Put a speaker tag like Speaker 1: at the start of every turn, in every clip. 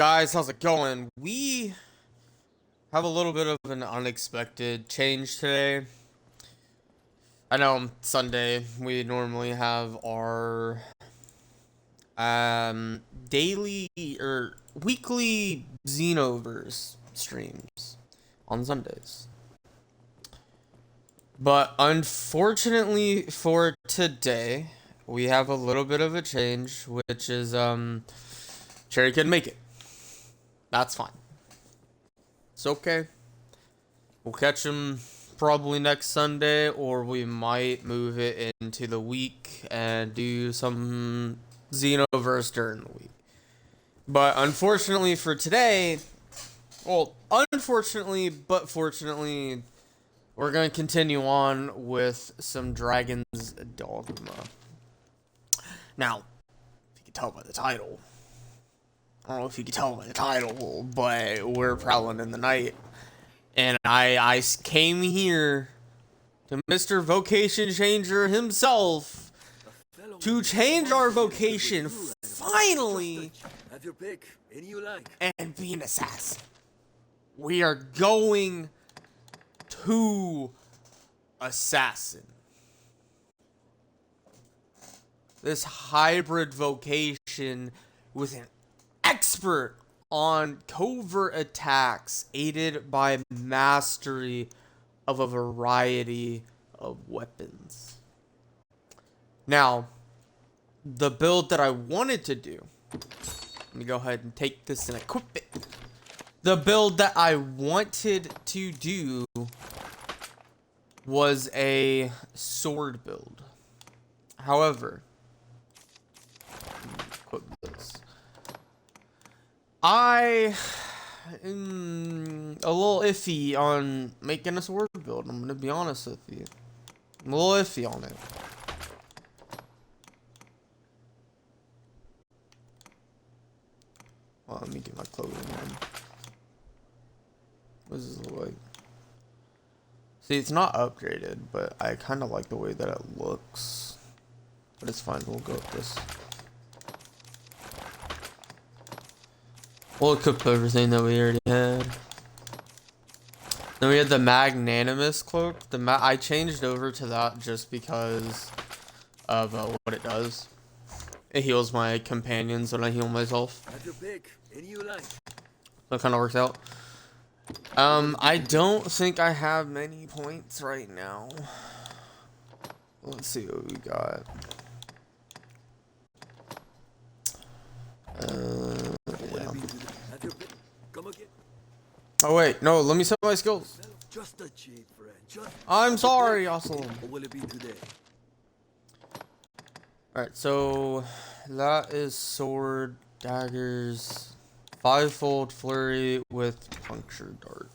Speaker 1: Guys, how's it going? We have a little bit of an unexpected change today. I know Sunday we normally have our daily or weekly Xenoverse streams on Sundays. But unfortunately for today, we have a little bit of a change, which is Cherry couldn't make it. That's fine. It's okay. We'll catch him probably next Sunday, or we might move it into the week and do some Xenoverse during the week. But unfortunately for today, well, unfortunately, but fortunately, we're going to continue on with some Dragon's Dogma. Now, if you can tell by the title, I don't know if you can tell by the title, but we're prowling in the night. And I came here to Mr. Vocation Changer himself to change our vocation finally and be an assassin. We are going to assassin. This hybrid vocation with an expert on covert attacks aided by mastery of a variety of weapons. Now, the build that I wanted to do, let me go ahead and take this and equip it. The build that I wanted to do was a sword build. However, equip this. I am a little iffy on making a sword build. I'm gonna be honest with you. I'm a little iffy on it. Well, let me get my clothing on. What does this look like? See, it's not upgraded, but I kind of like the way that it looks. But it's fine. We'll go with this. We'll equip everything that we already had. Then we had the magnanimous cloak. I changed over to that just because of what it does. It heals my companions when I heal myself. That kind of works out. I don't think I have many points right now. Let's see what we got. Yeah. Oh wait, no, let me set my skills. I'm sorry, Aslam. Alright, so that is sword, daggers, fivefold flurry with puncture dart.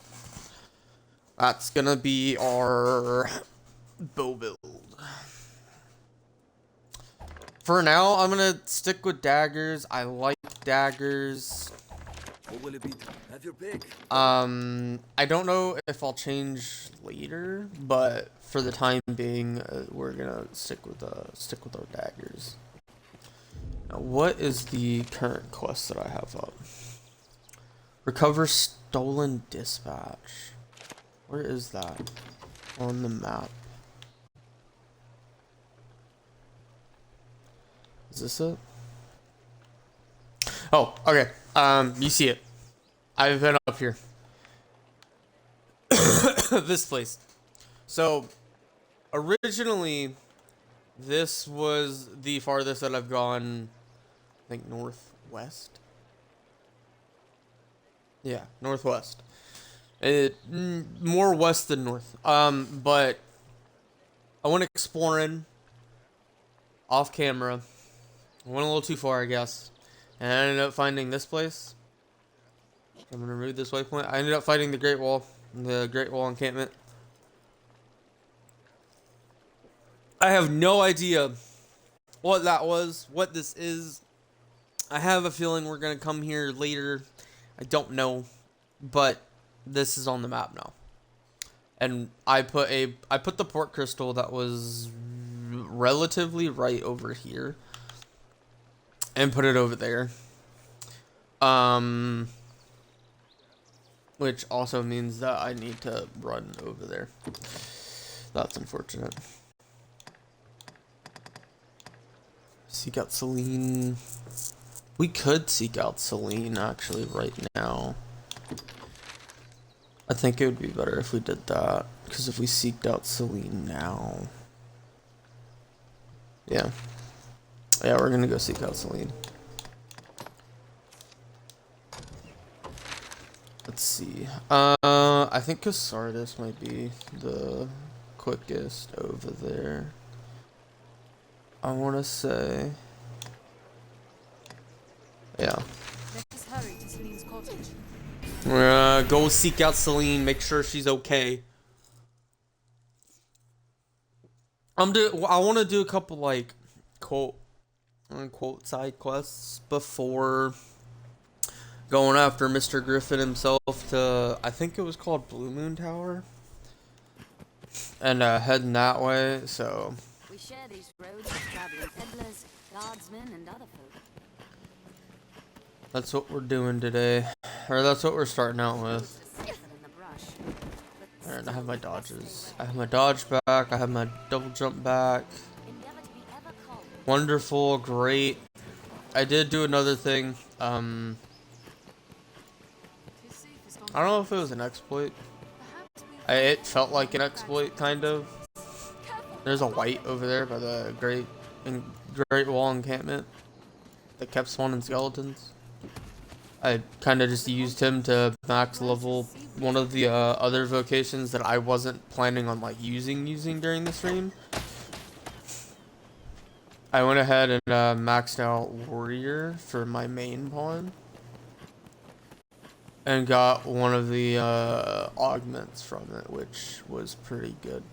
Speaker 1: That's gonna be our bow build. For now, I'm gonna stick with daggers. I like daggers. What will it be? Have your pick. I don't know if I'll change later, but for the time being, we're gonna stick with our daggers. Now, what is the current quest that I have up? Recover stolen dispatch. Where is that on the map? Is this it? Oh, okay. You see it. I've been up here. This place. So, originally, this was the farthest that I've gone, I think, northwest. Yeah, northwest. More west than north. But I went exploring off camera. I went a little too far, I guess. And I ended up finding this place. I'm gonna remove this waypoint. I ended up fighting the Great Wall encampment. I have no idea what that was, what this is. I have a feeling we're gonna come here later. I don't know, but this is on the map now. And I put the port crystal that was relatively right over here and put it over there. Um, which also means that I need to run over there. That's unfortunate. Seek out Celine. We could seek out Celine actually right now. I think it would be better if we did that, because if we seeked out Celine now. Yeah, we're gonna go seek out Celine. Let's see. I think Casardis might be the quickest over there. I want to say. Yeah.
Speaker 2: Let's hurry to Celine's cottage.
Speaker 1: We're gonna go seek out Celine, make sure she's okay. I want to do a couple like quote unquote side quests before going after Mr. Griffin himself to, I think it was called Blue Moon Tower, and heading that way. So
Speaker 2: We share these roads with traveling peddlers, guardsmen, and other folk.
Speaker 1: that's what we're doing today, or that's what we're starting out with. Alright, I have my dodges. I have my dodge back. I have my double jump back. Wonderful, great. I did do another thing. I don't know if it was an exploit. It felt like an exploit, kind of. There's a white over there by the Great Wall encampment that kept spawning skeletons. I kind of just used him to max level one of the other vocations that I wasn't planning on like using during the stream. I went ahead and maxed out Warrior for my main pawn and got one of the augments from it, which was pretty good.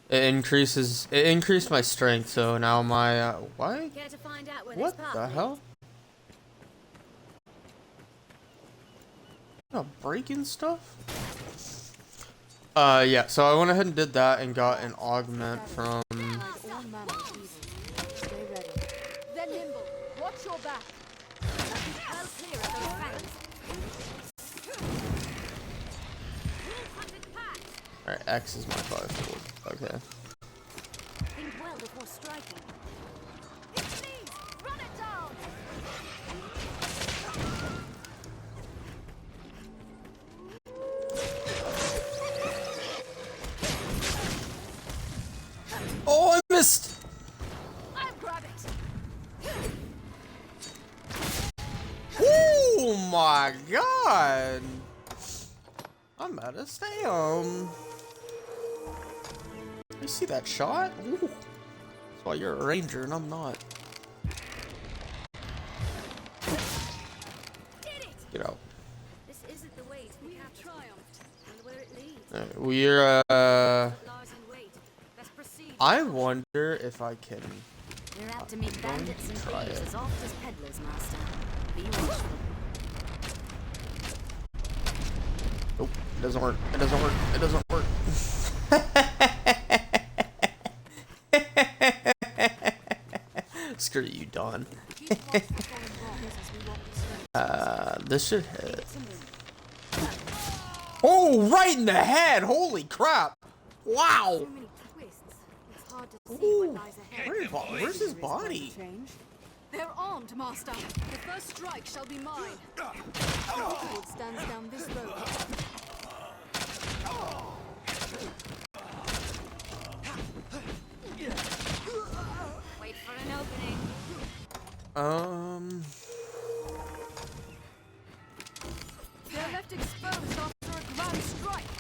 Speaker 1: It increased my strength, so now my why? What the hell? Breaking stuff? Yeah, so I went ahead and did that and got an augment from... Alright, X is my 5-4. Okay.
Speaker 2: Think well before striking. Please, run it down.
Speaker 1: Oh, I missed!
Speaker 2: I'll grab it.
Speaker 1: Oh my god! I'm out of stam. You see that shot? Ooh. That's why you're a ranger and I'm not. Get out.
Speaker 2: This isn't the way to be triumphed. And where it leads.
Speaker 1: Right, we're I wonder if I can.
Speaker 2: You're out to meet bandits and thieves as oft as peddlers, master. Be watchful.
Speaker 1: Nope, it doesn't work. It doesn't work. It doesn't work. Screw you, Don. This should hit. Oh, right in the head! Holy crap! Wow! Ooh, where's his body?
Speaker 2: They're armed, master. The first strike shall be mine. Wood stands down this road. Wait for an opening. They're left exposed after a grand strike.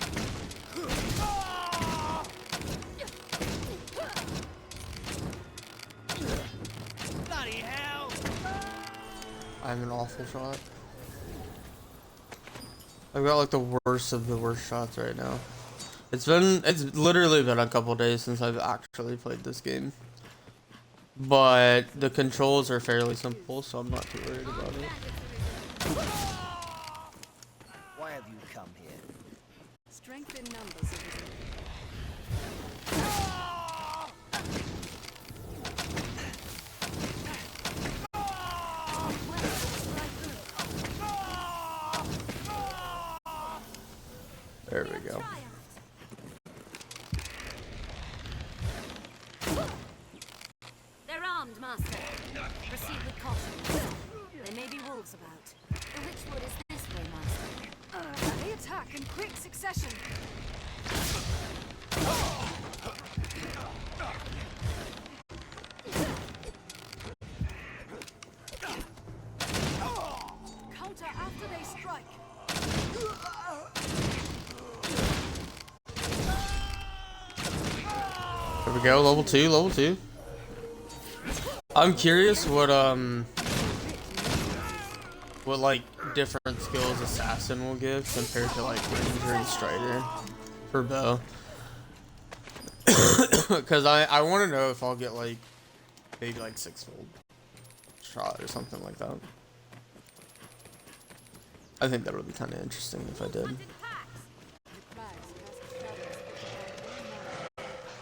Speaker 3: Bloody hell!
Speaker 1: I'm an awful shot. I've got like the worst of the worst shots right now. It's literally been a couple days since I've actually played this game. But the controls are fairly simple, so I'm not too worried about it.
Speaker 3: Why have you come here?
Speaker 2: Strength in numbers.
Speaker 1: There we go.
Speaker 2: They're armed, Master. Proceed with caution. There may be wolves about. Which wood is this way, Master? They attack in quick succession. Counter after they strike.
Speaker 1: There we go, level 2, level 2. I'm curious what like different skills assassin will give compared to like ranger and strider for bow. Cause I want to know if I'll get like maybe like 6-fold shot or something like that. I think that would be kind of interesting if I did.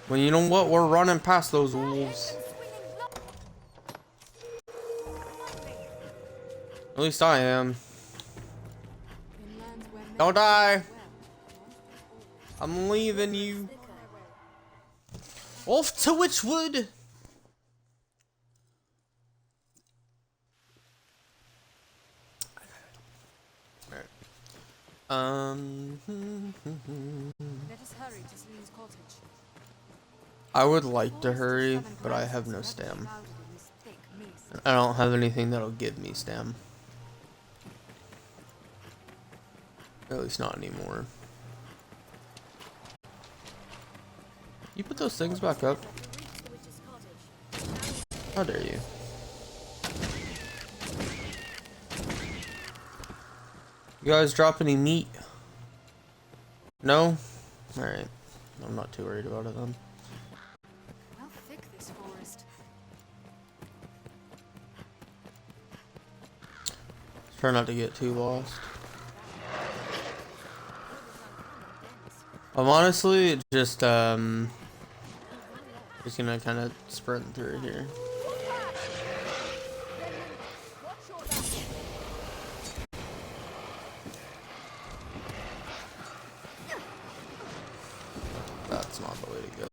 Speaker 1: Well, you know what? We're running past those wolves. At least I am. Don't die. I'm leaving you. Off to Witchwood.
Speaker 2: Let us hurry to Celine's cottage.
Speaker 1: I would like to hurry, but I have no stam. I don't have anything that'll give me stam. At least not anymore. You put those things back up. How dare you? You guys drop any meat? No? Alright. I'm not too worried about it then.
Speaker 2: How thick this forest.
Speaker 1: Try not to get too lost. I'm honestly just gonna kind of sprint through here. That's not the way to go.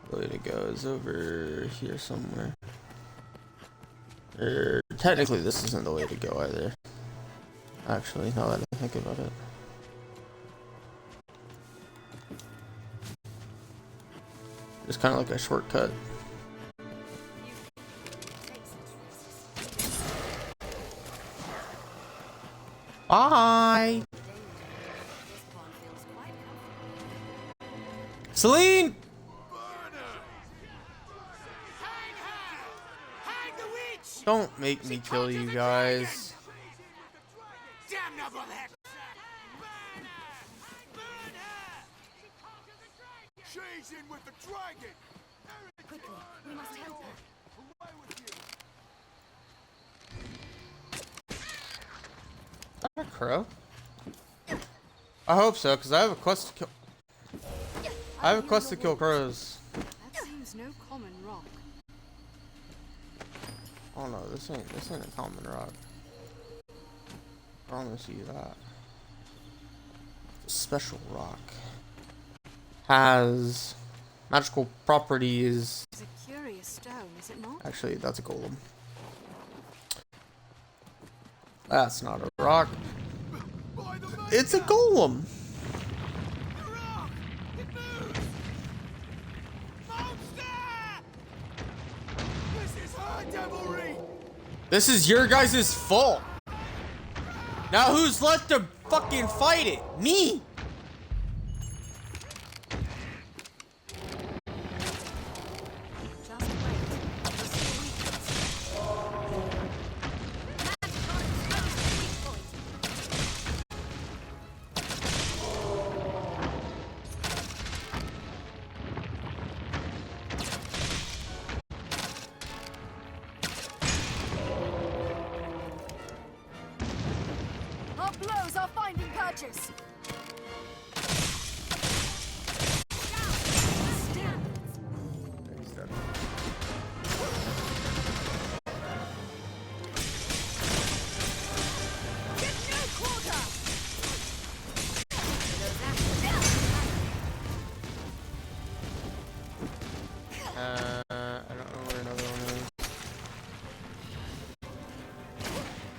Speaker 1: The way to go is over here somewhere. Technically, this isn't the way to go either. Actually, now that I think about it. It's kind of like a shortcut. Bye! Celine! Don't make me kill you guys.
Speaker 2: Quickly, we must help her.
Speaker 1: Is that a crow? I hope so, because I have a quest to kill. I have a quest to kill crows.
Speaker 2: That seems no common rock.
Speaker 1: Oh no, this ain't a common rock. I promise you that. It's a special rock. Has magical properties.
Speaker 2: It's a curious stone, is it not?
Speaker 1: Actually, that's a golem. That's not a rock. It's a golem. This is your guys' fault. Now who's left to fucking fight it? Me.
Speaker 2: Just our blows are finding purchase.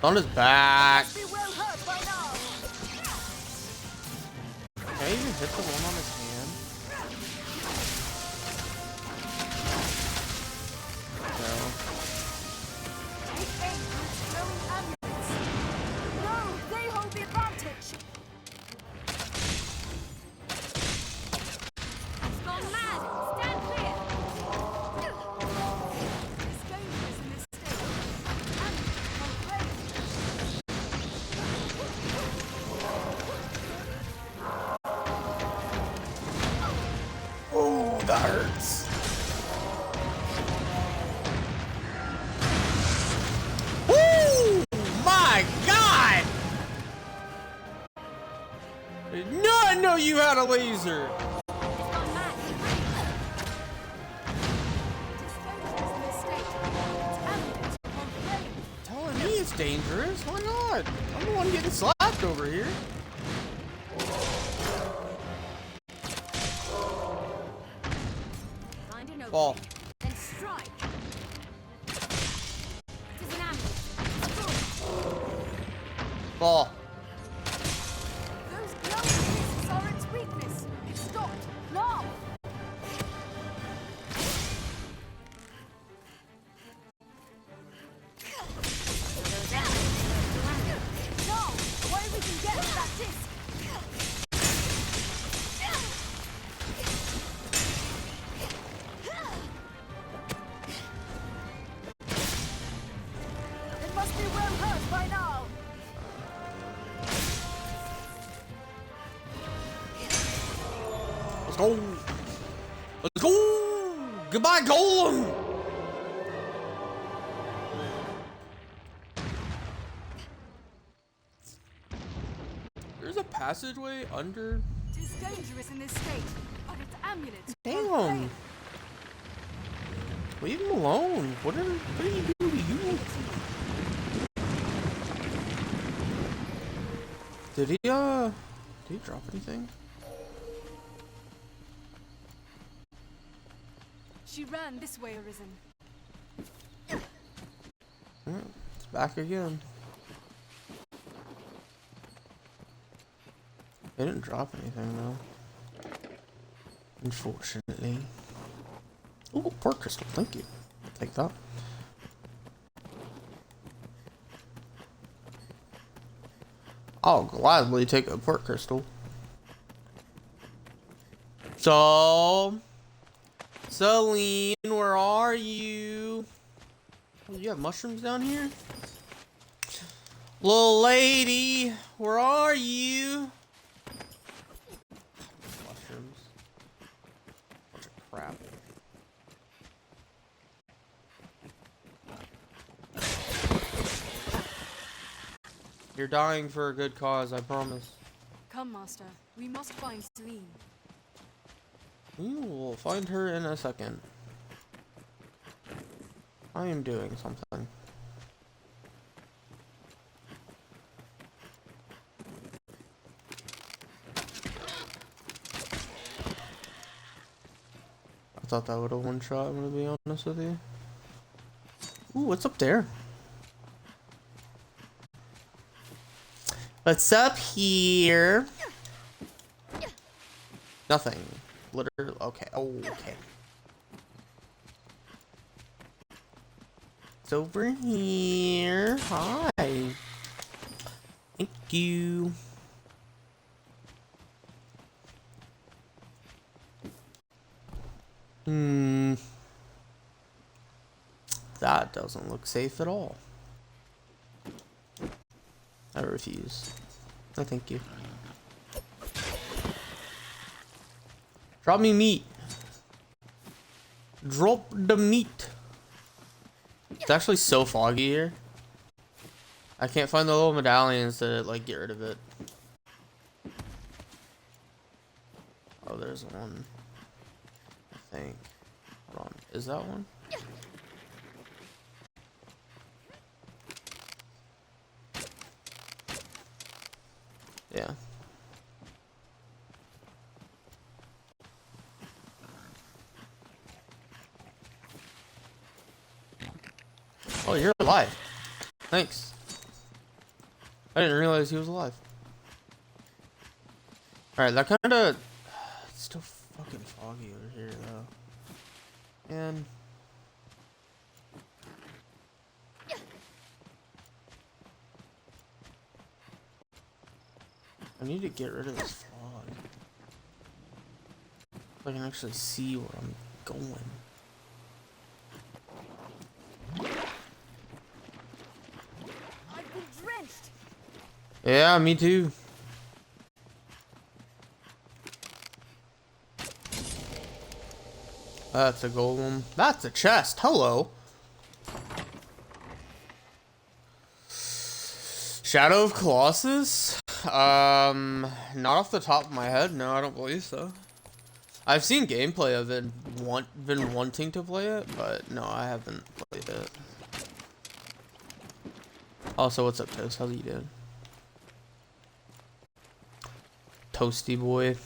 Speaker 1: On his back.
Speaker 2: Must be well hurt by now.
Speaker 1: Can I even hit the one on his hand? No.
Speaker 2: Take aim from its glowing amulets. No, they hold the advantage. It's gone mad. Stand clear. It's dangerous in this state. Amulets on flame.
Speaker 1: Oh, that hurts. Woo! My God! I did not know you had a laser.
Speaker 2: It's gone mad. It's dangerous in this state. Its amulets on flame.
Speaker 1: Telling me it's dangerous. Why not? I'm the one getting slapped over here.
Speaker 2: Find an
Speaker 1: Ball.
Speaker 2: opening. Then strike. It is an amulet. Destroy.
Speaker 1: Ball.
Speaker 2: Those glowing pieces are its weakness. Stop it. Now. Those amulets. Now. Why we can get that disc. It must be well hurt by now.
Speaker 1: Let's go. Let's go. Goodbye, Golem. There's a passageway under.
Speaker 2: It is dangerous in this state, but its amulets.
Speaker 1: Damn. Leave him alone. What did he do to you? Did he drop anything?
Speaker 2: She ran this way, Arisen.
Speaker 1: It's back again. They didn't drop anything though. Unfortunately. Ooh, port crystal, thank you. I'll take that. I'll gladly take a port crystal. So, Celine, where are you? Oh, you have mushrooms down here? Little lady, where are you? Mushrooms. Bunch of crap. You're dying for a good cause, I promise.
Speaker 2: Come, Master. We must find Celine.
Speaker 1: We will find her in a second. I am doing something. I thought that would have one shot, I'm gonna be honest with you. Ooh, what's up there? What's up here? Nothing. Literally. Okay. Oh, okay. It's over here. Hi. Thank you. That doesn't look safe at all. I refuse. No, thank you. Drop me meat. Drop the meat. It's actually so foggy here. I can't find the little medallions to like get rid of it. Oh, there's one. I think. Hold on. Is that one? Yeah. Oh, you're alive. Thanks. I didn't realize he was alive. Alright, that kinda... It's still fucking foggy over here, though. And... I need to get rid of this fog. So I can actually see where I'm going.
Speaker 2: I've been drenched.
Speaker 1: Yeah, me too. That's a golem. That's a chest. Hello. Shadow of Colossus? Not off the top of my head. No, I don't believe so. I've seen gameplay of it, been wanting to play it, but no, I haven't played it. Also, what's up, Toast? How's you doing? Toasty boy.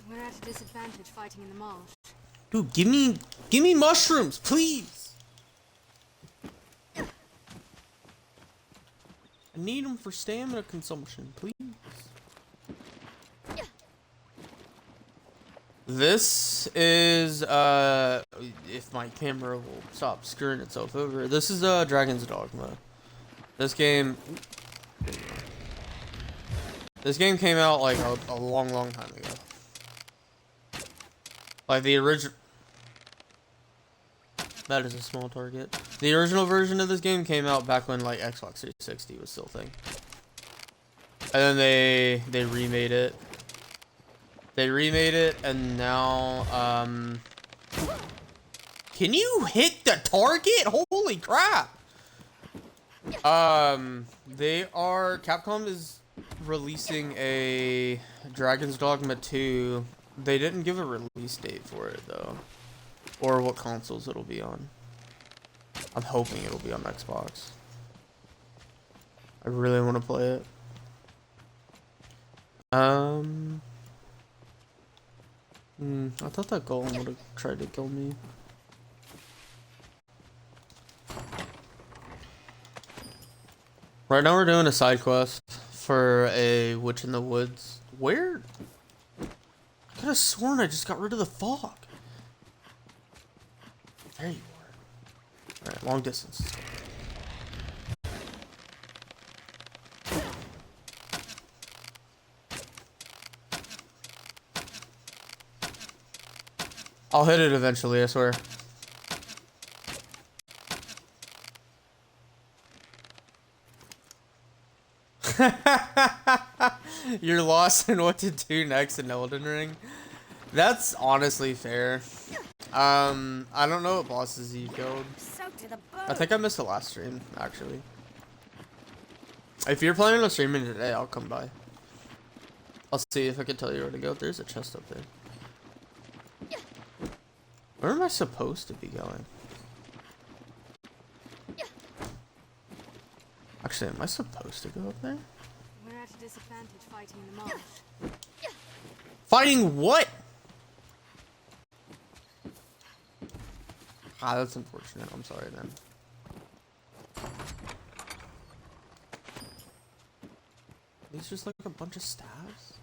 Speaker 2: We're at a disadvantage fighting in the marsh.
Speaker 1: Dude, give me mushrooms, please. I need them for stamina consumption, please. This is if my camera will stop screwing itself over. This is Dragon's Dogma. This game came out like a long time ago. Like the original. That is a small target. The original version of this game came out back when like Xbox 360 was still a thing. And then they remade it. They remade it, and now can you hit the target? Holy crap! Capcom is releasing a Dragon's Dogma 2. They didn't give a release date for it though, or what consoles it'll be on. I'm hoping it'll be on Xbox. I really want to play it. I thought that golem would have tried to kill me. Right now we're doing a side quest for a witch in the woods. Where? I could have sworn I just got rid of the fog. There you are. Alright, long distance. I'll hit it eventually, I swear. You're lost in what to do next in Elden Ring. That's honestly fair. I don't know what bosses you killed. I think I missed the last stream, actually. If you're planning on streaming today, I'll come by. I'll see if I can tell you where to go. There's a chest up there. Where am I supposed to be going? Actually, am I supposed to go up there?
Speaker 2: We're at a disadvantage fighting in the marsh.
Speaker 1: Fighting what? Ah, that's unfortunate. I'm sorry then. These just like a bunch of stabs?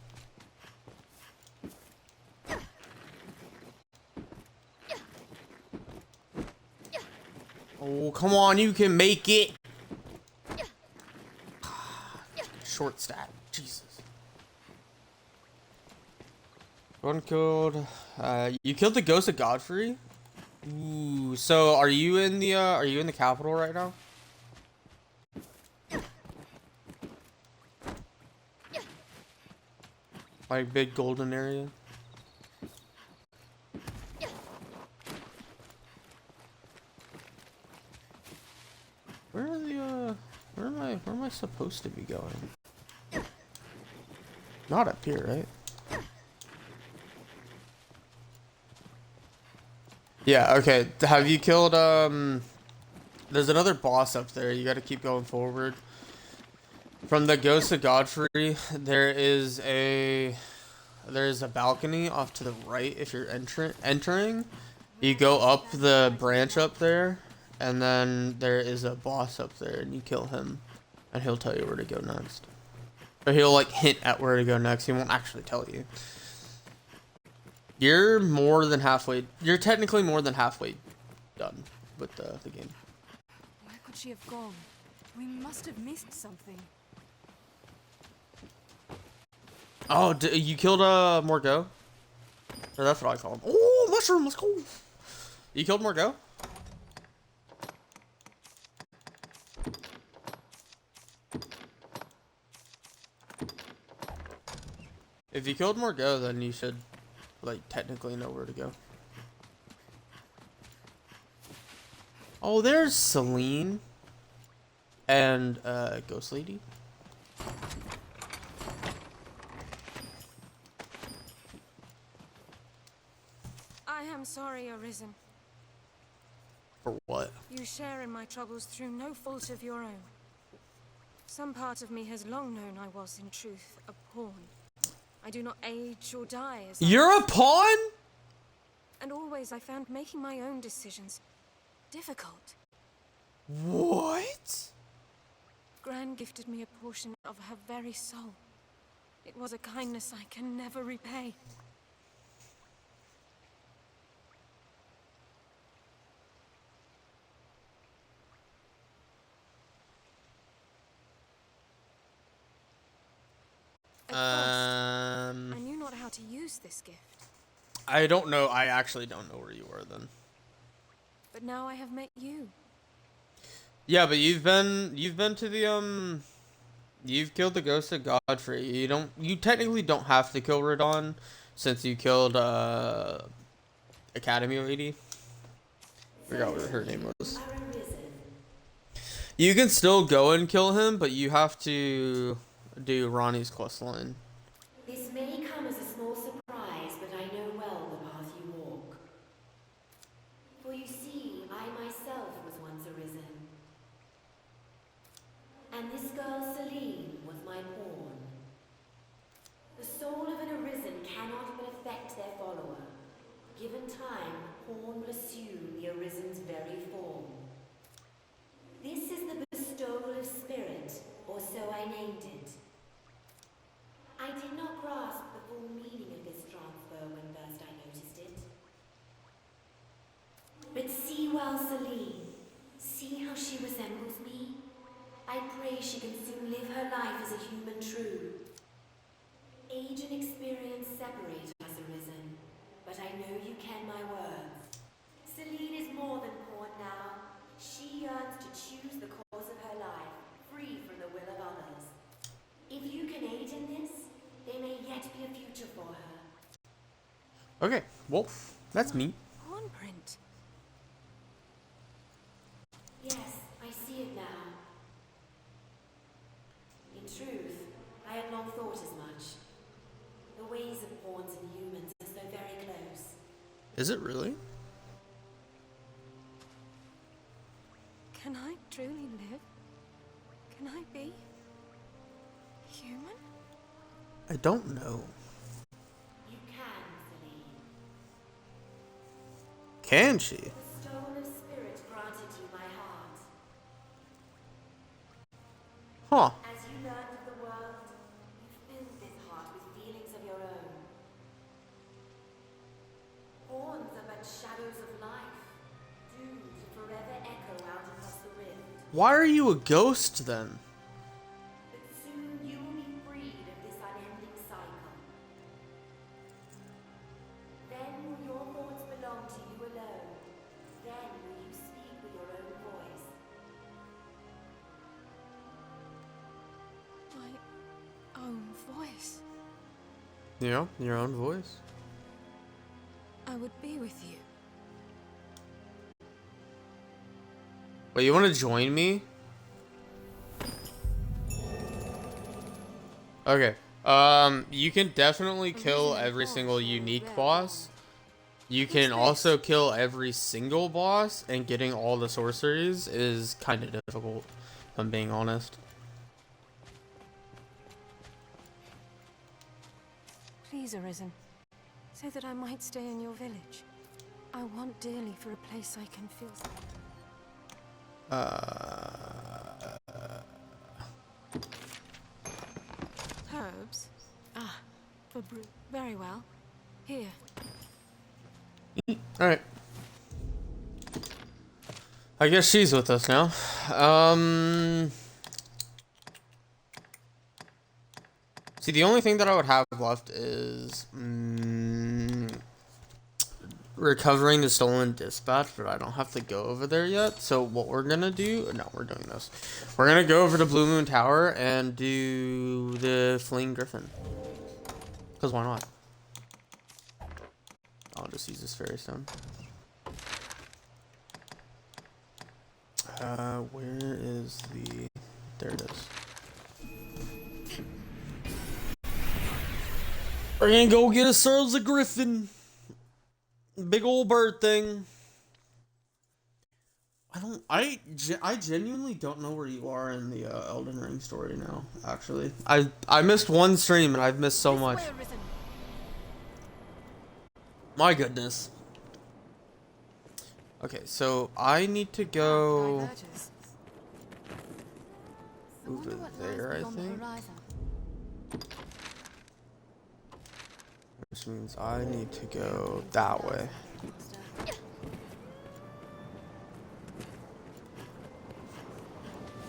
Speaker 1: Oh, come on, you can make it. Short stab. Jesus. One killed. You killed the ghost of Godfrey? Ooh, so are you in the capital right now? Like big golden area? Where am I supposed to be going? Not up here, right? Yeah, okay. Have you killed there's another boss up there. You got to keep going forward. From the Ghost of Godfrey, there's a balcony off to the right if you're entering. You go up the branch up there, and then there is a boss up there, and you kill him. and he'll tell you where to go next. Or he'll like hint at where to go next. He won't actually tell you. You're more than halfway. You're technically more than halfway done with the game.
Speaker 4: Where could she have gone? We must have missed something.
Speaker 1: Oh, you killed Morgo? Or that's what I call him. Oh, mushroom, let's go. You killed Morgo? If you killed Morgo, then you should, like, technically know where to go. Oh, there's Celine and Ghost Lady.
Speaker 4: I am sorry, Arisen.
Speaker 1: For what?
Speaker 4: You share in my troubles through no fault of your own. Some part of me has long known I was, in truth, a pawn. I do not age or die as
Speaker 1: You're a pawn?
Speaker 4: And always I found making my own decisions difficult.
Speaker 1: What?
Speaker 4: Gran gifted me a portion of her very soul. It was a kindness I can never repay. At first, I knew not how to use this gift.
Speaker 1: I don't know. I actually don't know where you were then.
Speaker 4: But now I have met you.
Speaker 1: Yeah, but you've been to the you've killed the ghost of Godfrey. You technically don't have to kill Radon since you killed Academy Lady. Forgot what her name was. You can still go and kill him, but you have to do Ronnie's quest line.
Speaker 5: This may come as a small surprise, but I know well the path you walk. For you see, I myself was once Arisen. And this girl Celine was my pawn. The soul of an Arisen cannot but affect their follower. Given time, the pawn will assume the Arisen's very form. This is the bestowal of spirit, or so I named it. I did not grasp the full meaning of this transfer when first I noticed it. But see well, Celine. See how she resembles me? I pray she can soon live her life as a human true. Age and experience separate us, Arisen, but I know you ken my words. Celine is more than pawn now. She yearns to choose the cause of her life, free from the will of others. If you can aid in this, there may yet be a future for her.
Speaker 1: Okay, well, that's me.
Speaker 4: Pawn print.
Speaker 5: Yes, I see it now. In truth, I had long thought as much. The ways of pawns and humans are so very close.
Speaker 1: Is it really?
Speaker 4: Can I truly live? Can I be human?
Speaker 1: I don't know.
Speaker 5: You can, Celine.
Speaker 1: Can she?
Speaker 5: The stone of spirit granted you my heart.
Speaker 1: Huh.
Speaker 5: As you learned of the world, you filled this heart with feelings of your own. Pawns are but shadows of life, doomed to forever echo out across the rift.
Speaker 1: Why are you a ghost then?
Speaker 5: But soon you will be freed of this unending cycle. Then will your thoughts belong to you alone. Then will you speak with your own voice.
Speaker 4: My own voice.
Speaker 1: Yeah, your own voice.
Speaker 4: I would be with you.
Speaker 1: Wait, you want to join me? Okay. You can definitely kill every single unique boss. You can also kill every single boss, and getting all the sorceries is kind of difficult, if I'm being honest.
Speaker 4: Please, Arisen, so that I might stay in your village. I want dearly for a place I can feel safe. Robes. Ah, for brew. Very well. Here.
Speaker 1: Alright. I guess she's with us now. See, the only thing that I would have left is recovering the stolen dispatch, but I don't have to go over there yet. So what we're gonna do? No, we're doing this. We're gonna go over to Blue Moon Tower and do the Fleeing Griffin. Cause why not? I'll just use this fairy stone. Where is the? There it is. We're gonna go get ourselves a griffin. Big old bird thing. I genuinely don't know where you are in the Elden Ring story now. Actually, I missed one stream and I've missed so much. My goodness. Okay, so I need to go over there, I think. Which means I need to go that way.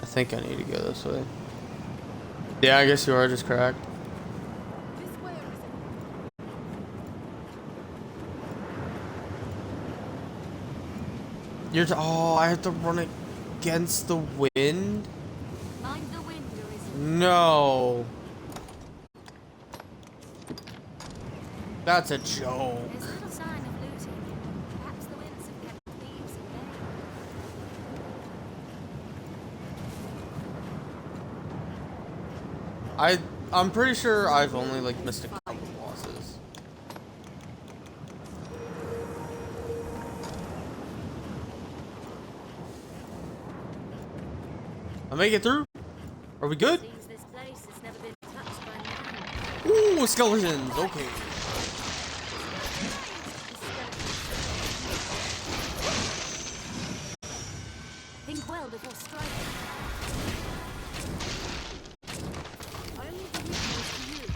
Speaker 1: I think I need to go this way. Yeah, I guess you are just correct. Oh, I have to run against the wind?
Speaker 2: Mind the wind, Arisen.
Speaker 1: No. That's a joke.
Speaker 2: There's little sign of looting. Perhaps the winds have kept thieves at bay.
Speaker 1: I'm pretty sure I've only like missed a couple bosses. I make it through? Are we good?
Speaker 2: Seems this place has never been touched by man.
Speaker 1: Ooh, skeletons. Okay.
Speaker 2: Think well before striking. I only give this to you.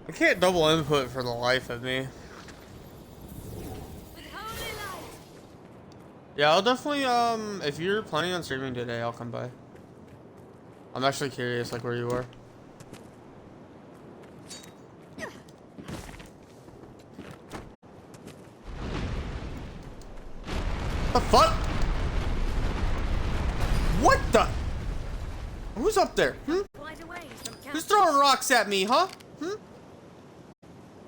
Speaker 1: I can't double input for the life of me.
Speaker 2: With holy light.
Speaker 1: Yeah, I'll definitely, if you're planning on streaming today, I'll come by. I'm actually curious, like, where you are. The fuck? What the? Who's up there?
Speaker 2: Quite a ways from camp.
Speaker 1: Who's throwing rocks at me, huh?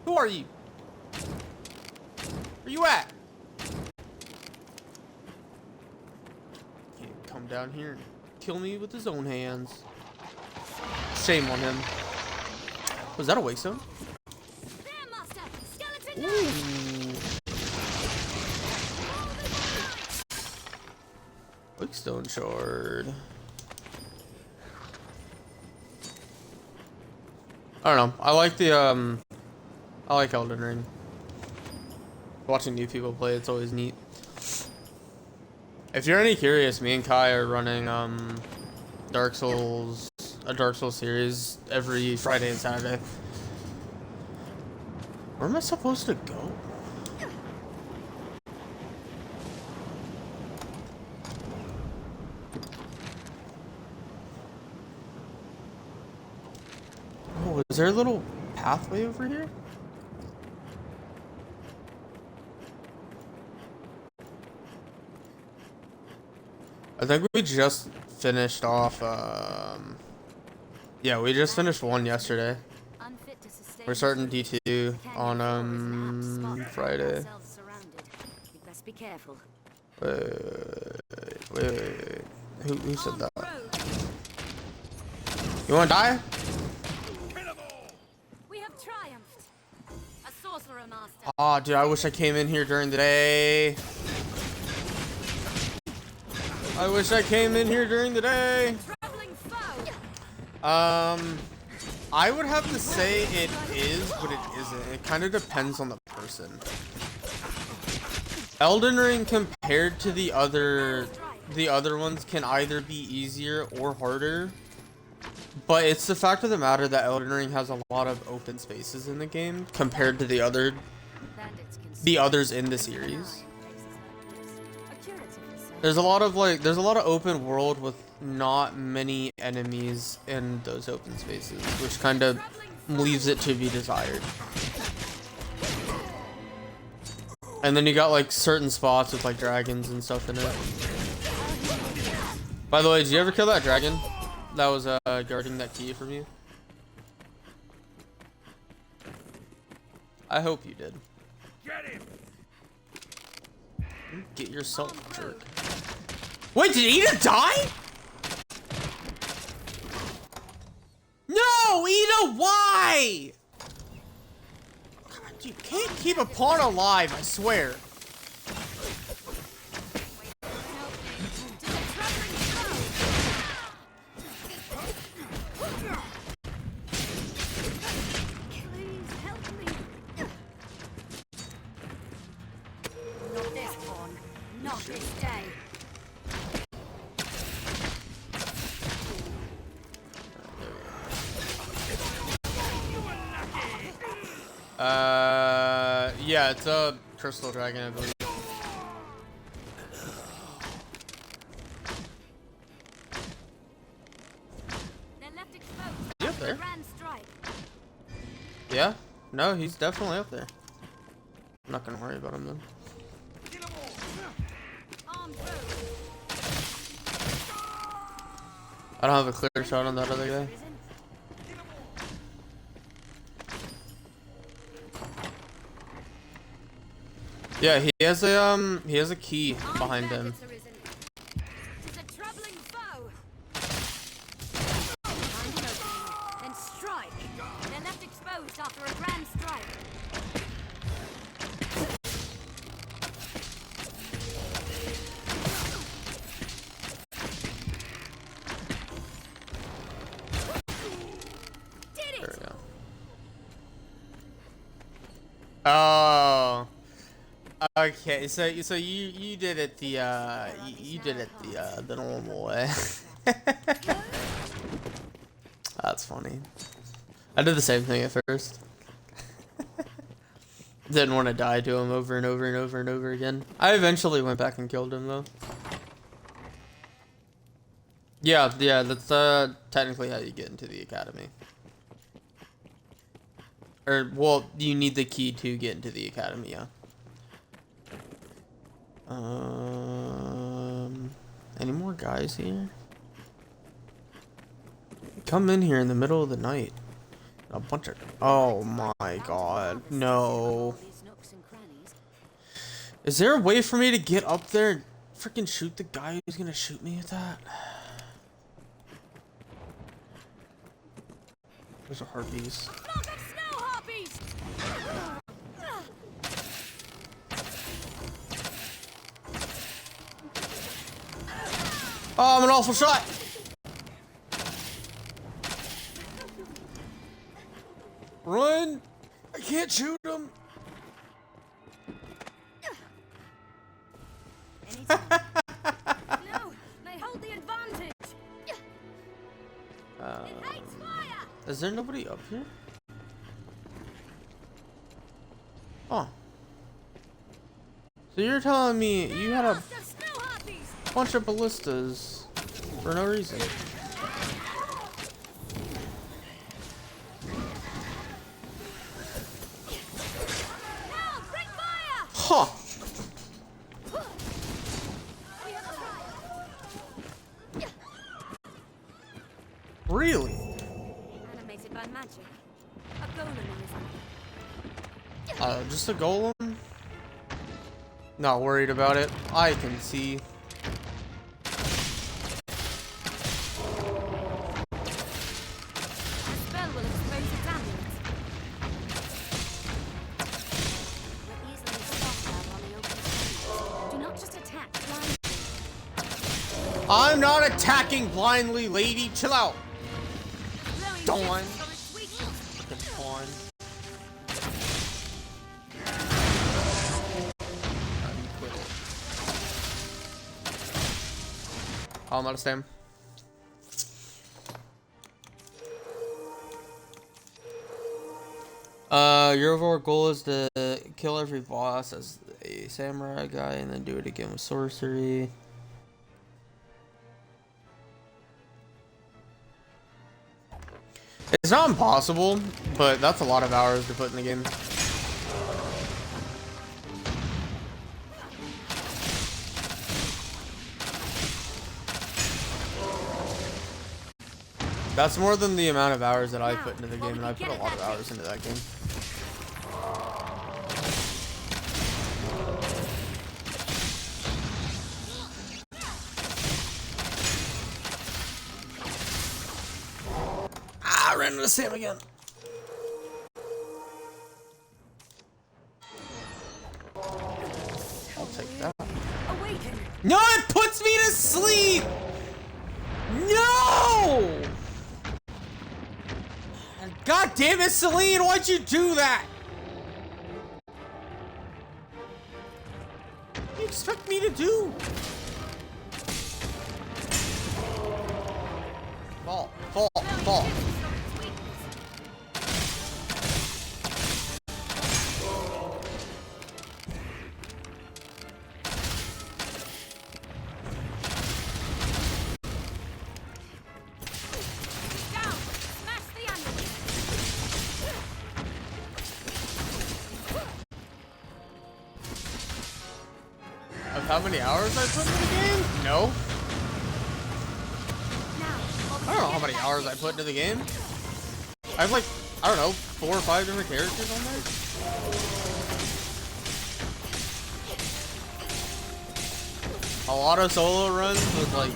Speaker 1: Who are you? Where you at? Can't come down here and kill me with his own hands. Shame on him. Was that a wake zone?
Speaker 2: There, master. Skeleton
Speaker 1: Ooh. Wake stone shard. I don't know. I like the I like Elden Ring. Watching new people play, it's always neat. If you're any curious, me and Kai are running a Dark Souls series every Friday and Saturday. Where am I supposed to go? Oh, is there a little pathway over here? I think we just finished off, yeah, we just finished one yesterday.
Speaker 2: unfit to sustain.
Speaker 1: We're starting D2 on, Friday.
Speaker 2: You'd best be careful.
Speaker 1: Wait. Who said that? You wanna die?
Speaker 2: We have triumphed. A sorcerer master.
Speaker 1: Aw, dude, I wish I came in here during the day. I wish I came in here during the day.
Speaker 2: Traveling foe.
Speaker 1: I would have to say it is, but it isn't. It kind of depends on the person. Elden Ring compared to the other ones can either be easier or harder. But it's the fact of the matter that Elden Ring has a lot of open spaces in the game compared to the others in the series. There's a lot of open world with not many enemies in those open spaces, which kind of leaves it to be desired. And then you got like certain spots with like dragons and stuff in it. By the way, did you ever kill that dragon that was guarding that key from you? I hope you did. Get yourself, jerk. Wait, did Ida die? No, Ida, why? God, you can't keep a pawn alive, I swear.
Speaker 2: Please help me. Not this pawn. Not this day.
Speaker 1: Yeah, it's a crystal dragon, I believe.
Speaker 2: They're left exposed.
Speaker 1: Is he up there?
Speaker 2: Grand strike.
Speaker 1: Yeah? No, he's definitely up there. I'm not gonna worry about him then.
Speaker 2: Armed foe.
Speaker 1: I don't have a clear shot on that other guy.
Speaker 2: Arisen.
Speaker 1: Yeah, he has a key behind him.
Speaker 2: Tis a troubling foe. Find an opening, then strike. They're left exposed after a grand strike. Did
Speaker 1: There
Speaker 2: it!
Speaker 1: we go. Oh. Okay, so you did it the you did it the normal way. That's funny. I did the same thing at first. Didn't want to die to him over and over and over and over again. I eventually went back and killed him though. Yeah, that's technically how you get into the academy. Or well, you need the key to get into the academy, yeah. Any more guys here? Come in here in the middle of the night. A bunch of... Oh my god. No.
Speaker 2: These nooks and crannies.
Speaker 1: Is there a way for me to get up there and freaking shoot the guy who's gonna shoot me with that? There's a harpies.
Speaker 2: Flock of snow harpies!
Speaker 1: Oh, I'm an awful shot! Run! I can't shoot him!
Speaker 2: Anytime. No, they hold the advantage. It hates fire.
Speaker 1: Is there nobody up here? Oh. So you're telling me you had a
Speaker 2: Blast of snow harpies.
Speaker 1: bunch of ballistas for no reason?
Speaker 2: Now, bring fire.
Speaker 1: Huh.
Speaker 2: We have a trial.
Speaker 1: Really?
Speaker 2: Animated by magic. A golem in his
Speaker 1: Just a golem? Not worried about it. I can see.
Speaker 2: The spell will expose its amulets. We're easily stopped out on the open space. Do not just attack blindly.
Speaker 1: I'm not attacking blindly, lady. Chill out. Dawn. Dawn. Oh, I'm out of stam. Your overall goal is to kill every boss as a samurai guy and then do it again with sorcery. It's not impossible, but that's a lot of hours to put in the game. That's more than the amount of hours that I put into the game, and I put a lot of hours into that game. Ah, I ran into Sam again. I'll take that. No, it puts me to sleep! No! God damn it, Celine, why'd you do that? What do you expect me to do? Fall, fall, fall. Of how many hours I put in the game? No. I don't know how many hours I put into the game. I have like, I don't know, 4 or 5 different characters on there. A lot of solo runs with like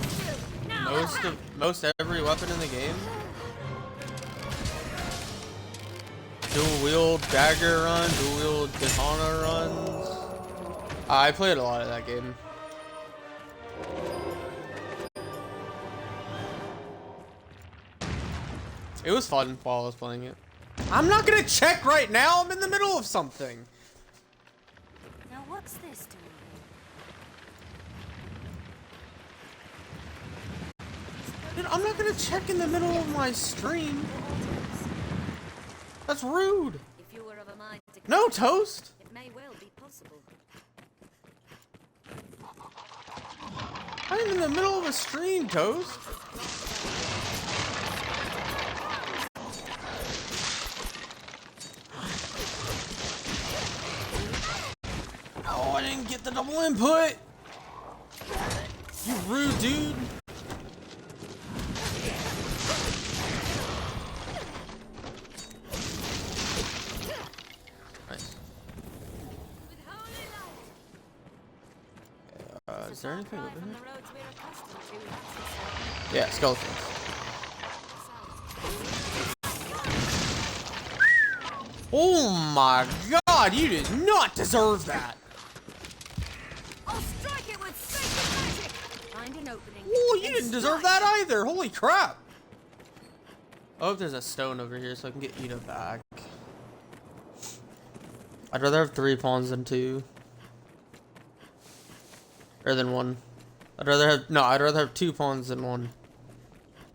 Speaker 1: most every weapon in the game. Dual wield dagger run, dual wield katana runs. I played a lot of that game. It was fun while I was playing it. I'm not gonna check right now. I'm in the middle of something.
Speaker 2: Now what's this doing?
Speaker 1: Dude, I'm not gonna check in the middle of my stream. That's rude.
Speaker 2: If you were of a mind to
Speaker 1: No, Toast.
Speaker 2: it may well be possible.
Speaker 1: I'm in the middle of a stream, Toast. Oh, I didn't get the double input. You rude dude. Nice. Is there anything over here? Yeah, skeletons. Oh my god, you did not deserve that.
Speaker 2: I'll strike it with sacred magic. Find an opening.
Speaker 1: Oh, you didn't deserve that either. Holy crap. Oh, there's a stone over here so I can get Ida back. I'd rather have 3 pawns than 2. Or than 1. I'd rather have 2 pawns than 1.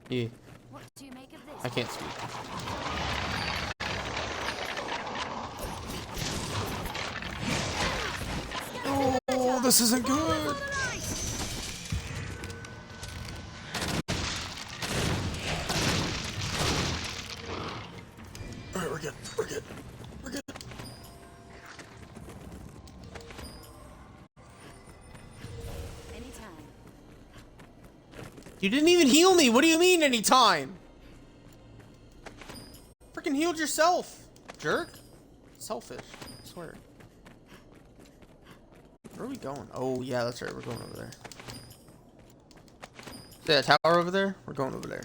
Speaker 1: Yeah.
Speaker 2: What do you make of this?
Speaker 1: I can't speak. Oh, this isn't good. Alright, we're good. We're good. We're good.
Speaker 2: Anytime.
Speaker 1: You didn't even heal me. What do you mean anytime? Freaking healed yourself, jerk. Selfish, I swear. Where are we going? Oh, yeah, that's right. We're going over there. See that tower over there? We're going over there.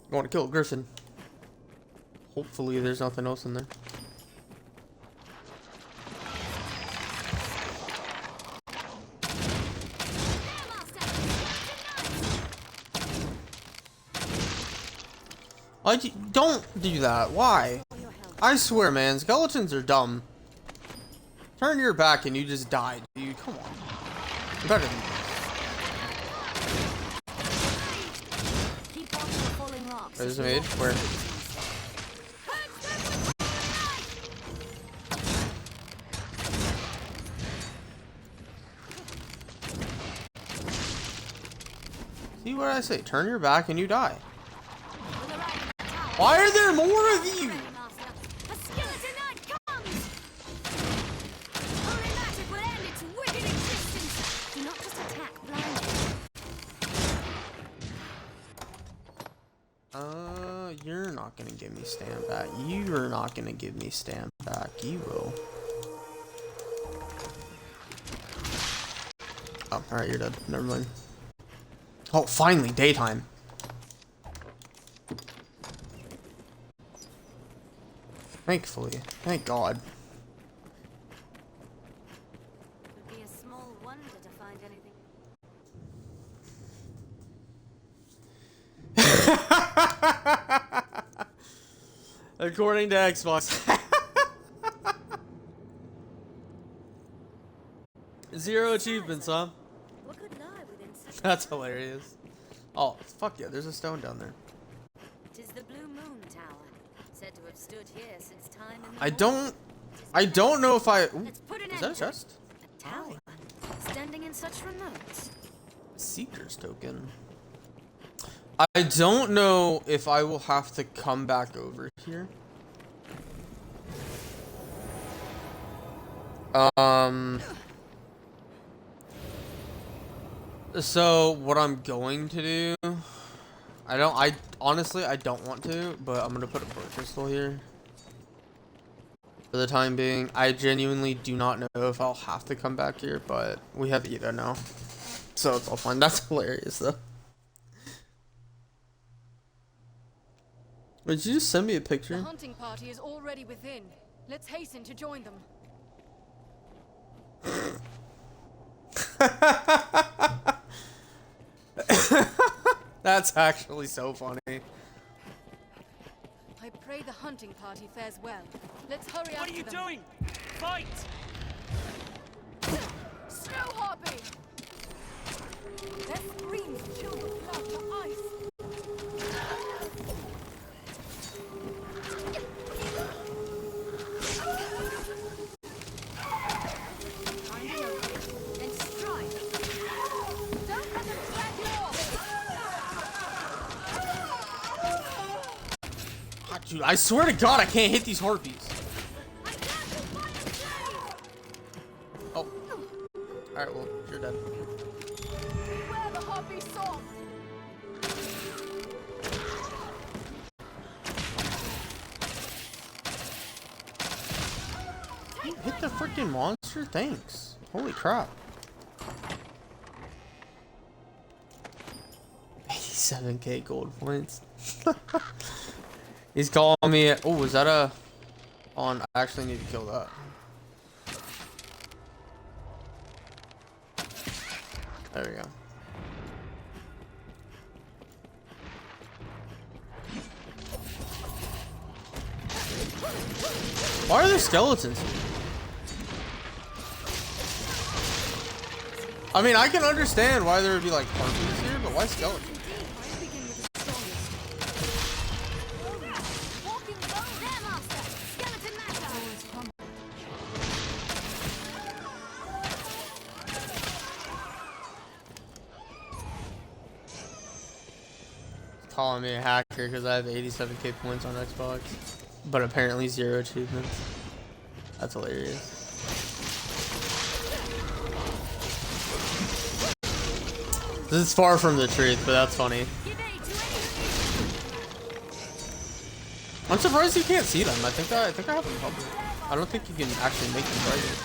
Speaker 1: Going to kill a griffin. Hopefully there's nothing else in there. Don't do that. Why? I swear, man, skeletons are dumb. Turn your back and you just died. Dude, come on. You're better than
Speaker 2: Keep watching the falling rocks.
Speaker 1: There's a mage. Where? See what I say? Turn your back and you die. Why are there more of you?
Speaker 2: A skeleton knight comes! Holy magic will end its wicked existence. Do not just attack blindly.
Speaker 1: You're not gonna give me stand back. You are not gonna give me stand back. You will. Oh, alright, you're dead. Never mind. Oh, finally, daytime. Thankfully. Thank God.
Speaker 2: Would be a small wonder to find anything.
Speaker 1: According to Xbox. 0 achievements, huh?
Speaker 2: What could lie within such
Speaker 1: That's hilarious. Oh, fuck yeah, there's a stone down there.
Speaker 2: Tis the Blue Moon Tower, said to have stood here since time
Speaker 1: I don't know if I... Ooh,
Speaker 2: Let's put an
Speaker 1: is
Speaker 2: end
Speaker 1: that a
Speaker 2: to it.
Speaker 1: chest?
Speaker 2: A tower, standing in such remote.
Speaker 1: Seeker's token. I don't know if I will have to come back over here. So what I'm going to do, I honestly don't want to, but I'm gonna put a pro crystal here for the time being. I genuinely do not know if I'll have to come back here, but we have Eva now, so it's all fine. That's hilarious though. Wait, did you just send me a
Speaker 6: The
Speaker 1: picture?
Speaker 6: hunting party is already within. Let's hasten to join them.
Speaker 1: That's actually so funny.
Speaker 6: I pray the hunting party fares well. Let's hurry
Speaker 3: What
Speaker 6: after
Speaker 3: are you
Speaker 6: them.
Speaker 3: doing? Fight!
Speaker 6: Snow harpy! Their screams chill the blood to ice.
Speaker 2: Find an opening, then strike.
Speaker 6: Don't let them drag you off!
Speaker 1: Ah, dude, I swear to God, I can't hit these harpies.
Speaker 2: I can't find a slave!
Speaker 1: Oh. Alright, well, you're dead.
Speaker 6: Beware the harpy song!
Speaker 1: You hit the freaking monster? Thanks. Holy crap. 87k gold points. He's calling me. Oh, is that a... on? I actually need to kill that. There we go. Why are there skeletons here? I mean, I can understand why there would be like harpies here, but why skeletons?
Speaker 2: Walking bone there, master! Skeleton matter!
Speaker 1: Calling me a hacker because I have 87k points on Xbox, but apparently 0 achievements. That's hilarious. This is far from the truth, but that's funny.
Speaker 2: Give aid to any.
Speaker 1: I'm surprised you can't see them. I think I have them public. I don't think you can actually make them private.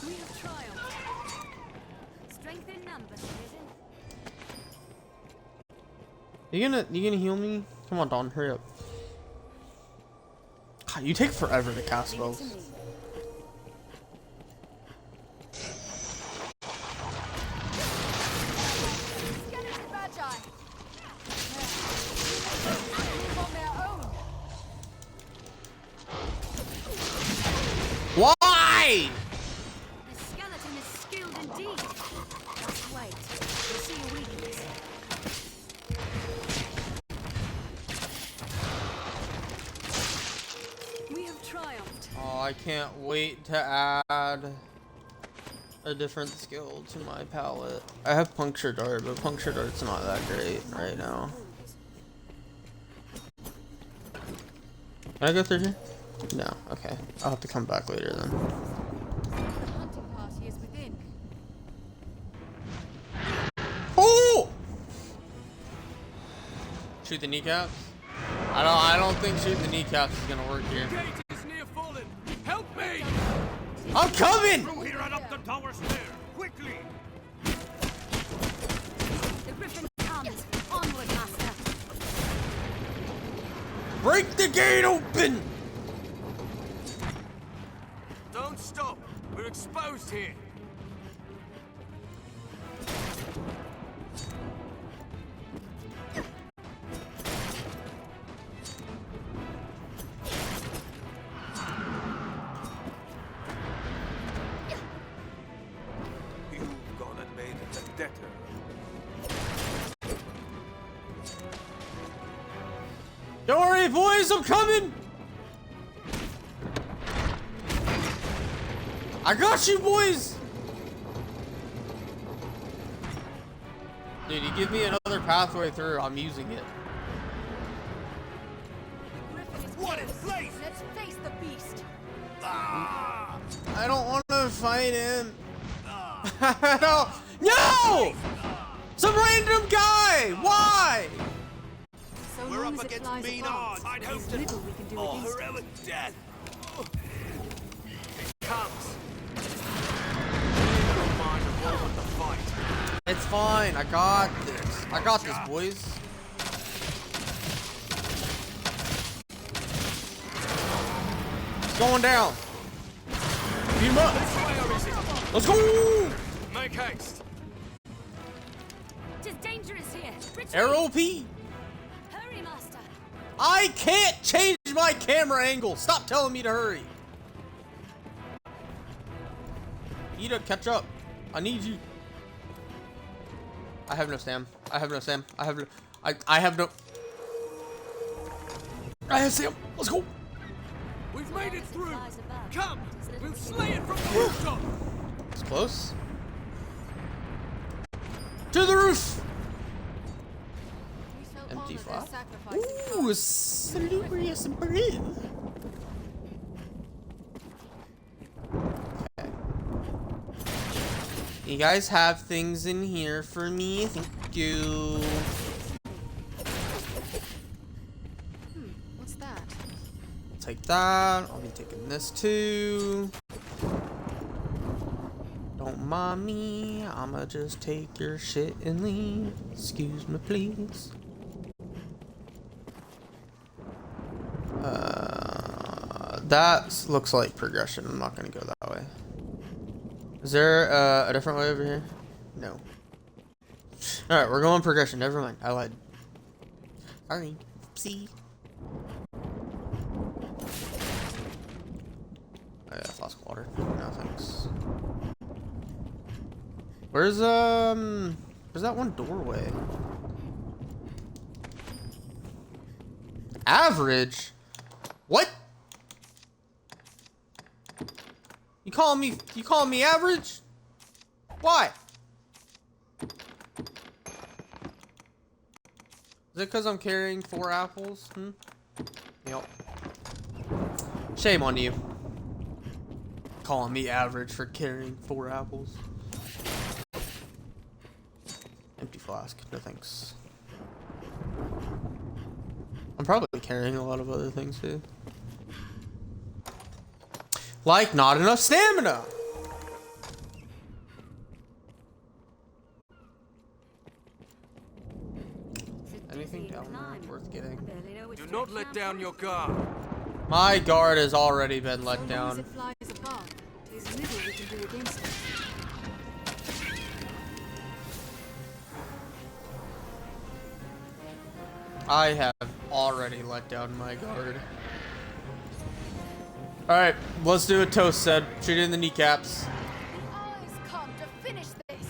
Speaker 2: We have triumphed. Strength in numbers, Arisen.
Speaker 1: You gonna heal me? Come on, Dawn, hurry up. God, you take forever to cast
Speaker 2: Leave it to
Speaker 1: spells.
Speaker 2: me.
Speaker 1: Oh, I can't wait to add a different skill to my palette. I have puncture dart, but puncture dart's not that great right now. Can I go through here? No. Okay. I'll have to come back later then.
Speaker 6: The hunting party is within.
Speaker 1: Oh! Shoot the kneecaps? I don't think shooting the kneecaps is gonna work here.
Speaker 3: Gate is near fallen. Help me!
Speaker 1: I'm coming!
Speaker 3: Through here and up the tower stair. Quickly!
Speaker 2: The griffin comes. Onward, master.
Speaker 1: Break the gate open!
Speaker 3: Don't stop. We're exposed here. You've gone and made a vendetta.
Speaker 1: Don't worry, boys, I'm coming! I got you, boys! Dude, you give me another pathway through, I'm using it.
Speaker 6: Griffin is
Speaker 3: What in
Speaker 6: close.
Speaker 3: place?
Speaker 6: Let's face the beast.
Speaker 3: Ah!
Speaker 1: I don't want to fight him. I don't. No! Some random guy! Why?
Speaker 6: So
Speaker 3: We're
Speaker 6: long
Speaker 3: up
Speaker 6: as it
Speaker 3: against
Speaker 6: flies
Speaker 3: mean
Speaker 6: apart,
Speaker 3: odds. I'd
Speaker 6: there's
Speaker 3: hope to.
Speaker 6: little we can do
Speaker 3: Oh,
Speaker 6: against it.
Speaker 3: heroic death! It comes. Don't mind the war with the fight.
Speaker 1: It's fine. I got this. I got this, boys. It's going down. Beat him up.
Speaker 3: This way, Arisen.
Speaker 1: Let's go.
Speaker 3: Make haste.
Speaker 2: Tis dangerous here. Retreat.
Speaker 1: ROP.
Speaker 2: Hurry, master.
Speaker 1: I can't change my camera angle. Stop telling me to hurry. Need to catch up. I need you. I have no Sam. I have no Sam. I have no. I have no. I have Sam. Let's go.
Speaker 3: We've made it through.
Speaker 2: Flies above.
Speaker 3: Come.
Speaker 2: Tis a little
Speaker 3: We'll
Speaker 2: bit
Speaker 3: slay it from the rooftop.
Speaker 1: It's close. To the roof.
Speaker 6: We shall
Speaker 1: Empty
Speaker 6: honor their
Speaker 1: flap.
Speaker 6: sacrifice and
Speaker 1: Ooh,
Speaker 6: cause.
Speaker 1: salubrious and blue. Okay. You guys have things in here for me. Thank you.
Speaker 6: What's that?
Speaker 1: Take that. I'll be taking this too. Don't mind me. I'ma just take your shit and leave. Excuse me, please. That looks like progression. I'm not gonna go that way. Is there a different way over here? No. Alright, we're going progression. Never mind. I lied. Sorry. See. Oh yeah, flask of water. No thanks. Where's that one doorway? Average? What? You calling me average? Why? Is it because I'm carrying 4 apples? Yep. Shame on you. Calling me average for carrying 4 apples. Empty flask. No thanks. I'm probably carrying a lot of other things too. Like not enough stamina. Anything down there worth getting?
Speaker 2: Barely know which
Speaker 3: Do not
Speaker 2: direction
Speaker 3: let
Speaker 2: our
Speaker 3: down
Speaker 2: course
Speaker 3: your
Speaker 2: is.
Speaker 3: guard.
Speaker 1: My guard has already been
Speaker 6: So
Speaker 1: let
Speaker 6: long as
Speaker 1: down.
Speaker 6: it flies apart, there's little we can do against it.
Speaker 1: I have already let down my guard. Alright, let's do a toast set. Shoot it in the kneecaps.
Speaker 6: The eyes come to finish this.
Speaker 1: Is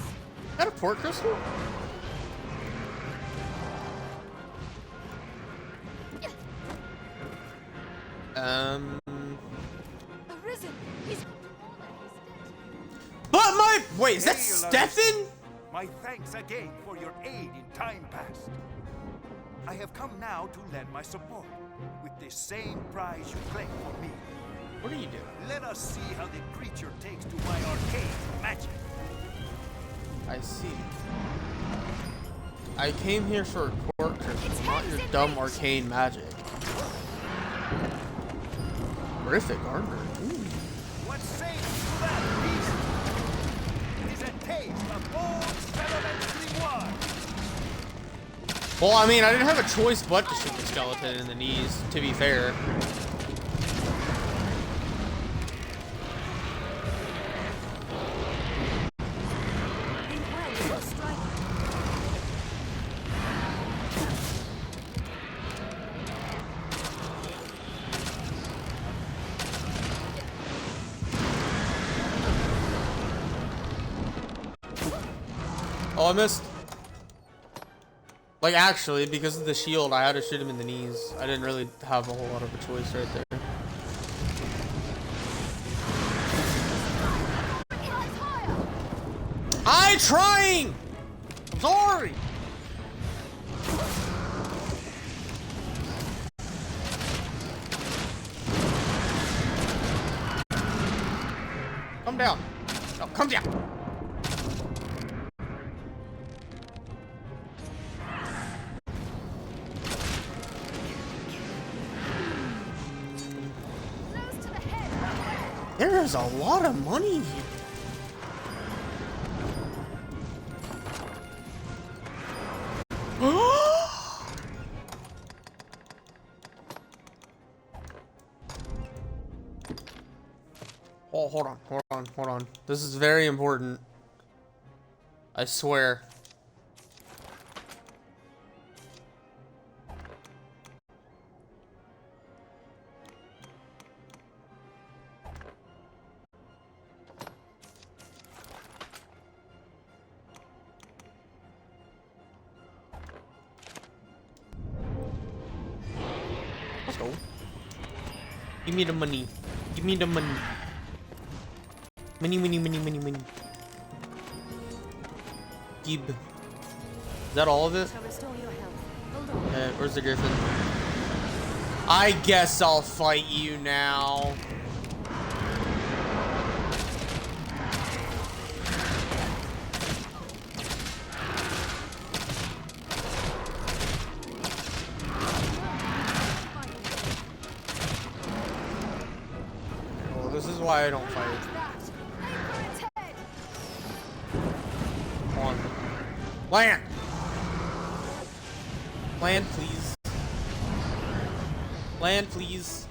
Speaker 1: that a port crystal?
Speaker 6: Arisen! He's...
Speaker 1: But my wait, is that
Speaker 7: Hail,
Speaker 1: Stefan?
Speaker 7: My thanks again for your aid in time past. I have come now to lend my support with the same prize you claimed for me.
Speaker 1: What are you doing?
Speaker 7: Let us see how the creature takes to my arcane magic.
Speaker 1: I see. I came here for a court curse, not your dumb arcane magic. Horrific armor. Ooh.
Speaker 7: What say you to that, beast? It is a taste of old Solomon's reward.
Speaker 1: Well, I mean, I didn't have a choice but to shoot the skeleton in the knees, to be fair. Oh, I missed. Like, actually, because of the shield, I had to shoot him in the knees. I didn't really have a whole lot of a choice right there. I'm trying! I'm sorry! Come down. No, come down. There is a lot of money here. Oh, hold on. This is very important. I swear. Let's go. Give me the money. Give me the money. Money. Gib. Is that all of it? Where's the griffin? I guess I'll fight you now. Well, this is why I don't fight. Come on. Land! Land, please. Land, please.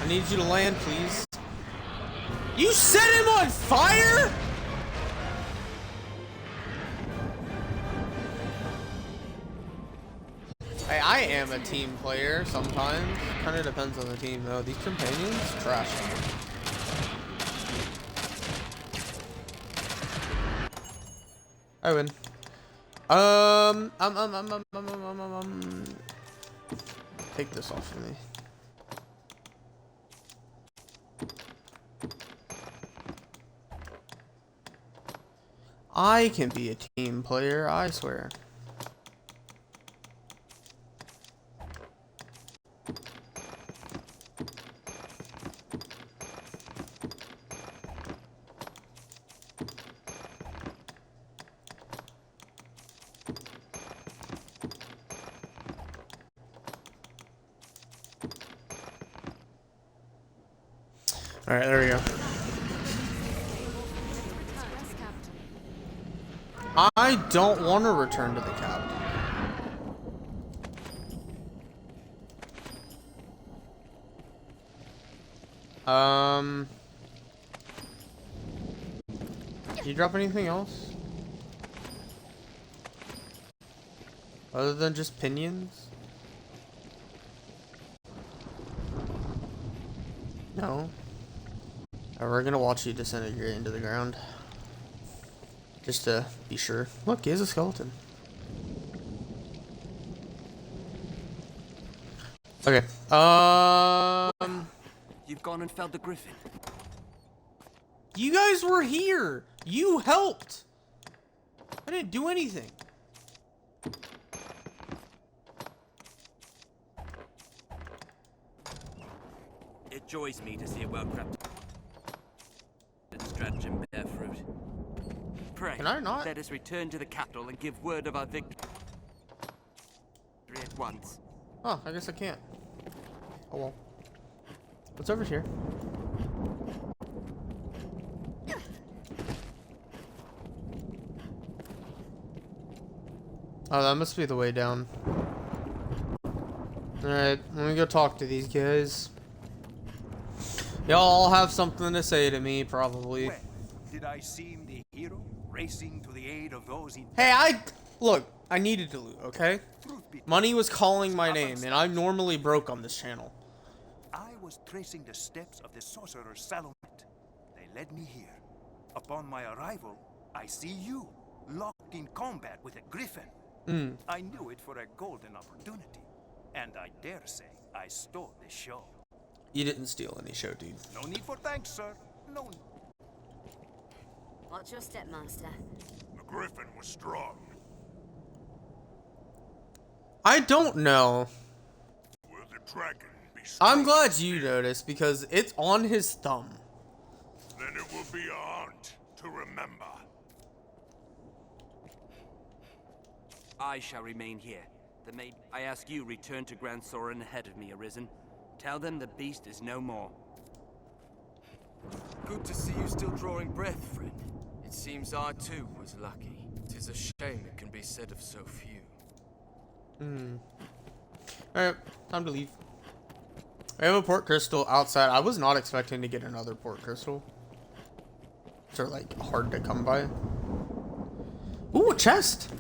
Speaker 1: I need you to land, please. You set him on fire?! Hey, I am a team player sometimes. Kind of depends on the team, though. These companions, trash. I win. Take this off of me. I can be a team player, I swear. Alright, there we go. I don't want to return to the captain. Did you drop anything else? Other than just pinions? No. We're gonna watch you disintegrate into the ground. Just to be sure. Look, he has a skeleton. Okay.
Speaker 3: You've gone and felled the griffin.
Speaker 1: You guys were here. You helped. I didn't do anything.
Speaker 3: It joys me to see a well-crafted stratagem bear fruit. Pray,
Speaker 1: Can I not?
Speaker 3: let us return to the capital and give word of our victory at once.
Speaker 1: Oh, I guess I can't. Oh well. What's over here? Oh, that must be the way down. Alright, let me go talk to these guys. Y'all all have something to say to me, probably.
Speaker 7: Well, did I seem the hero, racing to the aid of those in
Speaker 1: Hey, look, I needed to loot, okay?
Speaker 7: truth be told,
Speaker 1: Money was calling my name, and I'm normally broke on this channel.
Speaker 7: I was tracing the steps of the sorcerer Salomit. They led me here. Upon my arrival, I see you, locked in combat with a griffin. I knew it for a golden opportunity, and I dare say I stole the show.
Speaker 1: You didn't steal any show, dude.
Speaker 7: No need for thanks, sir. No need.
Speaker 2: What's your step, Master?
Speaker 7: The griffin was strong.
Speaker 1: I don't know.
Speaker 7: Will the dragon be
Speaker 1: I'm glad you noticed, because it's on his thumb.
Speaker 7: Then it will be a haunt to remember.
Speaker 3: I shall remain here. The maid, I ask you, return to Grand Soren ahead of me, Arisen. Tell them the beast is no more.
Speaker 8: Good to see you still drawing breath, friend. It seems I too was lucky. 'Tis a shame it can be said of so few.
Speaker 1: Alright, time to leave. I have a port crystal outside. I was not expecting to get another port crystal. They're like hard to come by. Ooh, a chest!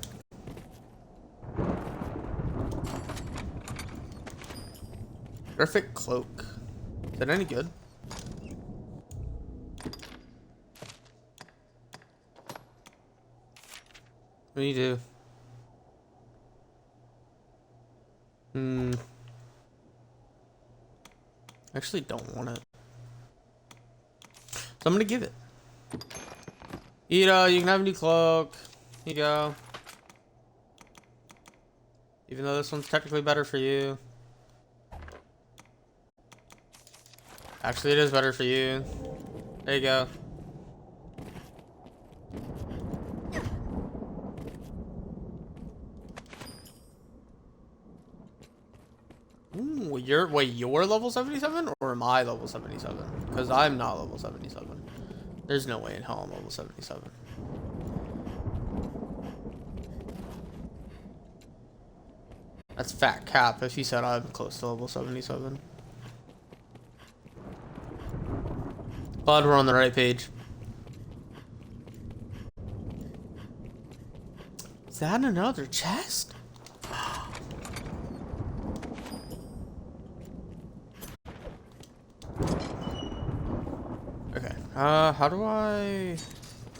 Speaker 1: Perfect cloak. Is that any good? What do you do? Actually don't want it. So I'm gonna give it. Ida, you can have a new cloak. Here you go. Even though this one's technically better for you. Actually, it is better for you. There you go. Ooh, you're level 77 or am I level 77? Because I'm not level 77. There's no way in hell I'm level 77. That's fat cap if you said I'm close to level 77. Glad we're on the right page. Is that another chest? Okay, how do I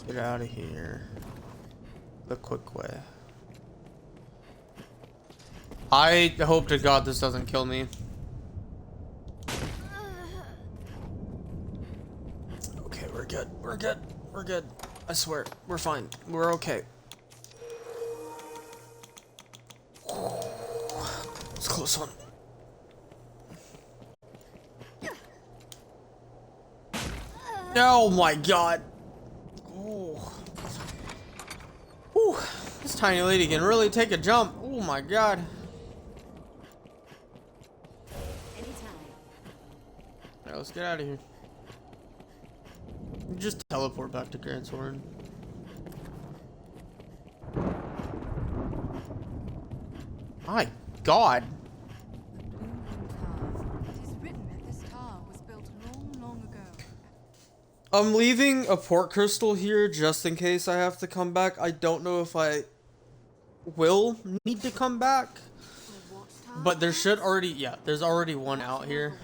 Speaker 1: get out of here the quick way? I hope to God this doesn't kill me. Okay, we're good. We're good. We're good. I swear, we're fine. We're okay. It's a close one. Oh my God. Oh. Whew. This tiny lady can really take a jump. Oh my God. Alright, let's get out of here. Just teleport back to Grand Soren. My God.
Speaker 6: It is written that this tower was built long, long ago.
Speaker 1: I'm leaving a port crystal here just in case I have to come back. I don't know if I will need to come back. But there should already, yeah, there's already one out here.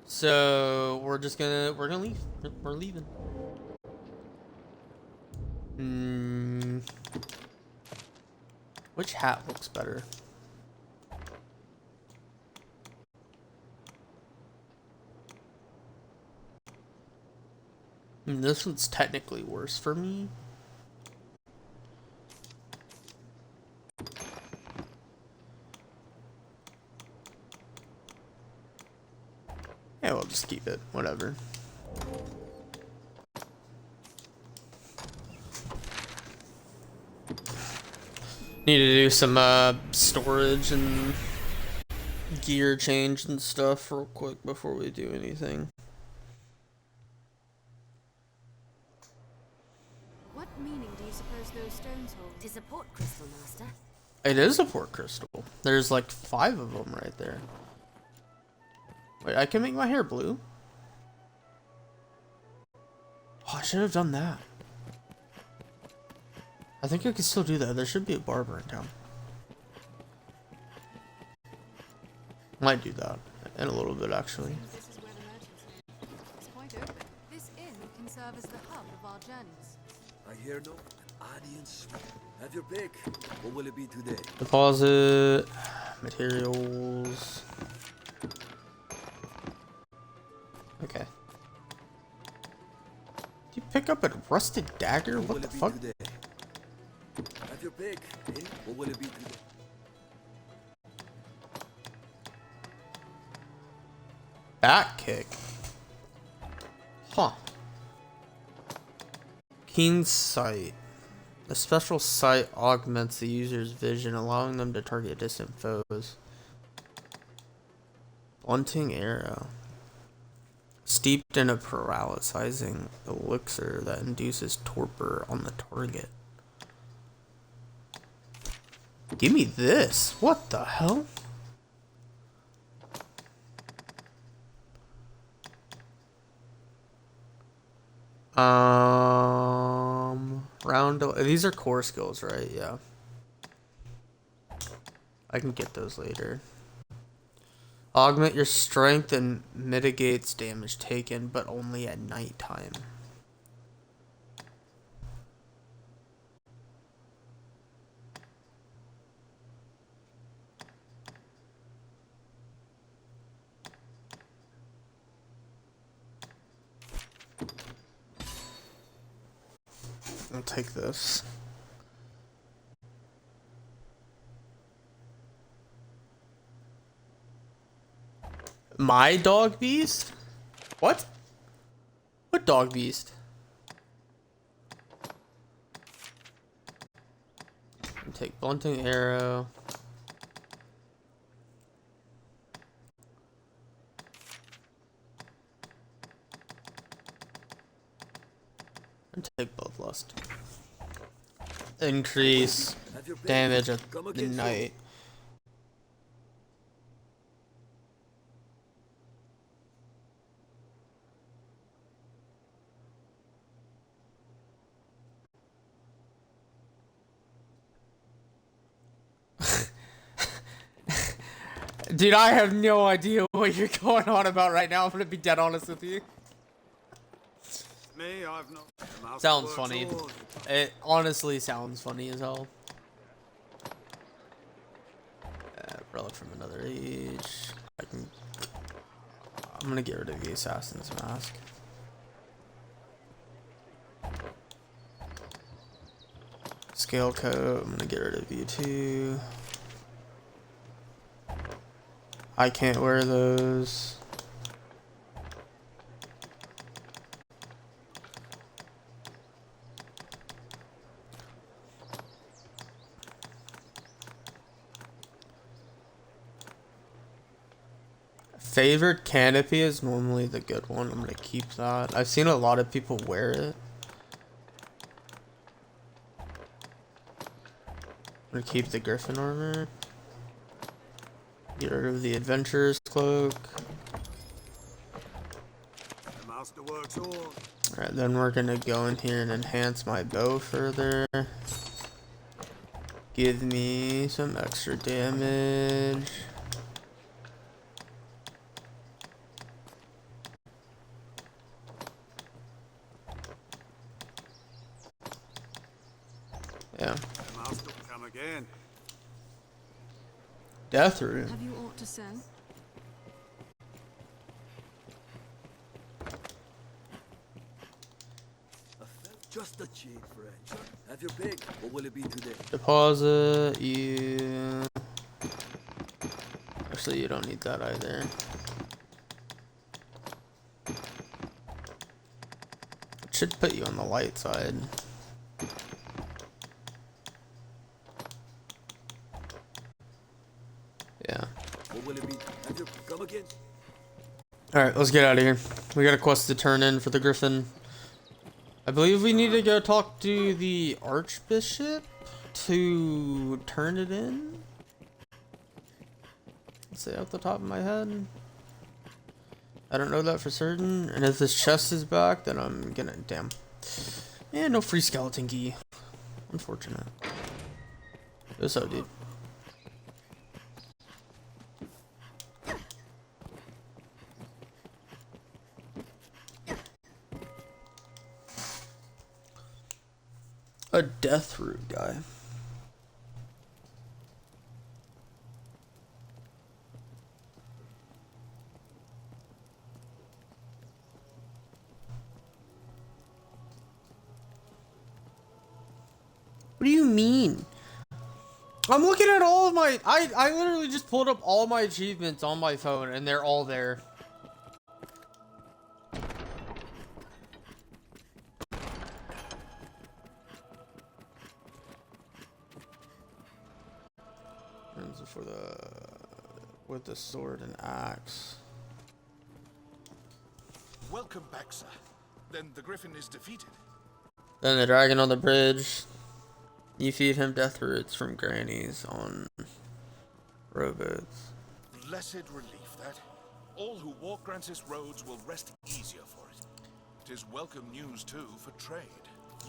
Speaker 1: So we're gonna leave. We're leaving. Hmm. Which hat looks better? This one's technically worse for me. Yeah, we'll just keep it. Whatever. Need to do some storage and gear change and stuff real quick before we do anything.
Speaker 6: What meaning do you suppose those stones hold?
Speaker 2: Tis a port crystal, Master.
Speaker 1: It is a port crystal. There's like 5 of them right there. Wait, I can make my hair blue? Oh, I should have done that. I think I can still do that. There should be a barber in town. Might do that in a little bit, actually.
Speaker 6: This is where the merchants live. It's quite open. This inn can serve as the hub of our journeys.
Speaker 9: I hear no audience. Have your pick. What will it be today?
Speaker 1: Deposit materials. Okay. Did you pick up a rusted dagger? What the fuck?
Speaker 9: Today? Have your pick. Eh? What will it be today?
Speaker 1: Back kick. Huh. Keen sight. The special sight augments the user's vision, allowing them to target distant foes. Blunting arrow. Steeped in a paralyzing elixir that induces torpor on the target. Give me this. What the hell? These are core skills, right? Yeah. I can get those later. Augment your strength and mitigates damage taken, but only at nighttime. I'll take this. My dog beast? What? What dog beast? I'll take blunting arrow. And take bloodlust. Increase damage at night. Dude, I have no idea what you're going on about right now. I'm gonna be dead honest with you.
Speaker 7: Me, I've no.
Speaker 1: Sounds funny. It honestly sounds funny as hell. Relic from another age. I'm gonna get rid of the assassin's mask. Scale coat. I'm gonna get rid of you too. I can't wear those. Favorite canopy is normally the good one. I'm gonna keep that. I've seen a lot of people wear it. I'm gonna keep the griffin armor. Get rid of the adventurer's cloak.
Speaker 7: The master works all.
Speaker 1: Alright, then we're gonna go in here and enhance my bow further. Give me some extra damage. Yeah.
Speaker 9: The master come again.
Speaker 1: Death root.
Speaker 6: Have you aught to say?
Speaker 9: Just a cheap friend. Have your pick. What will it be today?
Speaker 1: Deposit. You. Actually, you don't need that either. It should put you on the light side. Yeah.
Speaker 9: What will it be? Have you come again?
Speaker 1: Alright, let's get out of here. We got a quest to turn in for the Griffin. I believe we need to go talk to the Archbishop to turn it in. Let's say off the top of my head. I don't know that for certain. And if this chest is back, then I'm gonna... Damn. Yeah, no free skeleton key. Unfortunate. What's up, dude? A death root guy. What do you mean? I'm looking at all of my... I literally just pulled up all my achievements on my phone and they're all there. For the... with the sword and axe.
Speaker 7: Welcome back, sir. Then the Griffin is defeated.
Speaker 1: Then the dragon on the bridge. You feed him death roots from grannies on rowboats.
Speaker 7: Blessed relief that all who walk Grancis roads will rest easier for it. It is welcome news too for trade.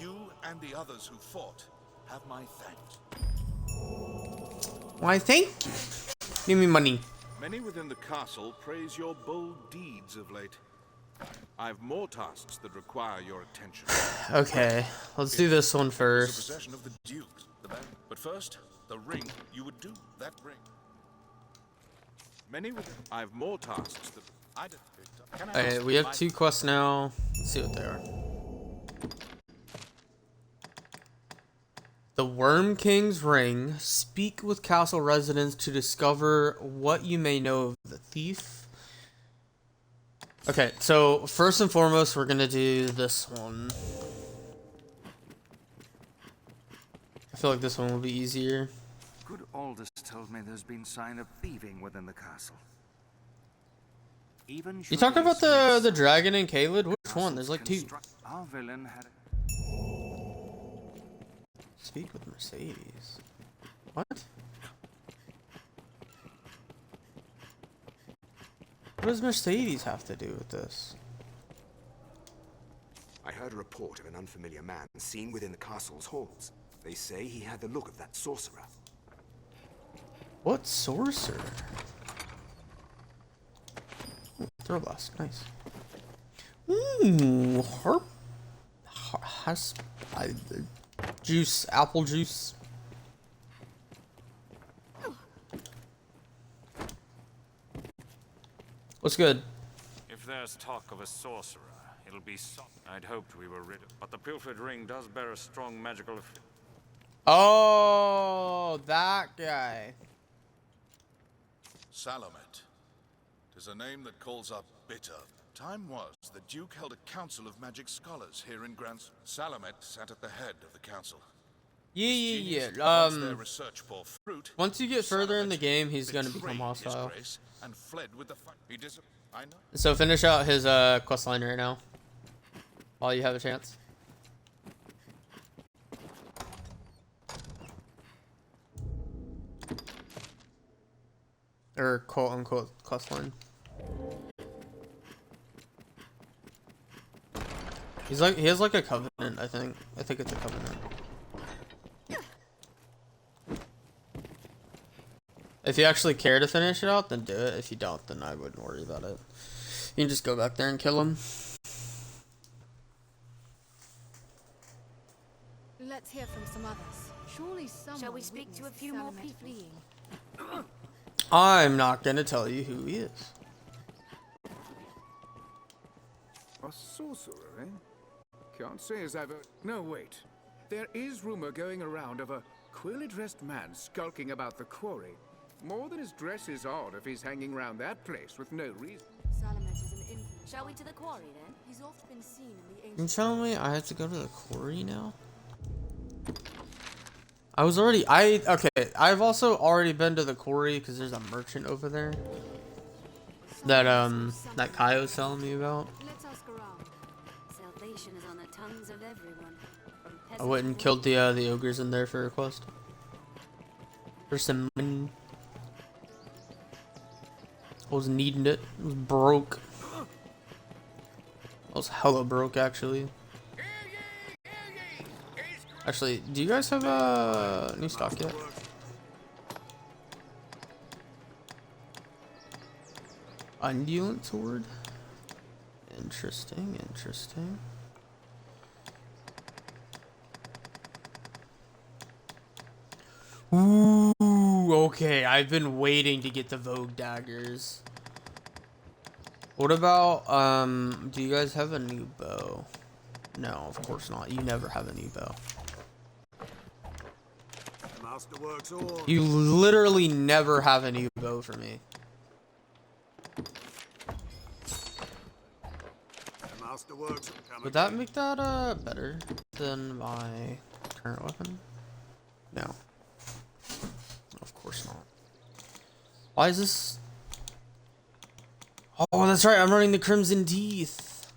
Speaker 7: You and the others who fought have my thanks.
Speaker 1: Why, thank you. Give me money.
Speaker 7: Many within the castle praise your bold deeds of late. I've more tasks that require your attention.
Speaker 1: Okay, let's do this one
Speaker 7: The
Speaker 1: first.
Speaker 7: possession of the Duke, but first, the ring. You would do that ring. Many within. I've more tasks that I don't. Can I
Speaker 1: Okay,
Speaker 7: ask
Speaker 1: we have
Speaker 7: my-
Speaker 1: 2 quests now. Let's see what they are. The Worm King's Ring. Speak with castle residents to discover what you may know of the thief. Okay, so first and foremost, we're gonna do this one. I feel like this one will be easier.
Speaker 10: Good Aldous told me there's been sign of thieving within the castle. Even
Speaker 1: You talking about the dragon and Caled? Which one? There's like 2.
Speaker 10: Our villain had a...
Speaker 1: Speak with Mercedes. What? What does Mercedes have to do with this?
Speaker 11: I heard a report of an unfamiliar man seen within the castle's halls. They say he had the look of that sorcerer.
Speaker 1: What sorcerer? Ooh, throw blast, nice. Ooh, juice, apple juice. What's good?
Speaker 12: If there's talk of a sorcerer, it'll be I'd hoped we were rid of. But the pilfered ring does bear a strong magical effect.
Speaker 1: Oh, that guy.
Speaker 7: Salamet. 'Tis a name that calls up bitter. Time was the Duke held a council of magic scholars here in Grants. Salamet sat at the head of the council.
Speaker 1: Yeah.
Speaker 7: Once their research bore fruit,
Speaker 1: Once you get further in the
Speaker 7: Salamet
Speaker 1: game, he's gonna become
Speaker 7: betrayed his
Speaker 1: hostile.
Speaker 7: grace and fled with the I know.
Speaker 1: So finish out his quest line right now, while you have a chance. Or quote unquote quest line. He has like a covenant, I think. I think it's a covenant. If you actually care to finish it out, then do it. If you don't, then I wouldn't worry about it. You can just go back there and kill him.
Speaker 6: Let's hear from some others. Surely someone
Speaker 2: Shall we speak to a few more
Speaker 6: Salamet
Speaker 2: people?
Speaker 6: fleeing.
Speaker 1: I'm not gonna tell you who he is.
Speaker 13: A sorcerer, eh? Can't say as I've... No, wait. There is rumor going around of a queerly dressed man skulking about the quarry. More than his dress is odd if he's hanging around that place with no reason.
Speaker 6: Salamet is an infamous.
Speaker 2: Shall we to the quarry then?
Speaker 6: He's oft been seen in the
Speaker 1: You
Speaker 6: ancient.
Speaker 1: telling me I have to go to the quarry now? I've also already been to the quarry because there's a merchant over there that Kai was telling me about.
Speaker 6: Let's ask around.
Speaker 2: Salvation is on the tongues of everyone. From
Speaker 1: I went and killed the ogres in there for a quest. For some money. I was needing it. I was broke. I was hella broke actually. Actually, do you guys have new stock yet? Undulant sword. Interesting, interesting. Ooh, okay. I've been waiting to get the Vogue daggers. What about do you guys have a new bow? No, of course not. You never have a new bow.
Speaker 9: Masterworks all.
Speaker 1: You literally never have a new bow for me.
Speaker 9: Masterworks
Speaker 1: Would that make that better than my current weapon? No. Of course not. Why is this? Oh, that's right. I'm running the Crimson Teeth.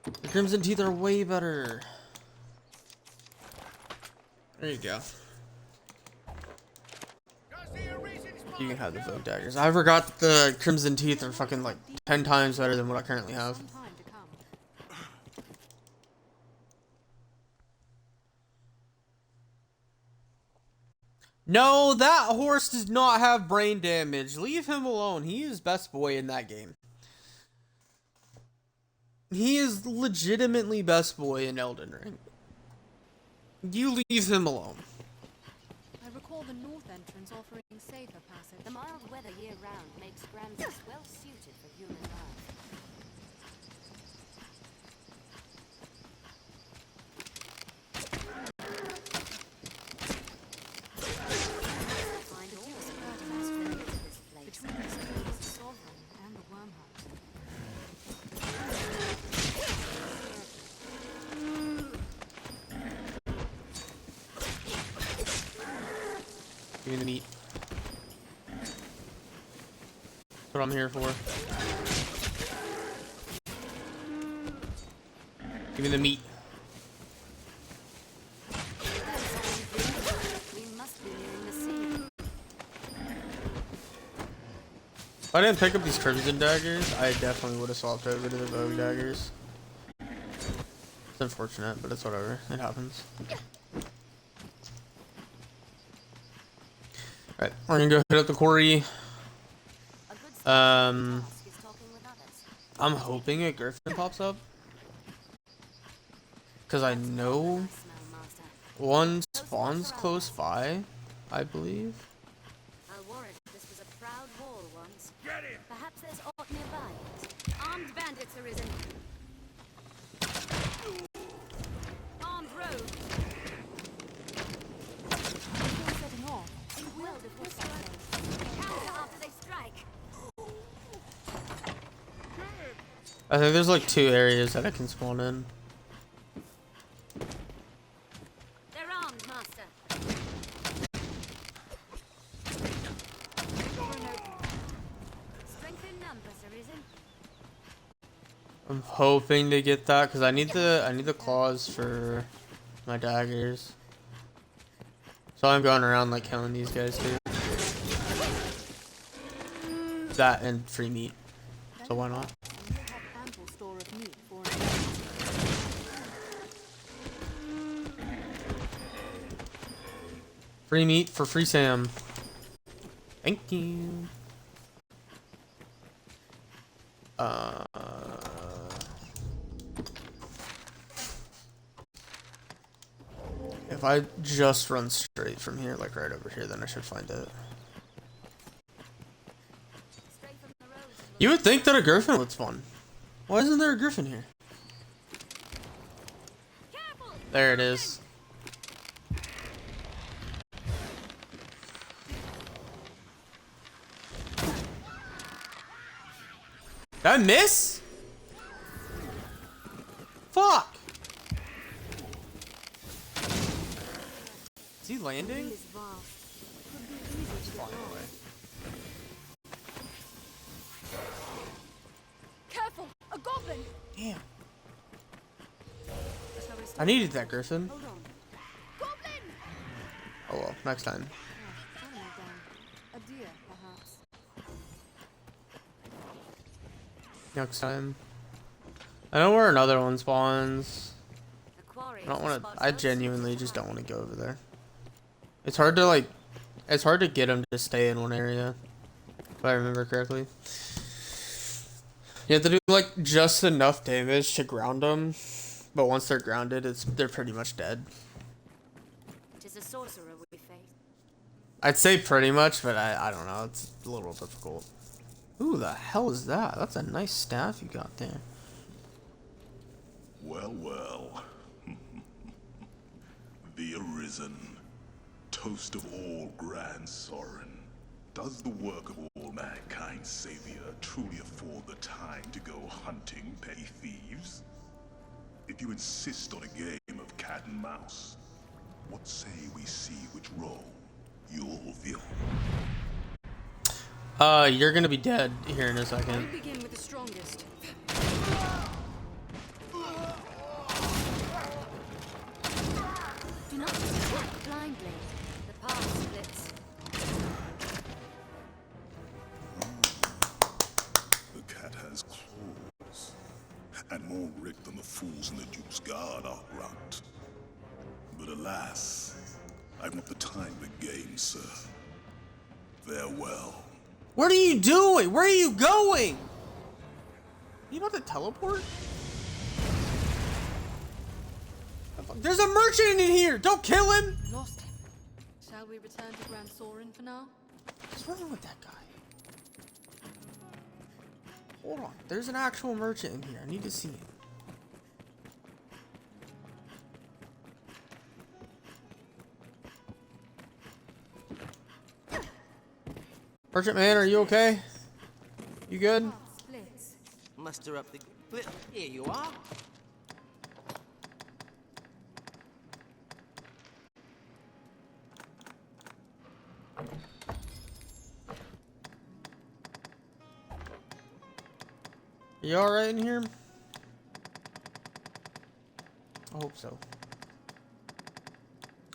Speaker 1: The Crimson Teeth are way better. There you go. You can have the Vogue daggers. I forgot that the Crimson Teeth are fucking like 10 times better than what I currently have. No, that horse does not have brain damage. Leave him alone. He is best boy in that game. He is legitimately best boy in Elden Ring. You leave him alone.
Speaker 6: I recall the north entrance offering safer passage.
Speaker 2: The mild weather year-round makes Gransis well suited for human life. Find all the birdhouse for this place.
Speaker 6: Between the streets, sovereign and the wormhut.
Speaker 1: Give me the meat. That's what I'm here for. Give me the meat.
Speaker 2: We must be nearing the sea.
Speaker 1: If I didn't pick up these Crimson daggers, I definitely would have swapped over to the Vogue daggers. It's unfortunate, but it's whatever. It happens. Alright, we're gonna go hit up the quarry. I'm hoping a griffin pops up. Because I know one spawns close by, I believe.
Speaker 2: I'll warrant this was a proud wall once. Get him! Perhaps there's aught nearby. Armed bandits arisen. Armed rogue.
Speaker 6: Before setting off,
Speaker 2: Think well before something. Counter after they strike.
Speaker 1: I think there's like 2 areas that I can spawn in.
Speaker 2: They're armed, master. Strength in numbers, Arisen.
Speaker 1: I'm hoping to get that because I need the claws for my daggers. So I'm going around like killing these guys too. That and free meat. So why not?
Speaker 6: and you'll have ample store of meat for
Speaker 1: Free meat for free Sam. Thank you. if I just run straight from here, like right over here, then I should find it. You would think that a griffin would spawn. Why isn't there a griffin here? There it is. Did I miss? Fuck! Is he landing?
Speaker 6: Careful! A goblin!
Speaker 1: Damn. I needed that griffin.
Speaker 6: Goblin!
Speaker 1: Oh well, next time.
Speaker 6: A deer, perhaps.
Speaker 1: Next time. I know where another one spawns. I don't want to. I genuinely just don't want to go over there. It's hard to like. It's hard to get them to stay in one area. If I remember correctly. You have to do like just enough damage to ground them, but once they're grounded, they're pretty much dead.
Speaker 2: It is a sorcerer we face.
Speaker 1: I'd say pretty much, but I don't know. It's a little difficult. Who the hell is that? That's a nice staff you got there.
Speaker 14: Well, well. The Arisen, toast of all Grand Sorin. Does the work of all mankind's savior truly afford the time to go hunting petty thieves? If you insist on a game of cat and mouse, what say we see which role you'll fill?
Speaker 1: You're gonna be dead here in a second.
Speaker 6: We begin with the strongest.
Speaker 2: Do not attack blindly. The path splits.
Speaker 14: The cat has claws, and more rigged than the fools in the Duke's Guard outrunt. But alas, I've not the time to game, sir. Farewell.
Speaker 1: What are you doing? Where are you going? You about to teleport? There's a merchant in here! Don't kill him!
Speaker 6: Lost him. Shall we return to Grand Sorin for now?
Speaker 1: What's wrong with that guy? Hold on. There's an actual merchant in here. I need to see him. Merchant man, are you okay? You good?
Speaker 15: Muster up the... Here you are.
Speaker 1: You alright in here? I hope so.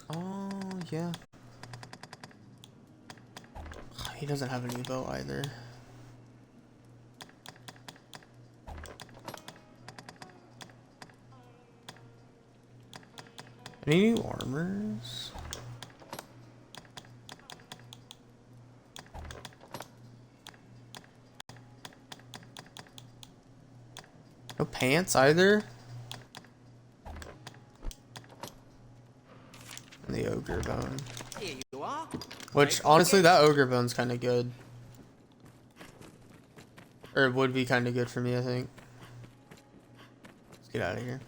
Speaker 1: Oh, yeah. He doesn't have any bow either. Any new armors? No pants either? And the ogre bone.
Speaker 15: Here you are.
Speaker 1: Which, honestly, that ogre bone's kind of good. Or it would be kind of good for me, I think. Let's get out of here.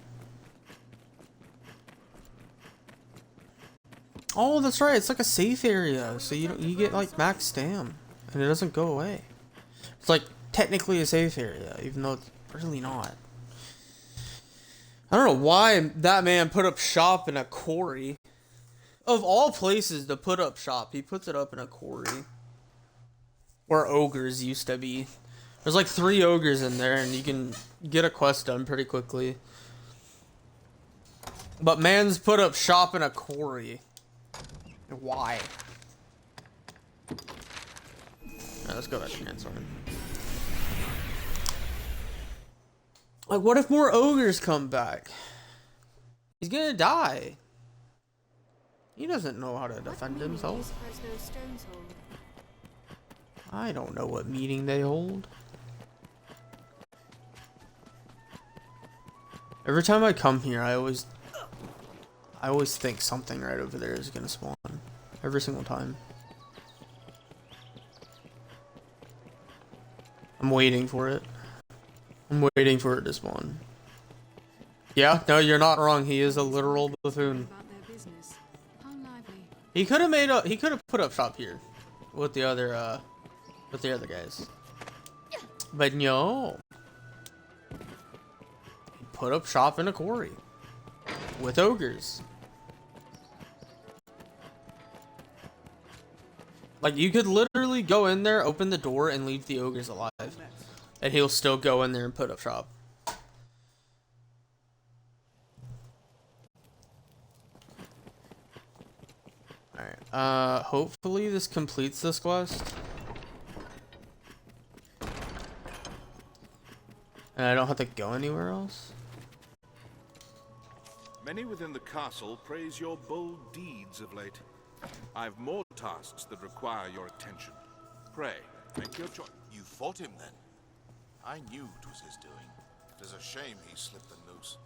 Speaker 1: Oh, that's right. It's like a safe area, so you get like max stam, and it doesn't go away. It's like technically a safe area, even though it's really not. I don't know why that man put up shop in a quarry. Of all places to put up shop, he puts it up in a quarry. Where ogres used to be. There's like 3 ogres in there, and you can get a quest done pretty quickly. But man's put up shop in a quarry. Why? Alright, let's go back to Grand Sorin. Like, what if more ogres come back? He's gonna die. He doesn't know how to defend himself. I don't know what meeting they hold. Every time I come here, I I always think something right over there is gonna spawn. Every single time. I'm waiting for it. I'm waiting for it to spawn. Yeah, no, you're not wrong. He is a literal buffoon. He could have put up shop here with the other guys. But no. He put up shop in a quarry with ogres. Like, you could literally go in there, open the door, and leave the ogres alive. And he'll still go in there and put up shop. Alright, hopefully this completes this quest. And I don't have to go anywhere else.
Speaker 16: Many within the castle praise your bold deeds of late. I've more tasks that require your attention. Pray, make your choice.
Speaker 17: You fought him then? I knew it was his doing. It is a shame he slipped the noose.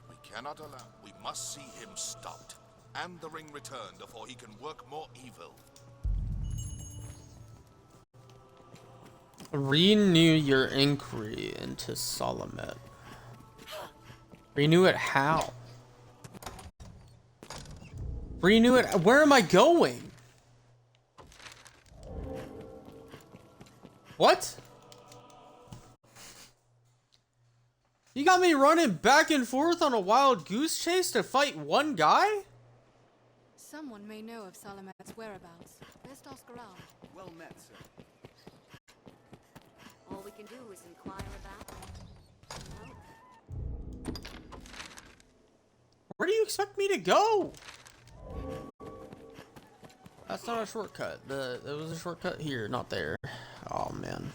Speaker 17: We cannot allow. We must see him stopped, and the ring returned before he can work more evil.
Speaker 1: Renew your inquiry into Solomet. Renew it how? Renew it. Where am I going? What? You got me running back and forth on a wild goose chase to fight one guy?
Speaker 6: Someone may know of Solomet's whereabouts. Best ask around.
Speaker 3: Well met, sir.
Speaker 2: All we can do is inquire about.
Speaker 1: Where do you expect me to go? That's not a shortcut. There was a shortcut here, not there. Oh man.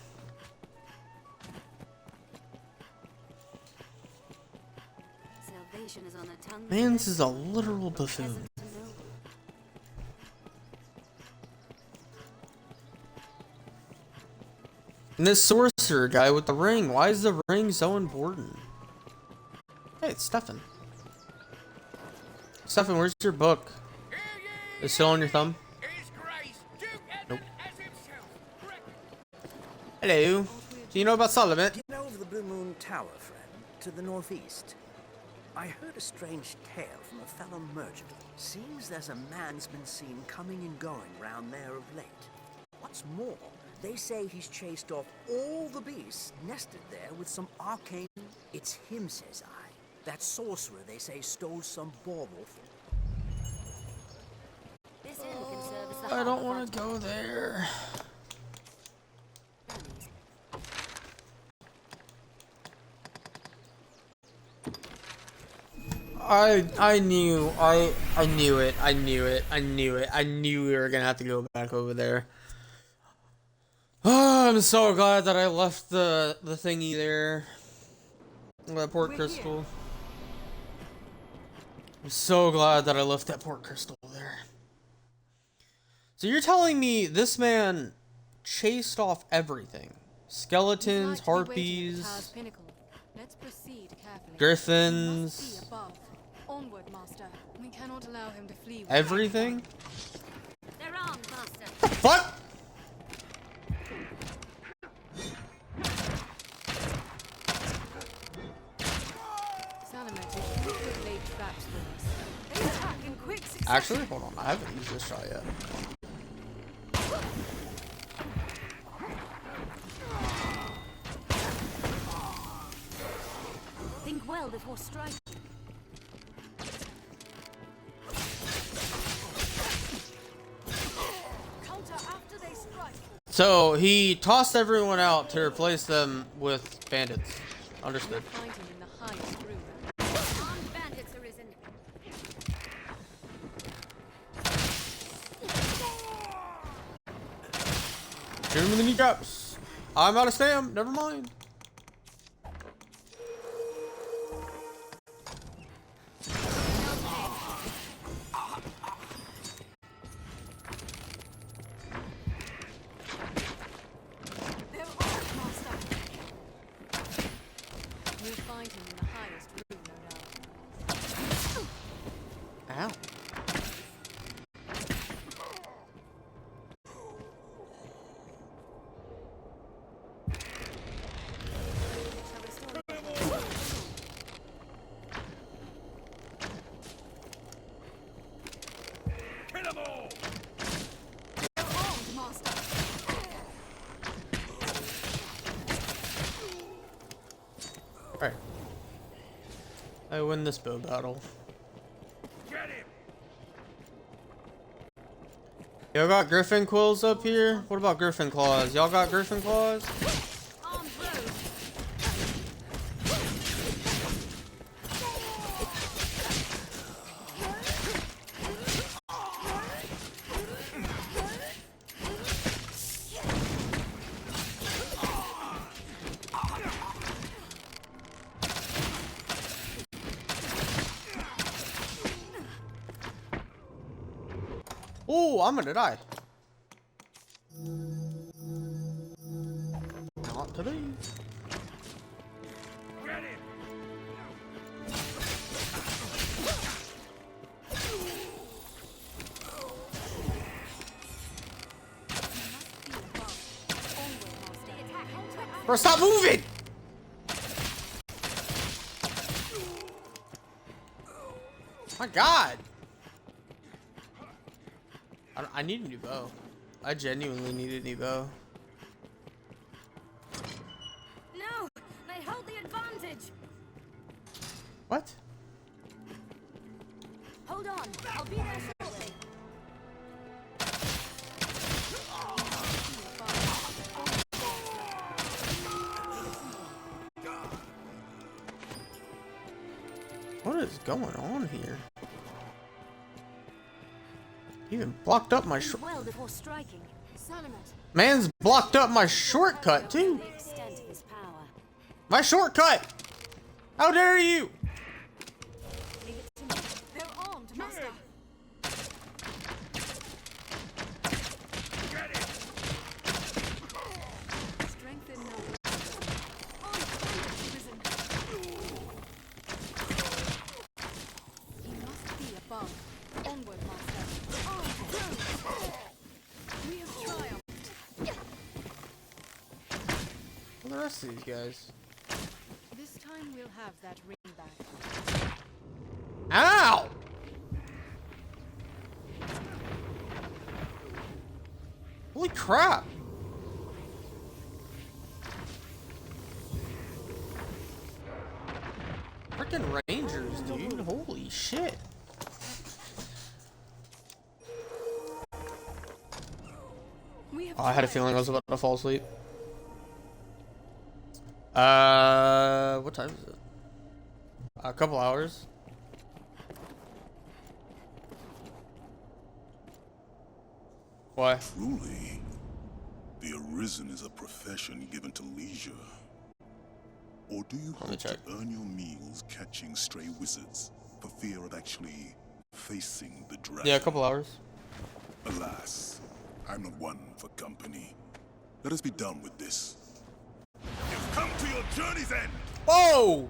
Speaker 2: Salvation is on the tongue.
Speaker 1: Man, this is a literal buffoon. And this sorcerer guy with the ring, why is the ring so important? Hey, it's Stefan. Stefan, where's your book? Is it still on your thumb? Nope. Hello. Do you know about Solomet?
Speaker 18: Do you know of the Blue Moon Tower, friend? To the northeast. I heard a strange tale from a fellow merchant. Seems there's a man's been seen coming and going round there of late. What's more, they say he's chased off all the beasts nested there with some arcane... It's him, says I. That sorcerer, they say, stole some bauble from...
Speaker 2: This inn can serve as the
Speaker 1: I don't want to go there. I knew we were gonna have to go back over there. Oh, I'm so glad that I left the thingy there. That port crystal. I'm so glad that I left that port crystal there. So you're telling me this man chased off everything? Skeletons, harpies, griffins,
Speaker 6: onward, master. We cannot allow him to flee.
Speaker 1: Everything?
Speaker 2: They're armed, master.
Speaker 1: The fuck? Actually, hold on. I haven't used this shot yet.
Speaker 2: Think well before striking.
Speaker 6: Counter after they strike.
Speaker 1: So he tossed everyone out to replace them with bandits. Understood.
Speaker 2: Armed bandits arisen.
Speaker 1: Shoot him in the kneecaps. I'm out of stam. Never mind. Ow.
Speaker 16: Kill them all!
Speaker 1: Alright. I win this bow battle.
Speaker 16: Get him!
Speaker 1: Y'all got griffin quills up here? What about griffin claws? Y'all got griffin claws? Oh, I'm gonna die. Not today.
Speaker 16: Get him!
Speaker 1: Bro, stop moving! My God. I need a new bow. I genuinely need a new bow.
Speaker 2: No, they hold the advantage.
Speaker 1: What?
Speaker 2: Hold on, I'll be there shortly.
Speaker 1: What is going on here? Even blocked up my
Speaker 2: well before striking.
Speaker 1: man's blocked up my shortcut too.
Speaker 2: The extent of his power.
Speaker 1: My shortcut! How dare you!
Speaker 2: Leave it to me. They're armed, master.
Speaker 6: Strengthen no. He must be above. Onward, master. We have triumphed.
Speaker 1: Where are the rest of these guys?
Speaker 6: This time we'll have that ring back.
Speaker 1: Ow! Holy crap! Freaking Rangers, dude. Holy shit. Oh, I had a feeling I was about to fall asleep. What time is it? A couple hours. Why?
Speaker 14: Truly, the Arisen is a profession given to leisure. Or do you hope to earn your meals catching stray wizards for fear of actually facing the dragon?
Speaker 1: Yeah, a couple hours.
Speaker 14: Alas, I'm not one for company. Let us be done with this. You've come to your journey's end!
Speaker 1: Whoa!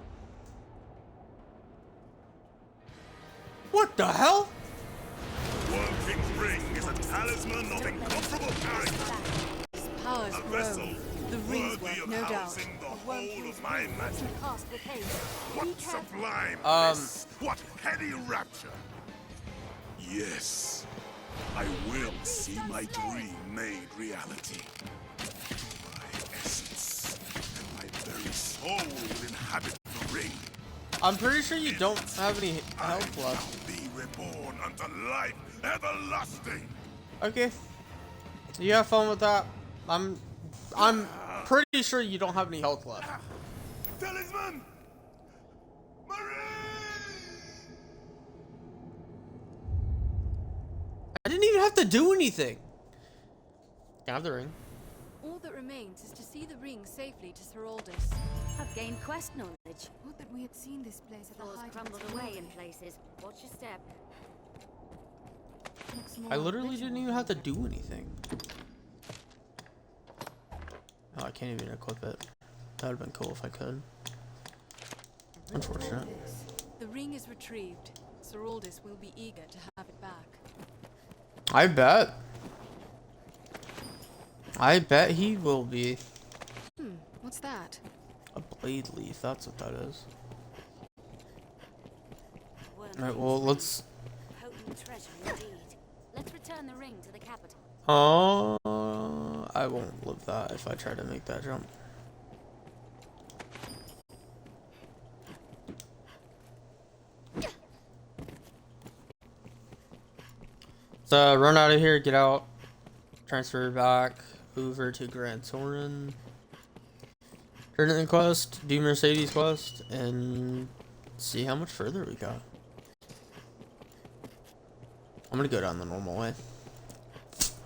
Speaker 1: What the hell?
Speaker 14: One King's Ring is a talisman of incomparable character.
Speaker 6: His powers
Speaker 14: A
Speaker 6: grow.
Speaker 14: vessel
Speaker 6: The ring's
Speaker 14: worthy
Speaker 6: worth,
Speaker 14: of
Speaker 6: no doubt.
Speaker 14: housing the whole of my magic.
Speaker 2: Cast with haste.
Speaker 14: What sublime bliss! What heady rapture! Yes, I will see my dream made reality. My essence and my very soul will inhabit the ring.
Speaker 1: I'm pretty sure you don't have any health left.
Speaker 14: Be reborn unto life everlasting.
Speaker 1: Okay. You have fun with that. I'm pretty sure you don't have any health left.
Speaker 14: Talisman!
Speaker 1: I didn't even have to do anything. Can I have the ring?
Speaker 6: All that remains is to see the ring safely to Sir Aldous.
Speaker 2: I've gained quest knowledge.
Speaker 6: Would that we had seen this place at the
Speaker 2: Floors
Speaker 6: height of
Speaker 2: crumbled
Speaker 6: its
Speaker 2: away
Speaker 6: glory.
Speaker 2: in places. Watch your step.
Speaker 6: Looks more
Speaker 1: I literally
Speaker 6: ritual
Speaker 1: didn't even
Speaker 6: than
Speaker 1: have to do anything. Oh, I can't even equip it. That would have been cool if I could. Unfortunate.
Speaker 6: The ring is retrieved. Sir Aldis will be eager to have it back.
Speaker 1: I bet. I bet he will be.
Speaker 6: What's that?
Speaker 1: A blade leaf, that's what that is. Alright, well, let's...
Speaker 2: Potent treasure indeed. Let's return the ring to the capital.
Speaker 1: I won't live that if I try to make that jump. So, run out of here, get out. Transfer back over to Grand Soren. Turn in the quest, do Mercedes quest, and see how much further we got. I'm gonna go down the normal way.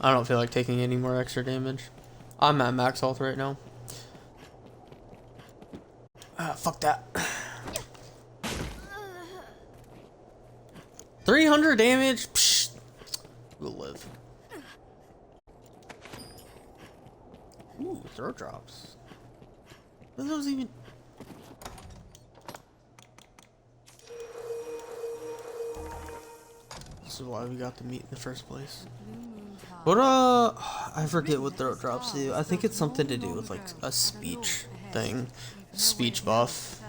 Speaker 1: I don't feel like taking any more extra damage. I'm at max health right now. Fuck that. 300 damage? Psh, we'll live. Ooh, throw drops. What are those even? This is why we got the meat in the first place. What I forget what throat drops do. I think it's something to do with like a speech thing. Speech buff.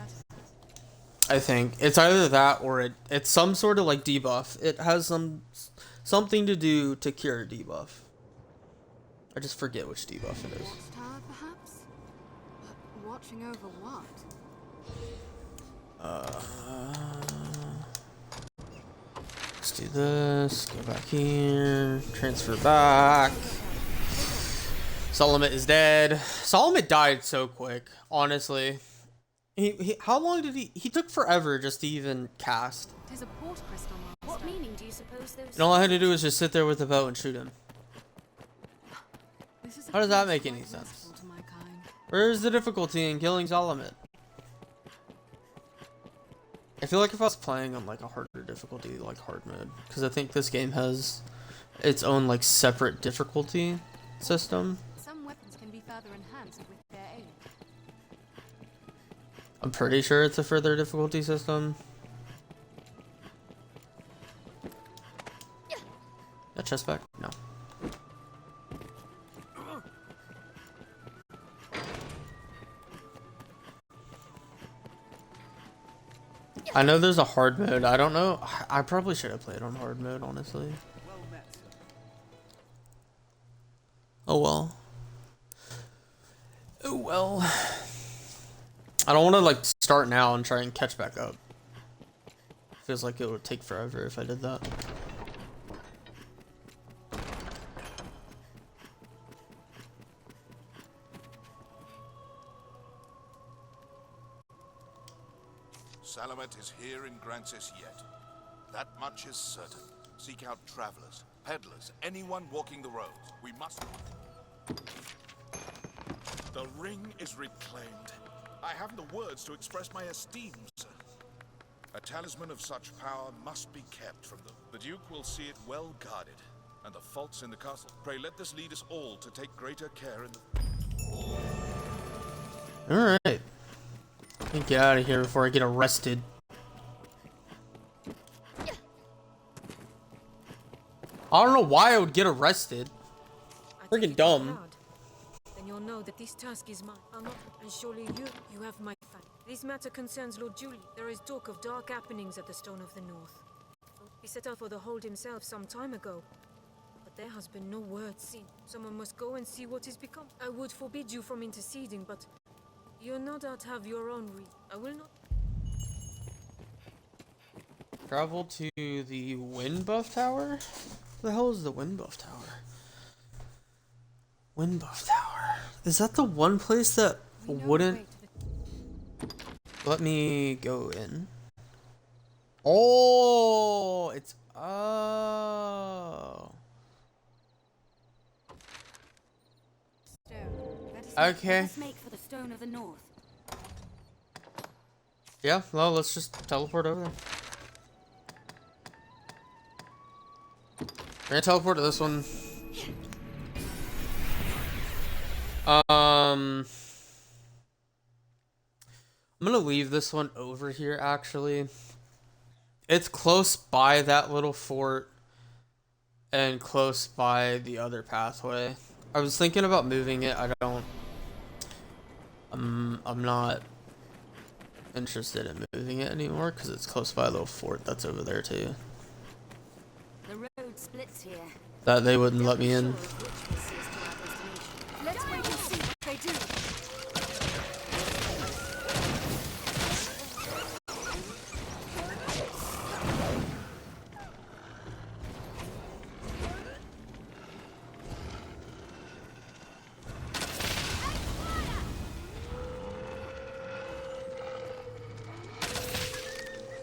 Speaker 1: I think it's either that or it's some sort of like debuff. It has something to do to cure debuff. I just forget which debuff it is.
Speaker 6: Watchtower, perhaps? But watching over what?
Speaker 1: Let's do this. Go back here. Transfer back. Solomon is dead. Solomon died so quick, honestly. How long did he took forever just to even cast.
Speaker 6: Tis a port crystal, master.
Speaker 2: What meaning do you suppose those?
Speaker 1: And all I had to do was just sit there with the bow and shoot him. How does that make any sense? Where's the difficulty in killing Solomon? I feel like if I was playing on like a harder difficulty, like hard mode, because I think this game has its own like separate difficulty system.
Speaker 6: Some weapons can be further enhanced with their aim.
Speaker 1: I'm pretty sure it's a further difficulty system. That chest back? No. I know there's a hard mode. I don't know. I probably should have played on hard mode, honestly. Oh well. Oh well. I don't want to like start now and try and catch back up. Feels like it would take forever if I did that.
Speaker 17: Salamet is here in Grancis yet. That much is certain. Seek out travelers, peddlers, anyone walking the roads. We must... The ring is reclaimed. I haven't the words to express my esteem, sir. A talisman of such power must be kept from them. The Duke will see it well guarded, and the faults in the castle. Pray let this lead us all to take greater care in the...
Speaker 1: Alright. Let me get out of here before I get arrested. I don't know why I would get arrested. Freaking dumb.
Speaker 4: Then you'll know that this task is mine. I'll not, and surely you have my fan. This matter concerns Lord Julie. There is talk of dark happenings at the Stone of the North. He set out for the hold himself some time ago, but there has been no word seen. Someone must go and see what is become. I would forbid you from interceding, but you no doubt have your own reason. I will not.
Speaker 1: Travel to the wind buff tower? What the hell is the wind buff tower? Wind buff tower. Is that the one place that wouldn't let me go in? Oh, it's okay.
Speaker 2: Let's make for the Stone of the North.
Speaker 1: Yeah, well, let's just teleport over there. We're gonna teleport to this one. I'm gonna leave this one over here, actually. It's close by that little fort and close by the other pathway. I was thinking about moving it. I'm not interested in moving it anymore because it's close by a little fort that's over there too.
Speaker 2: The road splits here.
Speaker 1: That they wouldn't let me in.
Speaker 2: Let's wait and see what they do.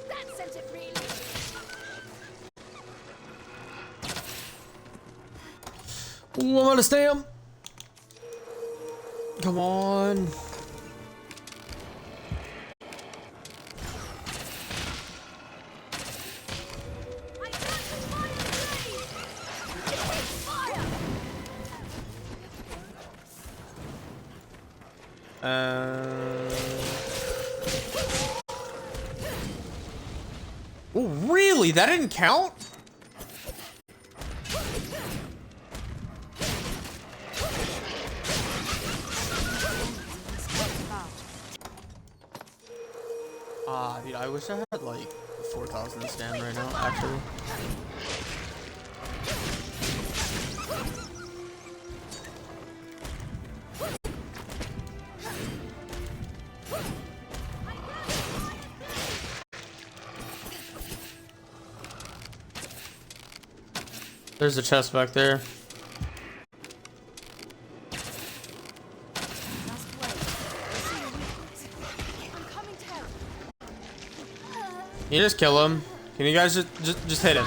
Speaker 2: That sent it really.
Speaker 1: Ooh, I'm gonna stamp. Come on. Oh, really? That didn't count? Dude, I wish I had like 4,000 stand right now, actually. There's a chest back there. Can you just kill him? Can you guys just hit him?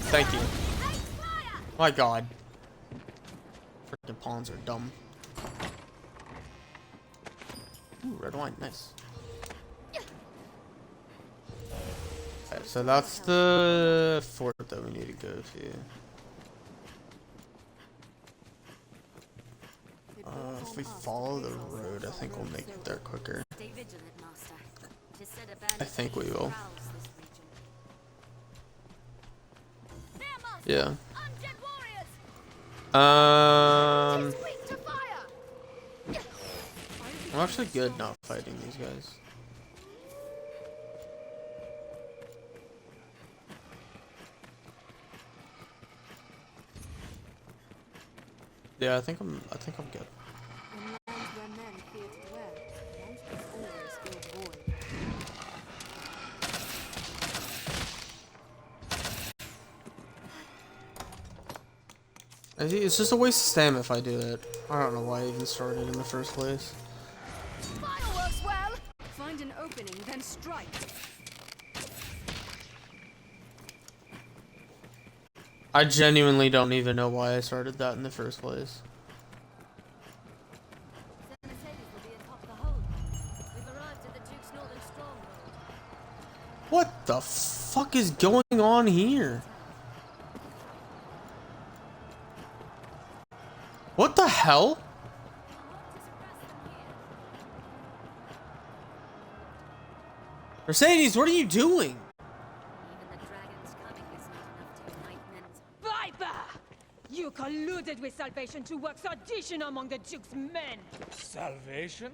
Speaker 1: Thank you. My god. Freaking pawns are dumb. Ooh, red wine, nice. Okay, so that's the fort that we need to go to. If we follow the road, I think we'll make it there quicker. I think we will. Yeah. I'm actually good not fighting these guys. Yeah, I think I'm good. It's just a waste of stamina if I do that. I don't know why I even started in the first place.
Speaker 2: Fireworks well. Find an opening, then strike.
Speaker 1: I genuinely don't even know why I started that in the first place. What the fuck is going on here? What the hell? Mercedes, what are you doing?
Speaker 4: Viper! You colluded with Salvation to work sedition among the Duke's men!
Speaker 19: Salvation?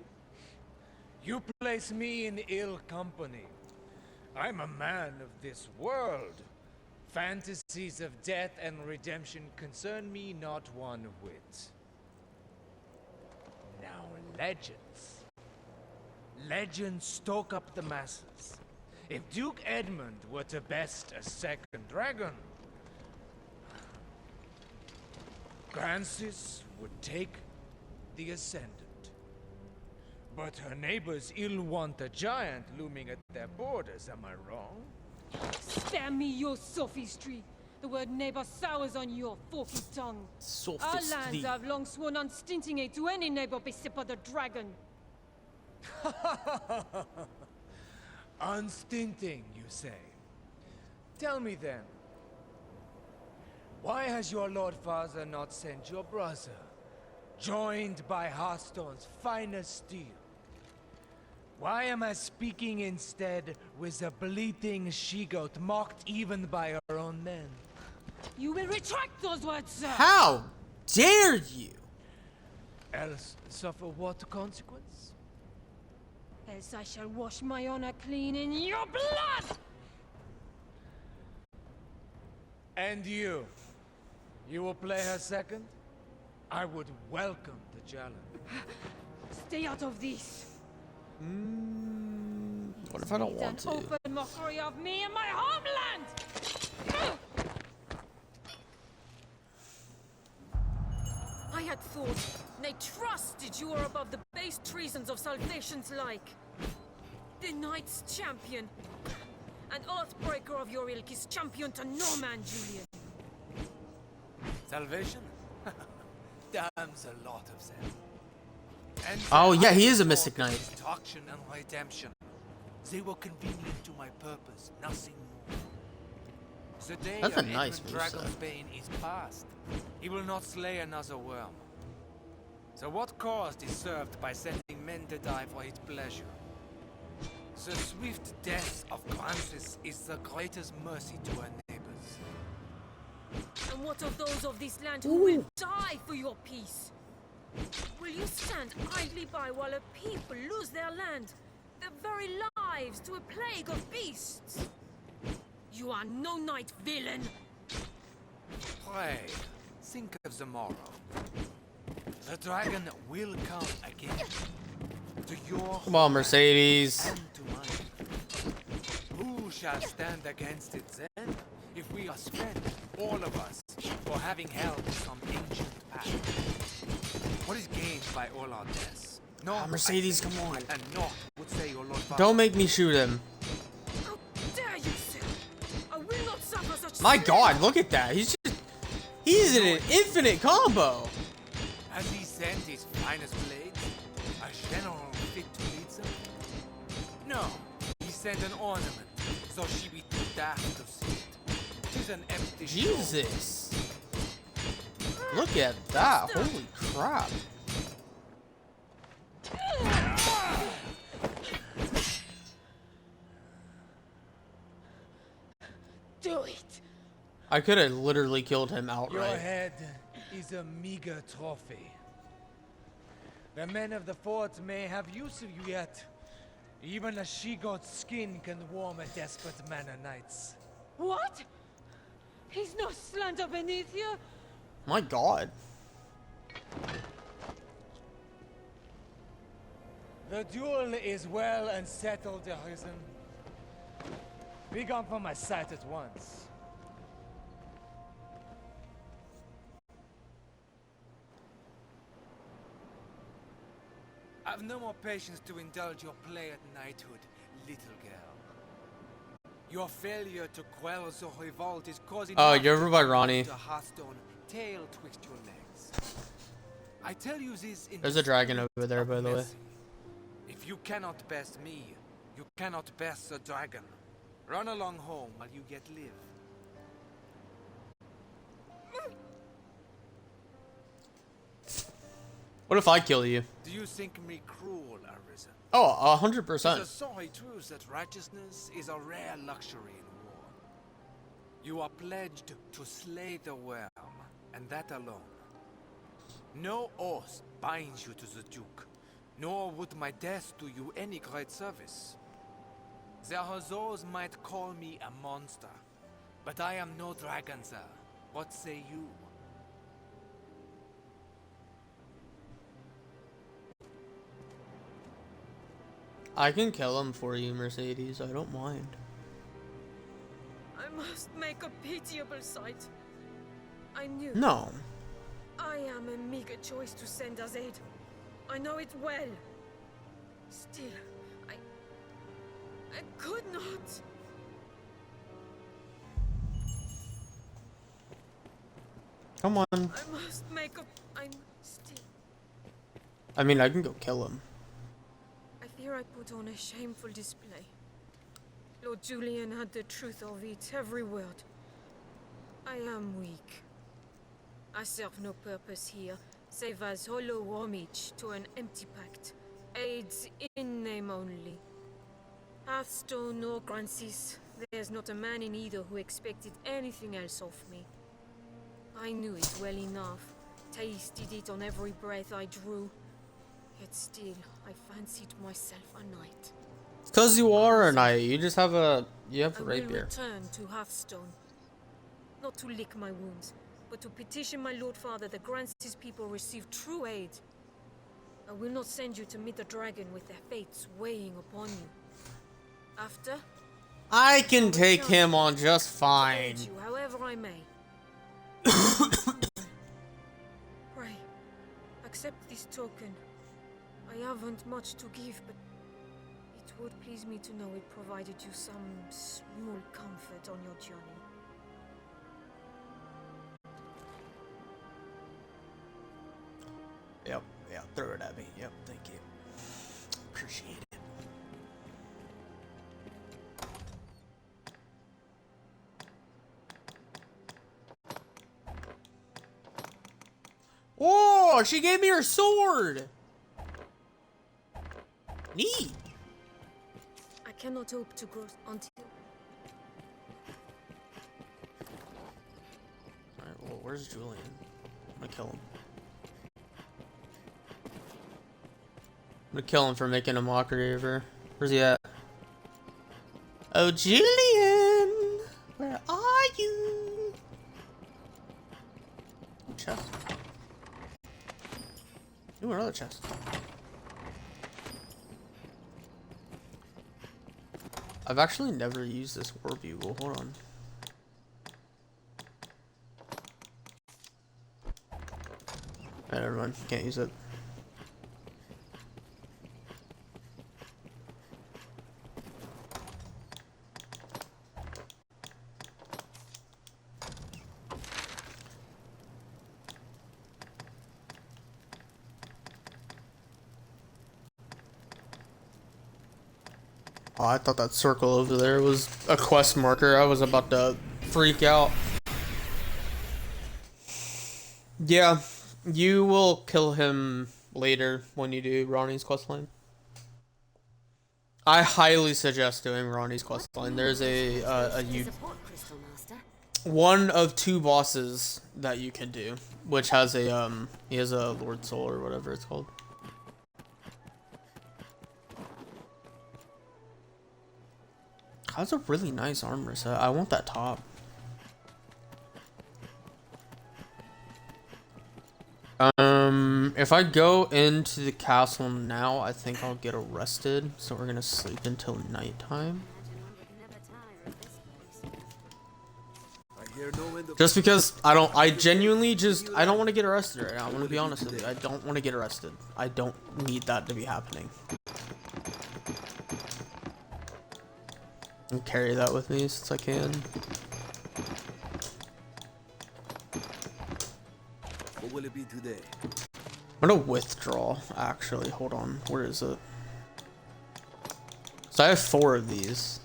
Speaker 19: You place me in ill company. I'm a man of this world. Fantasies of death and redemption concern me not one whit. Now, legends. Legends stoke up the masses. If Duke Edmund were to best a second dragon, Francis would take the ascendant. But her neighbors ill want a giant looming at their borders, am I wrong?
Speaker 4: Spare me your sophistry. The word neighbor sours on your forky tongue.
Speaker 1: Sophistry.
Speaker 4: Our lands have long sworn unstinting aid to any neighbor beset by the dragon.
Speaker 19: Unstinting, you say? Tell me then, why has your Lord Father not sent your brother, joined by Hearthstone's finest steel? Why am I speaking instead with a bleating she-goat mocked even by her own men?
Speaker 4: You will retract those words, sir!
Speaker 1: How dare you?
Speaker 19: Else suffer what consequence?
Speaker 4: Else I shall wash my honor clean in your blood!
Speaker 19: And you? You will play her second? I would welcome the challenge.
Speaker 4: Stay out of this!
Speaker 1: What if I don't want to?
Speaker 4: An open mockery of me and my homeland! I had thought, nay trusted you were above the base treasons of Salvation's like. The Knight's champion. An Earthbreaker of your ilk is champion to no man, Julian.
Speaker 19: Salvation? Damns a lot of them. And
Speaker 1: Oh yeah, he is a Mystic Knight.
Speaker 19: Destruction and redemption. They were convenient to my purpose, nothing more. The day
Speaker 1: That's a
Speaker 19: of
Speaker 1: nice
Speaker 19: Edmund
Speaker 1: moveset.
Speaker 19: Dragonsbane is past. He will not slay another worm. So what cause is served by sending men to die for his pleasure? The swift death of Francis is the greatest mercy to her neighbors.
Speaker 4: And what of those of this land who will die for your peace? Will you stand idly by while a people lose their land, their very lives to a plague of beasts? You are no knight, villain!
Speaker 19: Pray, think of the morrow. The dragon will come again. To your
Speaker 1: Come on, Mercedes.
Speaker 19: and to mine. Who shall stand against it then? If we are spent, all of us, for having held some ancient path. What is gained by all our deaths? No,
Speaker 1: Mercedes, come on.
Speaker 19: And not would say your Lord Father.
Speaker 1: Don't make me shoot him.
Speaker 4: How dare you, sir! I will not suffer such
Speaker 1: My
Speaker 4: sin.
Speaker 1: God, look at that. He's in an infinite combo.
Speaker 19: Has he sent his finest blades? A general fit to lead them? No, he sent an ornament, so she be too daft to see it. 'Tis an empty show.
Speaker 1: Jesus. Look at that. Holy crap.
Speaker 4: Do it!
Speaker 1: I could have literally killed him
Speaker 19: Your
Speaker 1: outright.
Speaker 19: head is a meager trophy. The men of the fort may have use of you yet. Even a she-goat's skin can warm a desperate man of nights.
Speaker 4: What? He's no slander beneath you?
Speaker 1: My God.
Speaker 19: The duel is well and settled, Arisen. Be gone from my sight at once. I've no more patience to indulge your play at knighthood, little girl. Your failure to quell the revolt is causing
Speaker 1: Oh, you're over by Ronnie.
Speaker 19: the Hearthstone tail twixt your legs. I tell you this in
Speaker 1: There's a dragon over there, by the way.
Speaker 19: if you cannot best me, you cannot best the dragon. Run along home while you yet live.
Speaker 1: What if I kill you?
Speaker 19: Do you think me cruel, Arisen?
Speaker 1: Oh,
Speaker 19: It's a
Speaker 1: 100%.
Speaker 19: sorry truth that righteousness is a rare luxury in war. You are pledged to slay the worm, and that alone. No oath binds you to the Duke, nor would my death do you any great service. The Hazors might call me a monster, but I am no dragon, sir. What say you?
Speaker 1: I can kill him for you, Mercedes. I don't mind.
Speaker 4: I must make a pitiable sight. I knew.
Speaker 1: No.
Speaker 4: I am a meager choice to send as aid. I know it well. Still, I could not.
Speaker 1: Come on.
Speaker 4: I must make a. I'm still.
Speaker 1: I mean, I can go kill him.
Speaker 4: I fear I put on a shameful display. Lord Julian had the truth of it, every word. I am weak. I serve no purpose here, save as hollow homage to an empty pact. Aids in name only. Hearthstone or Grancis, there's not a man in either who expected anything else of me. I knew it well enough, tasted it on every breath I drew. Yet still, I fancied myself a knight.
Speaker 1: It's because you are a knight. You just have a
Speaker 4: I will
Speaker 1: rapier.
Speaker 4: return to Hearthstone. Not to lick my wounds, but to petition my Lord Father that Grancis people receive true aid. I will not send you to meet the dragon with their fates weighing upon you. After,
Speaker 1: I can take him on just fine.
Speaker 4: aid you however I may. Pray, accept this token. I haven't much to give, but it would please me to know it provided you some small comfort on your journey.
Speaker 1: Yep, yeah, throw it at me. Yep, thank you. Appreciate it. Oh, she gave me her sword! Neat!
Speaker 4: I cannot hope to grow until...
Speaker 1: Alright, well, where's Julian? I'm gonna kill him. I'm gonna kill him for making a mockery of her. Where's he at? Oh, Julian! Where are you? Chest. Ooh, another chest. I've actually never used this war bugle. Hold on. Never mind. Can't use it. Oh, I thought that circle over there was a quest marker. I was about to freak out. Yeah, you will kill him later when you do Ronnie's questline. I highly suggest doing Ronnie's questline. There's one of 2 bosses that you can do, which has a he has a Lord Soul or whatever it's called. That's a really nice armor set. I want that top. If I go into the castle now, I think I'll get arrested. So we're gonna sleep until nighttime. Just because I genuinely I don't want to get arrested right now. I'm gonna be honest with you. I don't want to get arrested. I don't need that to be happening. I'll carry that with me since I can.
Speaker 9: What will it be today?
Speaker 1: I'm gonna withdraw, actually. Hold on. Where is it? So I have 4 of these.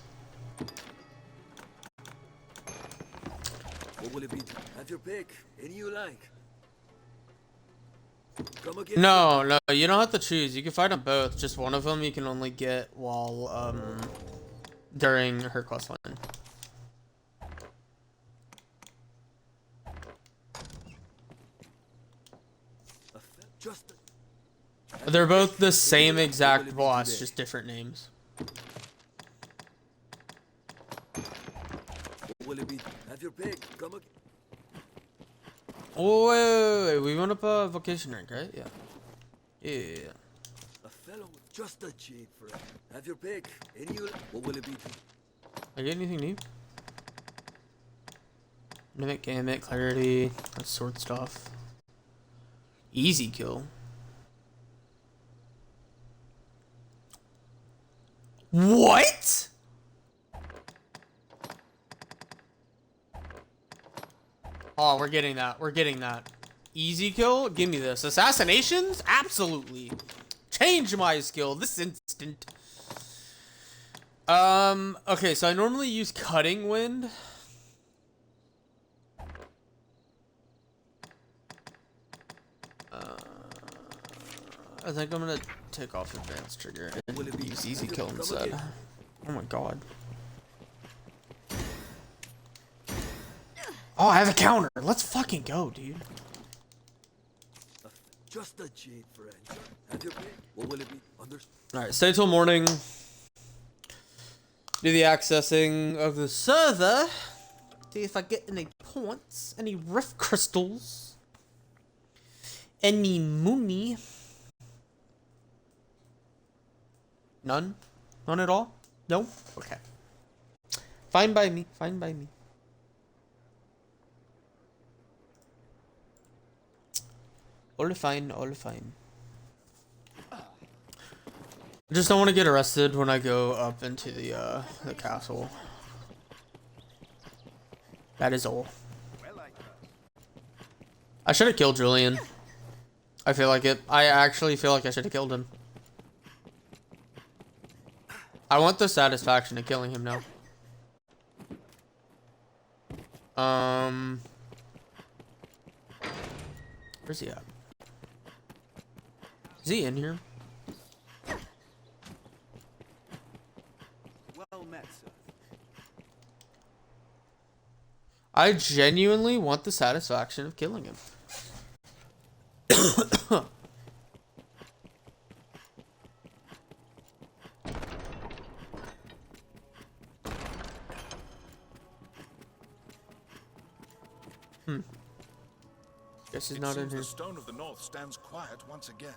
Speaker 9: What will it be? Have your pick. Any you like. Come again.
Speaker 1: No, you don't have to choose. You can fight them both. Just one of them you can only get while, during her questline. They're both the same exact boss, just different names.
Speaker 9: What will it be? Have your pick. Come again.
Speaker 1: Oh, wait. We went up a vocation rank, right? Yeah. Yeah.
Speaker 9: A fellow with just a cheap friend. Have your pick. Any you. What will it be?
Speaker 1: I get anything new? Mimic, Gambit, Clarity, that sword stuff. Easy kill. What? Oh, we're getting that. We're getting that. Easy kill? Give me this. Assassinations? Absolutely. Change my skill this instant. Okay, so I normally use Cutting Wind. I think I'm gonna take off advanced trigger and use easy kill instead. Oh my god. Oh, I have a counter. Let's fucking go, dude.
Speaker 9: Just a jade, friend. Have your pick. What will it be?
Speaker 1: Alright, stay till morning. Do the accessing of the server. See if I get any points, any rift crystals, any money. None? None at all? No? Okay. Fine by me. Fine by me. All fine, all fine. I just don't want to get arrested when I go up into the castle. That is all. I should have killed Julian. I feel like it. I actually feel like I should have killed him. I want the satisfaction of killing him now. Where's he at? Is he in here?
Speaker 7: Well met, sir.
Speaker 1: I genuinely want the satisfaction of killing him. Guess he's not in here.
Speaker 17: The Stone of the North stands quiet once again.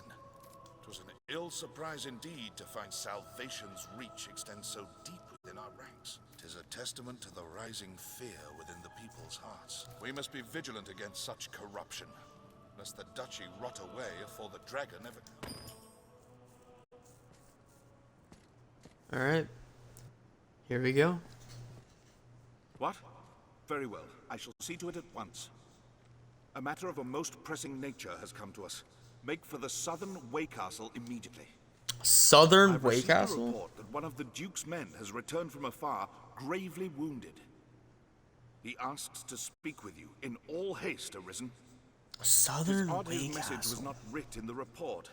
Speaker 17: It was an ill surprise indeed to find salvation's reach extend so deep within our ranks. 'Tis a testament to the rising fear within the people's hearts. We must be vigilant against such corruption, lest the duchy rot away afore the dragon ever...
Speaker 1: Alright. Here we go.
Speaker 16: What? Very well. I shall see to it at once. A matter of a most pressing nature has come to us. Make for the southern Way Castle immediately.
Speaker 1: Southern Way
Speaker 16: I've received a
Speaker 1: Castle?
Speaker 16: report that one of the Duke's men has returned from afar, gravely wounded. He asks to speak with you in all haste, Arisen.
Speaker 1: Southern
Speaker 16: It's odd
Speaker 1: Way
Speaker 16: his message was
Speaker 1: Castle.
Speaker 16: not writ in the report.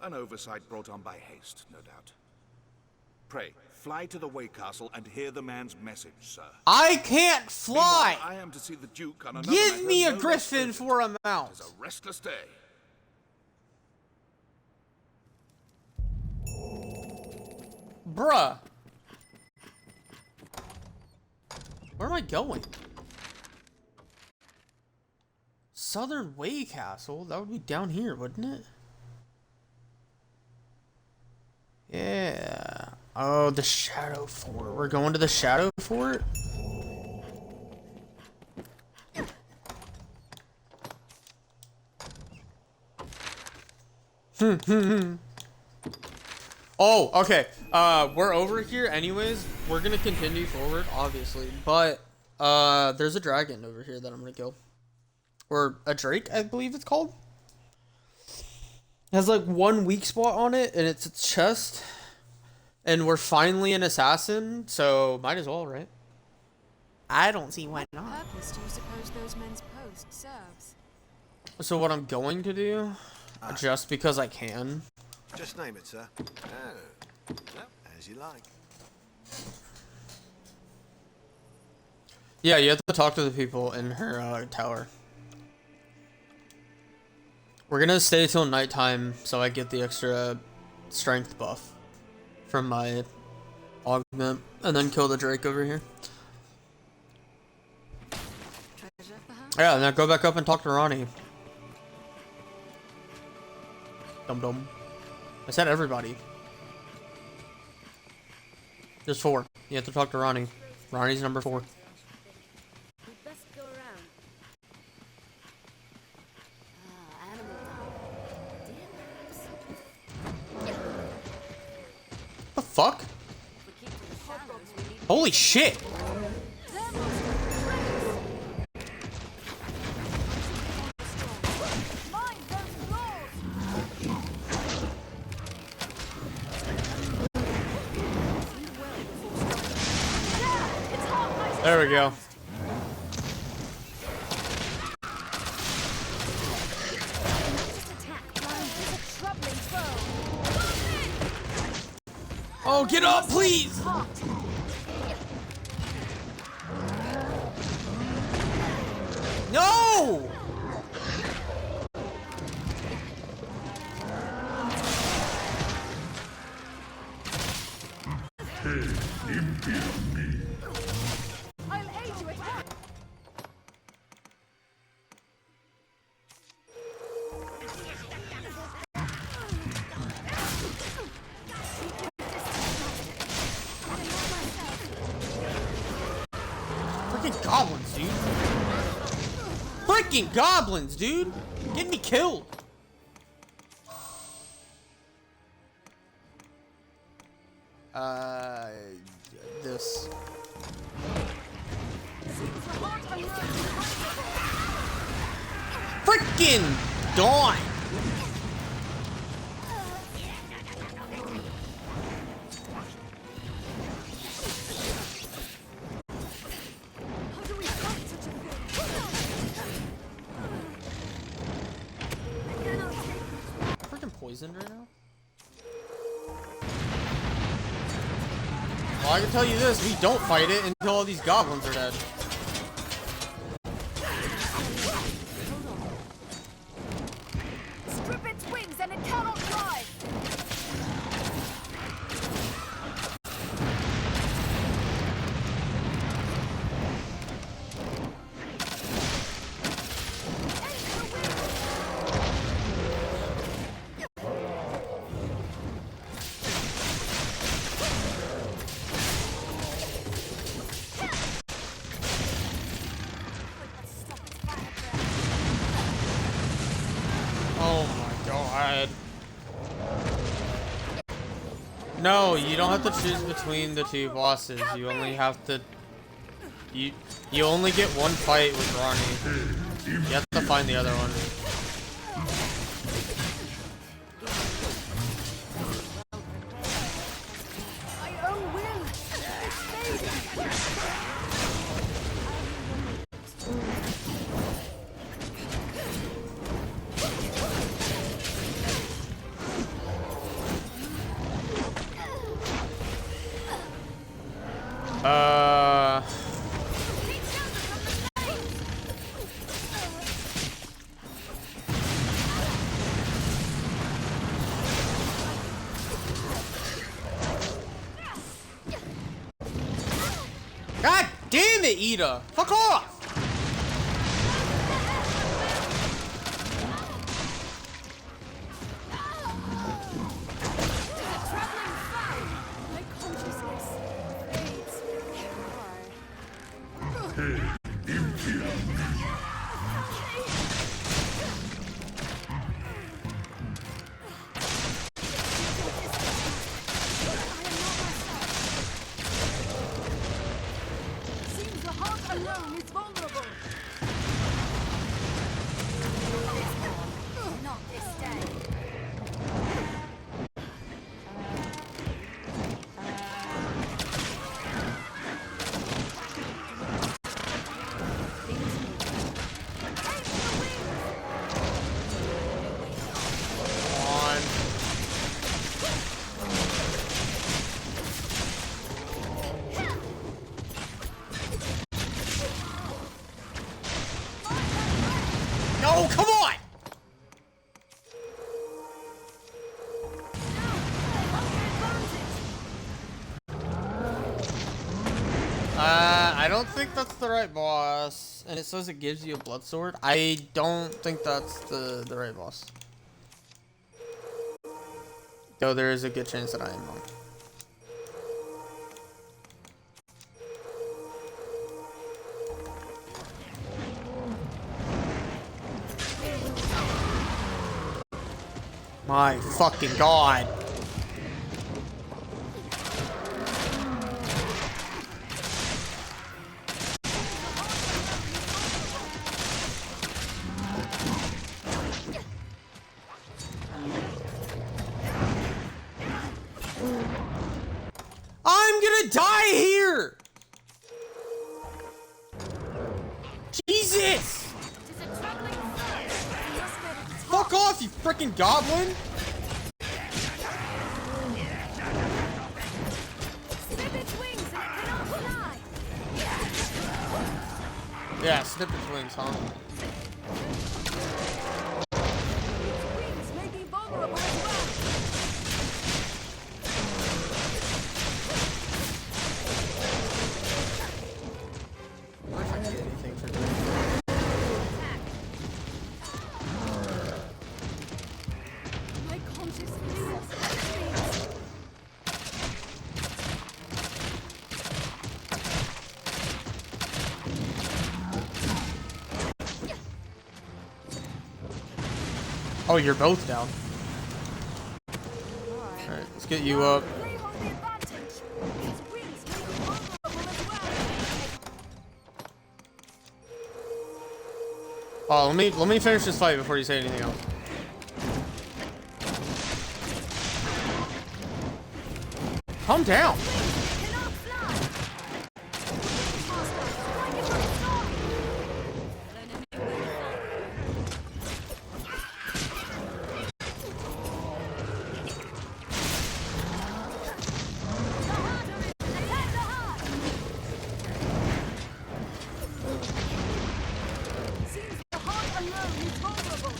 Speaker 16: An oversight brought on by haste, no doubt. Pray, fly to the Way Castle and hear the man's message, sir.
Speaker 1: I can't fly!
Speaker 16: Meanwhile, I am to see the Duke on another
Speaker 1: Give
Speaker 16: matter
Speaker 1: me a
Speaker 16: no less
Speaker 1: griffin
Speaker 16: urgent.
Speaker 1: for a mount.
Speaker 16: It's a restless day.
Speaker 1: Bruh. Where am I going? Southern Way Castle? That would be down here, wouldn't it? Yeah. Oh, the Shadow Fort. We're going to the Shadow Fort? Oh, okay. We're over here anyways. We're gonna continue forward, obviously. But, there's a dragon over here that I'm gonna kill. Or a drake, I believe it's called. It has like one weak spot on it, and it's its chest. And we're finally an assassin, so might as well, right? I don't see why not.
Speaker 6: What purpose do you suppose those men's post serves?
Speaker 1: So what I'm going to do, just because I can.
Speaker 9: Just name it, sir. Oh, well, as you like.
Speaker 1: Yeah, you have to talk to the people in her tower. We're gonna stay till nighttime so I get the extra strength buff from my augment, and then kill the drake over here. Yeah, now go back up and talk to Ronnie. Dum dum. I said everybody. There's 4. You have to talk to Ronnie. Ronnie's number 4.
Speaker 2: We best go around. Animal deer, perhaps.
Speaker 1: The fuck?
Speaker 2: If we keep to the shadows, we need
Speaker 1: Holy shit! There we go.
Speaker 2: just attack blind. He's a troubling foe.
Speaker 1: Oh, get up, please! No!
Speaker 6: I'll aid you at once.
Speaker 1: Freaking goblins, dude. Freaking goblins, dude. Get me killed. This. Freaking dawn. Freaking poisoned right now. Well, I can tell you this, we don't fight it until all these goblins are dead.
Speaker 6: Strip its wings and it cannot fly.
Speaker 1: Oh my god. No, you don't have to choose between the two bosses. You only have to... You only get one fight with Ronnie. You have to find the other one.
Speaker 6: My own will.
Speaker 1: God damn it, Ida! Fuck off!
Speaker 6: My consciousness fades. Seems the heart alone is vulnerable.
Speaker 2: Not this day.
Speaker 1: No, come on! I don't think that's the right boss. And it says it gives you a blood sword. I don't think that's the right boss. Though there is a good chance that I am wrong. My fucking god. I'm gonna die here! Jesus! Fuck off, you freaking goblin! Yeah, snippet wings, huh?
Speaker 6: Wings may be vulnerable as well.
Speaker 1: I wonder if I get anything for doing
Speaker 6: My conscience bleeds.
Speaker 1: Oh, you're both down. Alright, let's get you up.
Speaker 6: They hold the advantage. These wings may be vulnerable as well.
Speaker 1: Oh, let me finish this fight before you say anything else. Calm down.
Speaker 6: Seems the heart alone is vulnerable.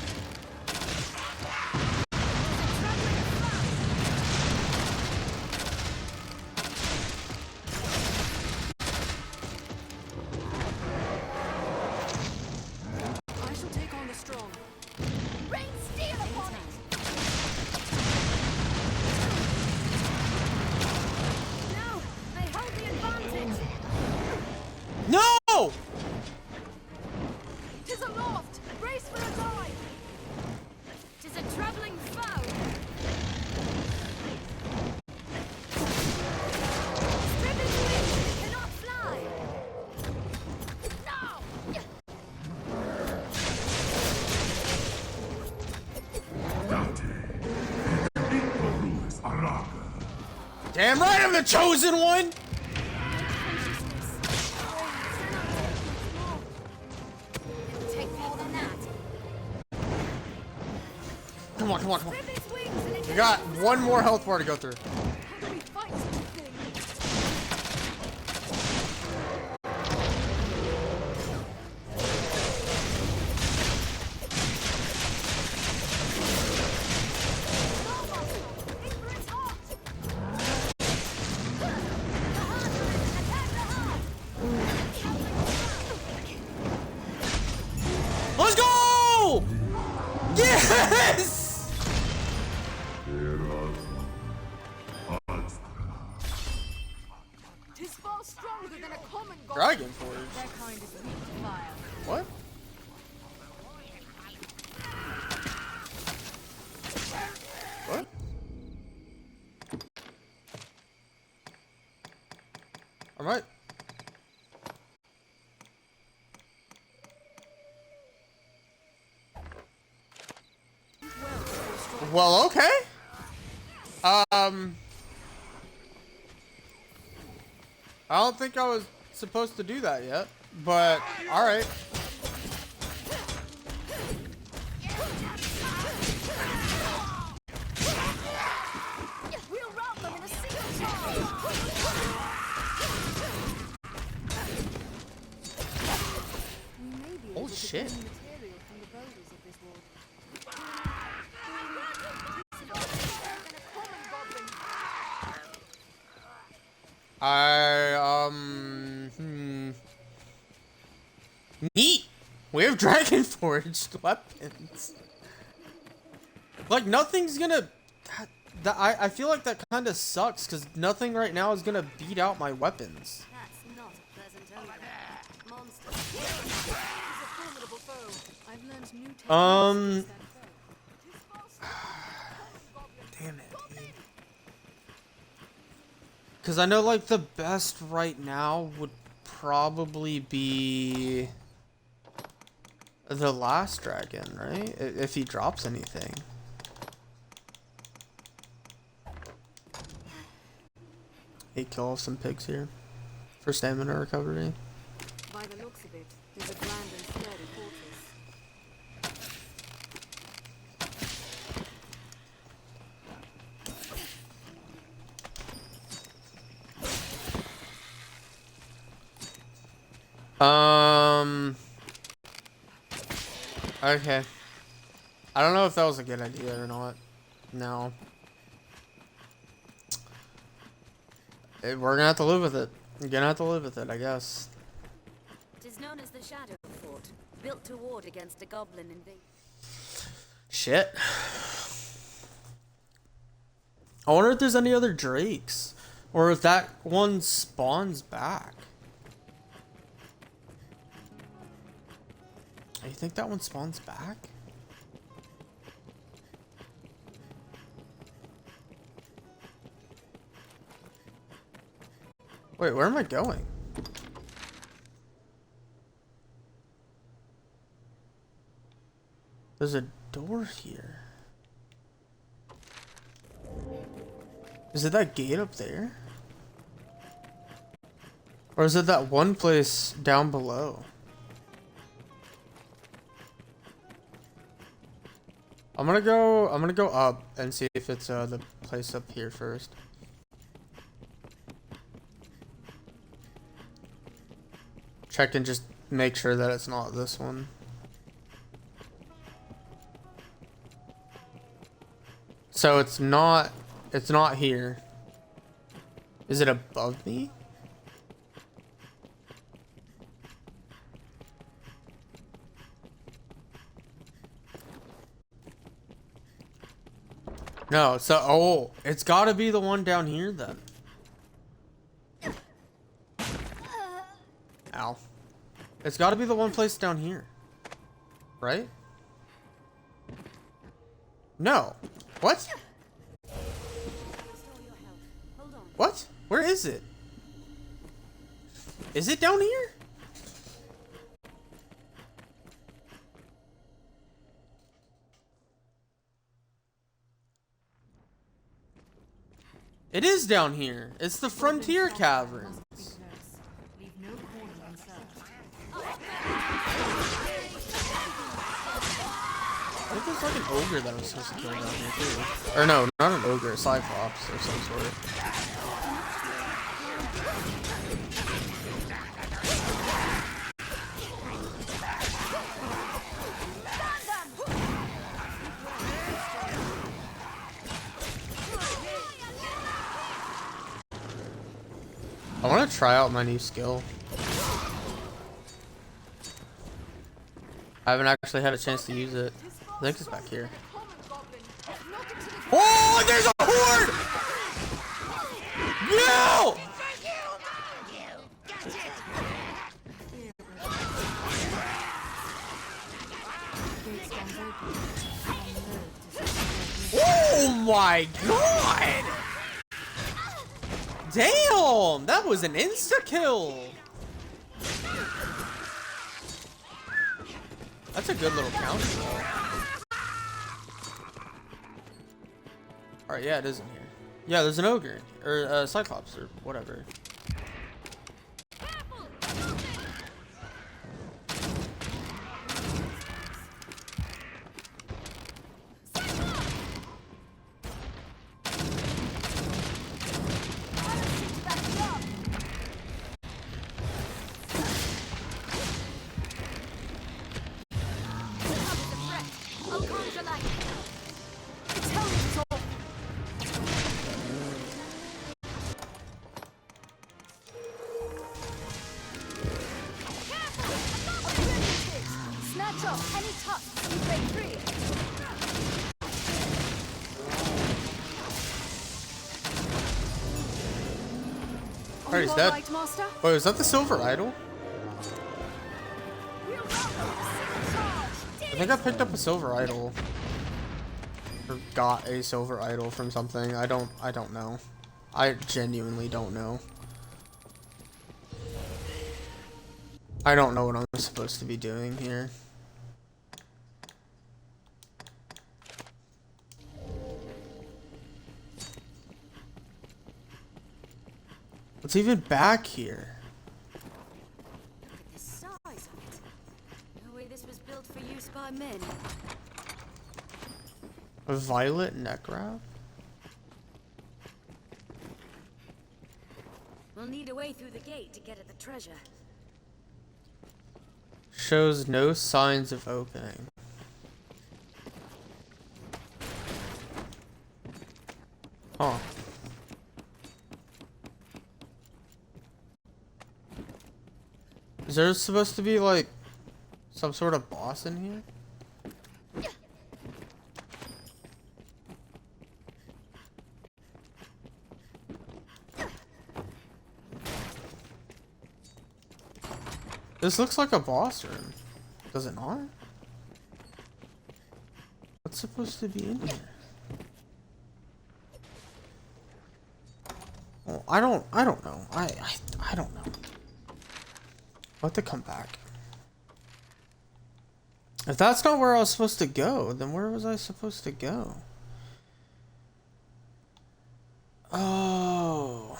Speaker 6: I shall take on the strong. Rain steel upon it! No! They hold the advantage!
Speaker 1: No!
Speaker 6: Tis aloft! Brace for a dive! Tis a traveling foe! Strip his wings! He cannot fly! No!
Speaker 1: Damn right I'm the chosen one!
Speaker 6: Take more than that!
Speaker 1: Come on, come on, come on.
Speaker 6: Strip his wings and it
Speaker 1: We got one more health bar to go through.
Speaker 6: How do we fight such a thing?
Speaker 1: Let's go! Yes!
Speaker 6: Tis far stronger than a common god.
Speaker 1: Dragon Forge.
Speaker 6: Their kind is weak to fire.
Speaker 1: What? What? Alright. Well, okay. I don't think I was supposed to do that yet, but alright.
Speaker 6: We'll rout them in a single charge. We may be able
Speaker 1: Oh
Speaker 6: to
Speaker 1: shit.
Speaker 6: glean material from the boulders of this wall.
Speaker 1: Neat. We have dragon forged weapons. Like nothing's gonna. I feel like that kind of sucks because nothing right now is gonna beat out my weapons.
Speaker 6: That's not a pleasant omen. Monster. He's a formidable foe. I've learned new techniques against that foe.
Speaker 1: Damn it. Because I know like the best right now would probably be the last dragon, right? If he drops anything. Hey, kill off some pigs here for stamina recovery.
Speaker 6: By the looks of it, there's a grand and sturdy fortress.
Speaker 1: Okay. I don't know if that was a good idea or not. No. We're gonna have to live with it. We're gonna have to live with it, I guess.
Speaker 2: It is known as the Shadow Fort, built to ward against a goblin invasion.
Speaker 1: Shit. I wonder if there's any other drakes. Or if that one spawns back. You think that one spawns back? Wait, where am I going? There's a door here. Is it that gate up there? Or is it that one place down below? I'm gonna go up and see if it's the place up here first. Check and just make sure that it's not this one. So it's not here. Is it above me? No, so oh, it's gotta be the one down here then. Ow. It's gotta be the one place down here. Right? No. What? What? Where is it? Is it down here? It is down here. It's the Frontier Caverns. I think there's like an ogre that I'm supposed to kill down here too. Or no, not an ogre, a cyclops or some sort. I want to try out my new skill. I haven't actually had a chance to use it. I think it's back here. Oh, there's a horde! No! Oh my god! Damn! That was an insta-kill! That's a good little counter though. Alright, yeah, it is in here. Yeah, there's an ogre. Or a cyclops or whatever. Alright, he's dead. Wait, is that the silver idol? I think I picked up a silver idol. Or got a silver idol from something. I don't know. I genuinely don't know. I don't know what I'm supposed to be doing here. What's even back here?
Speaker 2: Look at the size of it. No way this was built for use by men.
Speaker 1: A violet neck wrap?
Speaker 2: We'll need a way through the gate to get at the treasure.
Speaker 1: shows no signs of opening. Huh. Is there supposed to be like some sort of boss in here? This looks like a boss room. Does it not? What's supposed to be in here? Oh, I don't know. I don't know. I'll have to come back. If that's not where I was supposed to go, then where was I supposed to go? Oh,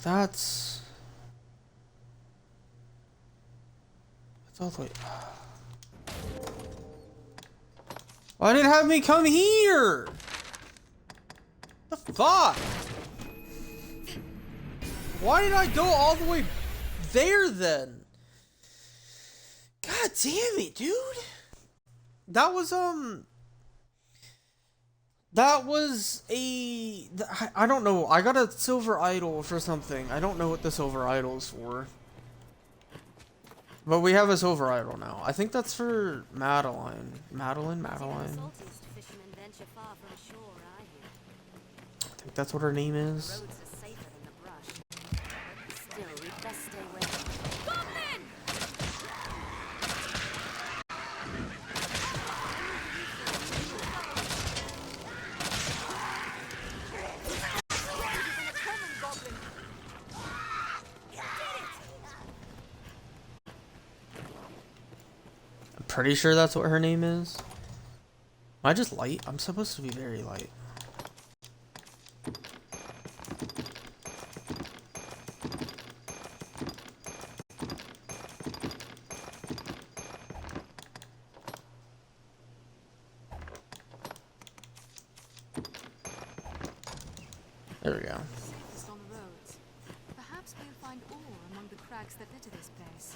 Speaker 1: that's all the way. Why did it have me come here? The fuck? Why did I go all the way there then? God damn it, dude. That was I don't know. I got a silver idol for something. I don't know what the silver idol is for. But we have a silver idol now. I think that's for Madeline. Madeline? I think that's what her name is. Pretty sure that's what her name is. Am I just light? I'm supposed to be very light. There we go.
Speaker 6: Safest on the roads. Perhaps we'll find ore among the cracks that litter this place.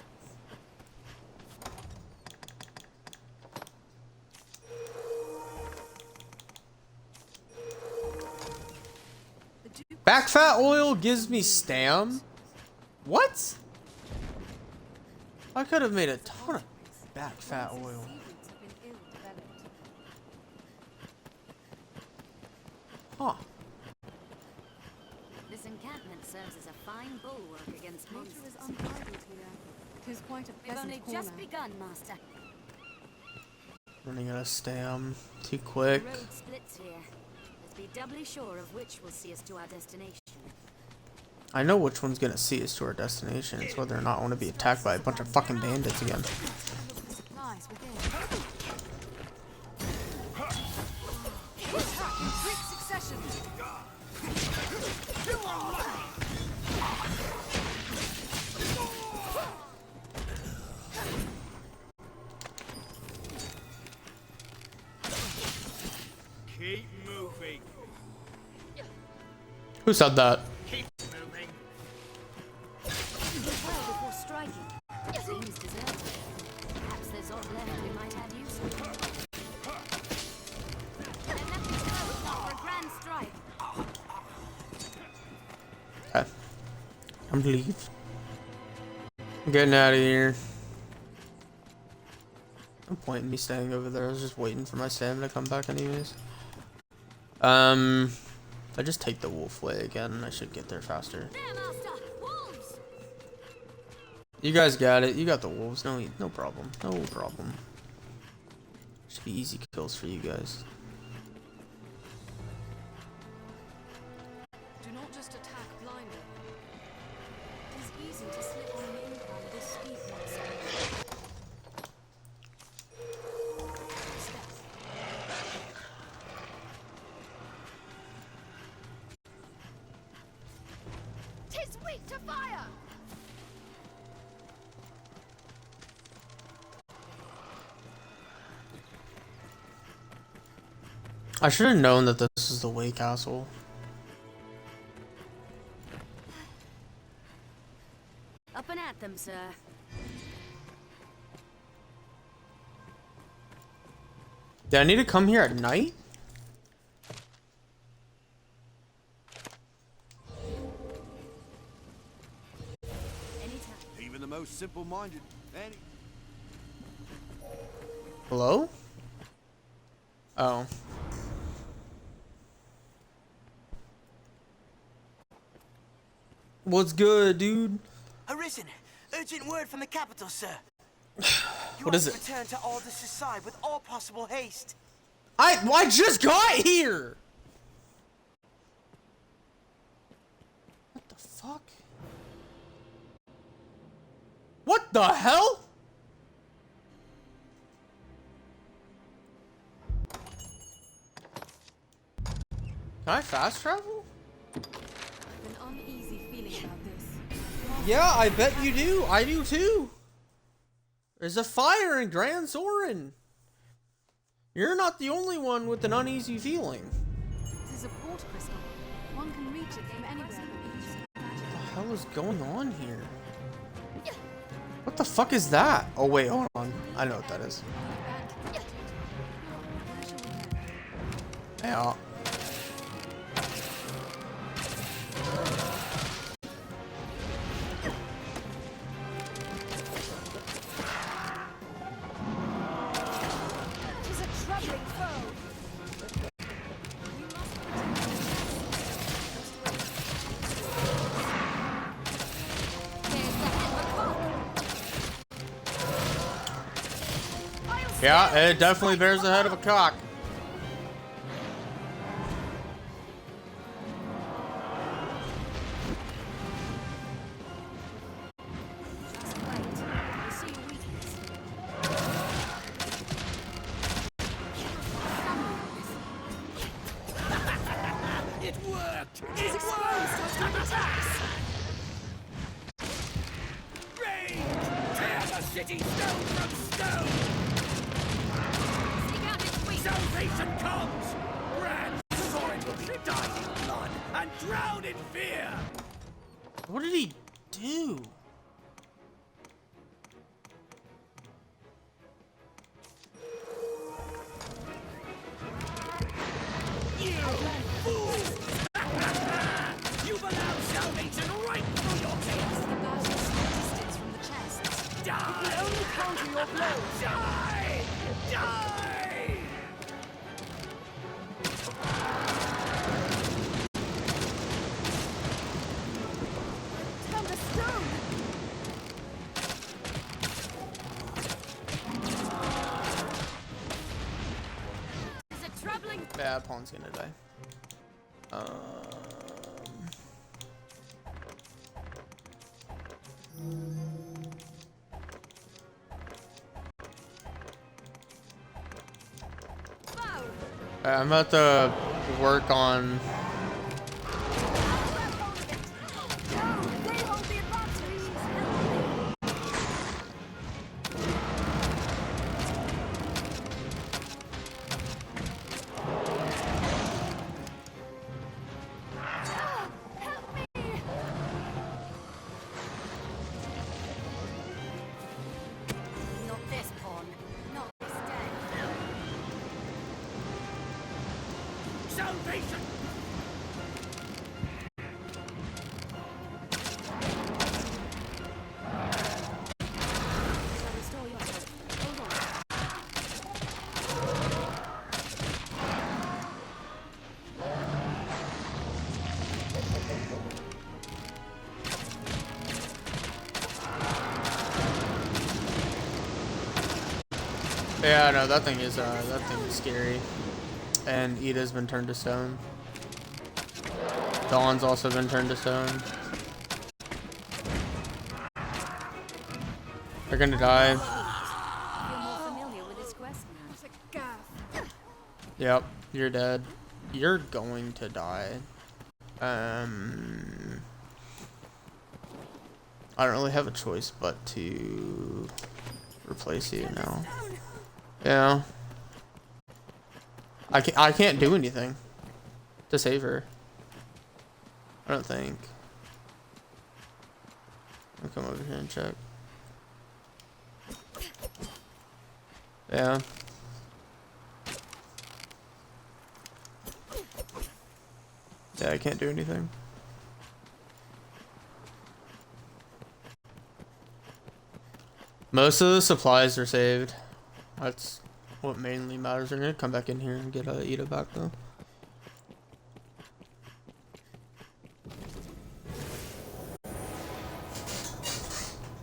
Speaker 1: Back fat oil gives me stam? What? I could have made a ton of back fat oil. Huh.
Speaker 2: This encampment serves as a fine bulwark against monsters.
Speaker 6: Nature is unbridled here. 'Tis quite a
Speaker 2: We've
Speaker 6: pleasant
Speaker 2: only
Speaker 6: corner.
Speaker 2: just begun, Master.
Speaker 1: Running out of stam. Too quick.
Speaker 2: The road splits here. Let's be doubly sure of which will see us to our destination.
Speaker 1: I know which one's gonna see us to our destination. It's whether or not I want to be attacked by a bunch of fucking bandits again.
Speaker 6: Supplies within. Attack in quick succession.
Speaker 7: Keep moving.
Speaker 1: Who said that?
Speaker 7: Keep moving.
Speaker 2: Well before striking. Seems deserted. Perhaps there's odd left we might have use of. Then let me go for a grand strike.
Speaker 1: Okay. I'm gonna leave. I'm getting out of here. No point in me staying over there. I was just waiting for my stamina to come back anyways. If I just take the wolf way again, I should get there faster.
Speaker 2: There, Master! Wolves!
Speaker 1: You guys got it. You got the wolves. No problem. No problem. Should be easy kills for you guys.
Speaker 6: Do not just attack blindly. It is easy to slip on an incline this steep, Master.
Speaker 2: Tis weak to fire!
Speaker 1: I should have known that this is the Way Castle.
Speaker 2: Up and at them, sir.
Speaker 1: Do I need to come here at night?
Speaker 3: Even the most simple-minded.
Speaker 1: Hello? Oh. What's good, dude?
Speaker 15: Arisen, urgent word from the capital, sir.
Speaker 1: What is it?
Speaker 15: Return to Aldous' side with all possible haste.
Speaker 1: I just got here. What the fuck? What the hell? Can I fast travel?
Speaker 6: An uneasy feeling about this.
Speaker 1: Yeah, I bet you do. I do too. There's a fire in Grand Soren. You're not the only one with an uneasy feeling.
Speaker 6: This is a port crystal. One can reach it from anywhere.
Speaker 1: What the hell is going on here? What the fuck is that? Oh wait, hold on. I know what that is. Yeah. Yeah, it definitely bears the head of a cock.
Speaker 15: It worked!
Speaker 6: He's exposed!
Speaker 15: Rain! Tear the city stone from stone! Salvation comes! Grand Soren will be dyed in blood and drowned in fear!
Speaker 1: What did he do?
Speaker 15: You fools! You've allowed salvation right through your face!
Speaker 6: Distance from the chest.
Speaker 15: Die!
Speaker 6: It will only counter your blows.
Speaker 15: Die! Die!
Speaker 6: Turn the stone!
Speaker 2: Is it troubling?
Speaker 1: Yeah, Pawn's gonna die. I'm about to work on.
Speaker 2: Not this pawn. Not this day.
Speaker 15: Salvation!
Speaker 6: Shall restore your health. Hold on.
Speaker 1: Yeah, no, that thing is scary. And Ida's been turned to stone. Dawn's also been turned to stone. They're gonna die.
Speaker 2: Feel more familiar with this quest now.
Speaker 1: Yep, you're dead. You're going to die. I don't really have a choice but to replace you now. Yeah. I can't do anything to save her. I don't think. I'll come over here and check. Yeah, I can't do anything. Most of the supplies are saved. That's what mainly matters. I'm gonna come back in here and get Ida back though.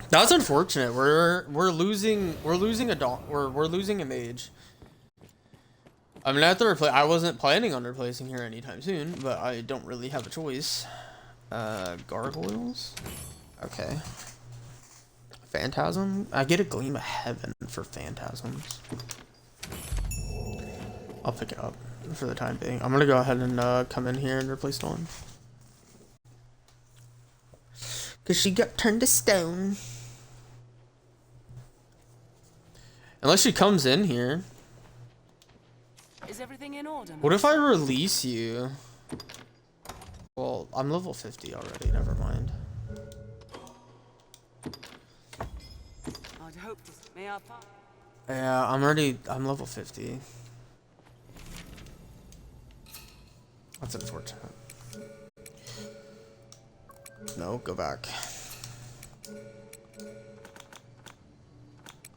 Speaker 1: That's unfortunate. We're losing we're losing a mage. I'm gonna have to replace. I wasn't planning on replacing her anytime soon, but I don't really have a choice. Gargoyles. Okay. Phantasm. I get a gleam of heaven for phantasms. I'll pick it up for the time being. I'm gonna go ahead and come in here and replace Dawn. Cause she got turned to stone. Unless she comes in here.
Speaker 6: Is everything in order?
Speaker 1: What if I release you? Well, I'm level 50 already. Never mind.
Speaker 6: I'd hope this may our path.
Speaker 1: Yeah, I'm level 50. That's unfortunate. No, go back.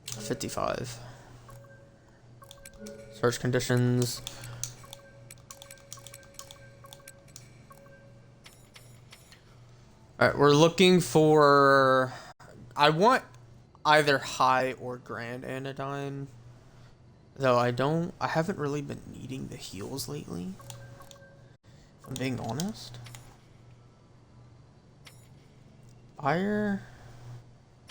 Speaker 1: 55. Search conditions. Alright, we're looking for... I want either high or grand anodyne. Though I haven't really been needing the heals lately. If I'm being honest. Fire?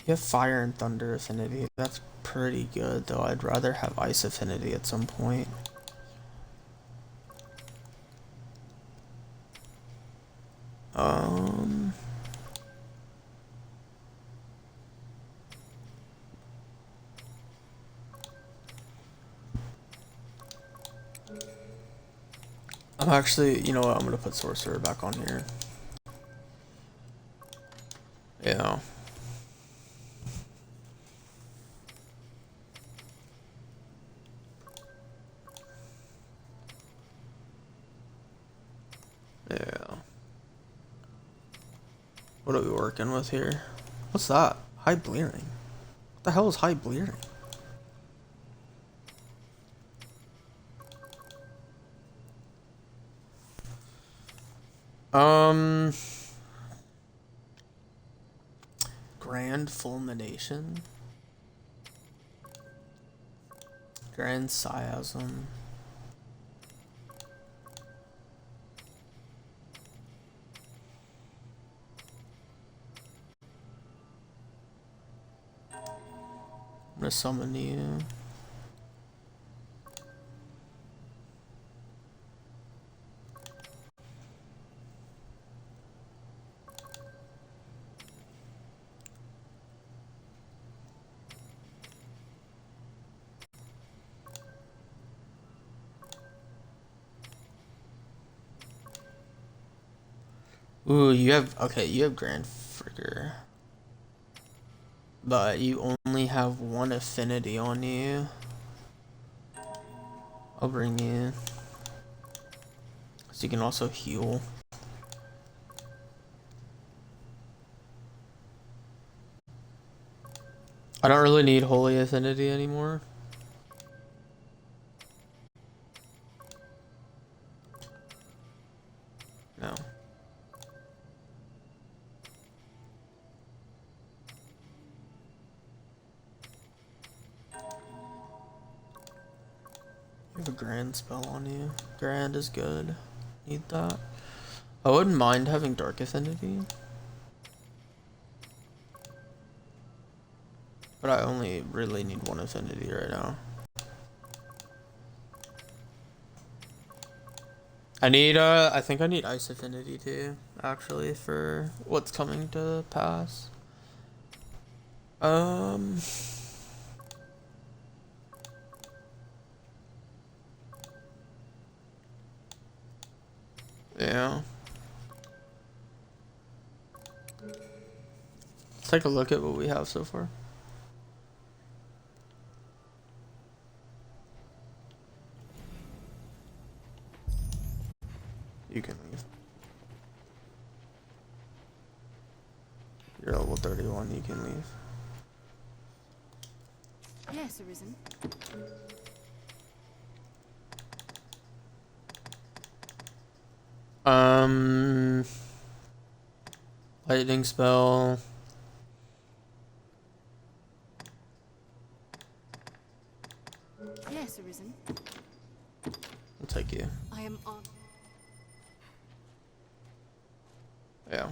Speaker 1: You have fire and thunder affinity. That's pretty good, though I'd rather have ice affinity at some point. I'm actually, you know what, I'm gonna put Sorcerer back on here. Yeah. Yeah. What are we working with here? What's that? High blearing. What the hell is high blearing? Grand fulmination. Grand chiasm. I'm gonna summon you. Ooh, you have Grand Frigger. But you only have one affinity on you. I'll bring you. So you can also heal. I don't really need Holy Affinity anymore. No. You have a Grand spell on you. Grand is good. Need that. I wouldn't mind having Dark Affinity. But I only really need one affinity right now. I think I need Ice Affinity too, actually, for what's coming to pass. Yeah. Let's take a look at what we have so far. You can leave. level 31, you can leave.
Speaker 6: Yes, Arisen.
Speaker 1: Lightning spell.
Speaker 6: Yes, Arisen.
Speaker 1: I'll take you.
Speaker 6: I am on.
Speaker 1: Yeah.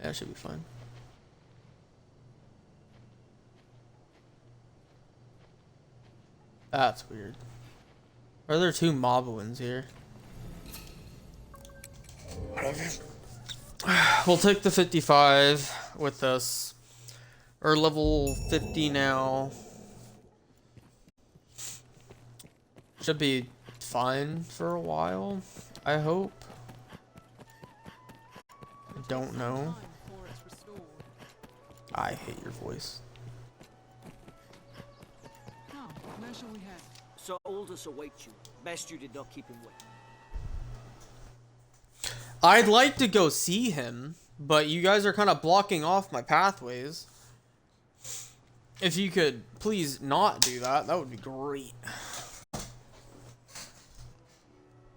Speaker 1: Yeah, it should be fine. That's weird. Are there two Moblins here? We'll take the 55 with us. Or level 50 now. Should be fine for a while, I hope. I don't know. I hate your voice.
Speaker 15: Now, where shall we head?
Speaker 18: Sir Aldous awaits you. Best you did not keep him waiting.
Speaker 1: I'd like to go see him, but you guys are kind of blocking off my pathways. If you could please not do that, that would be great.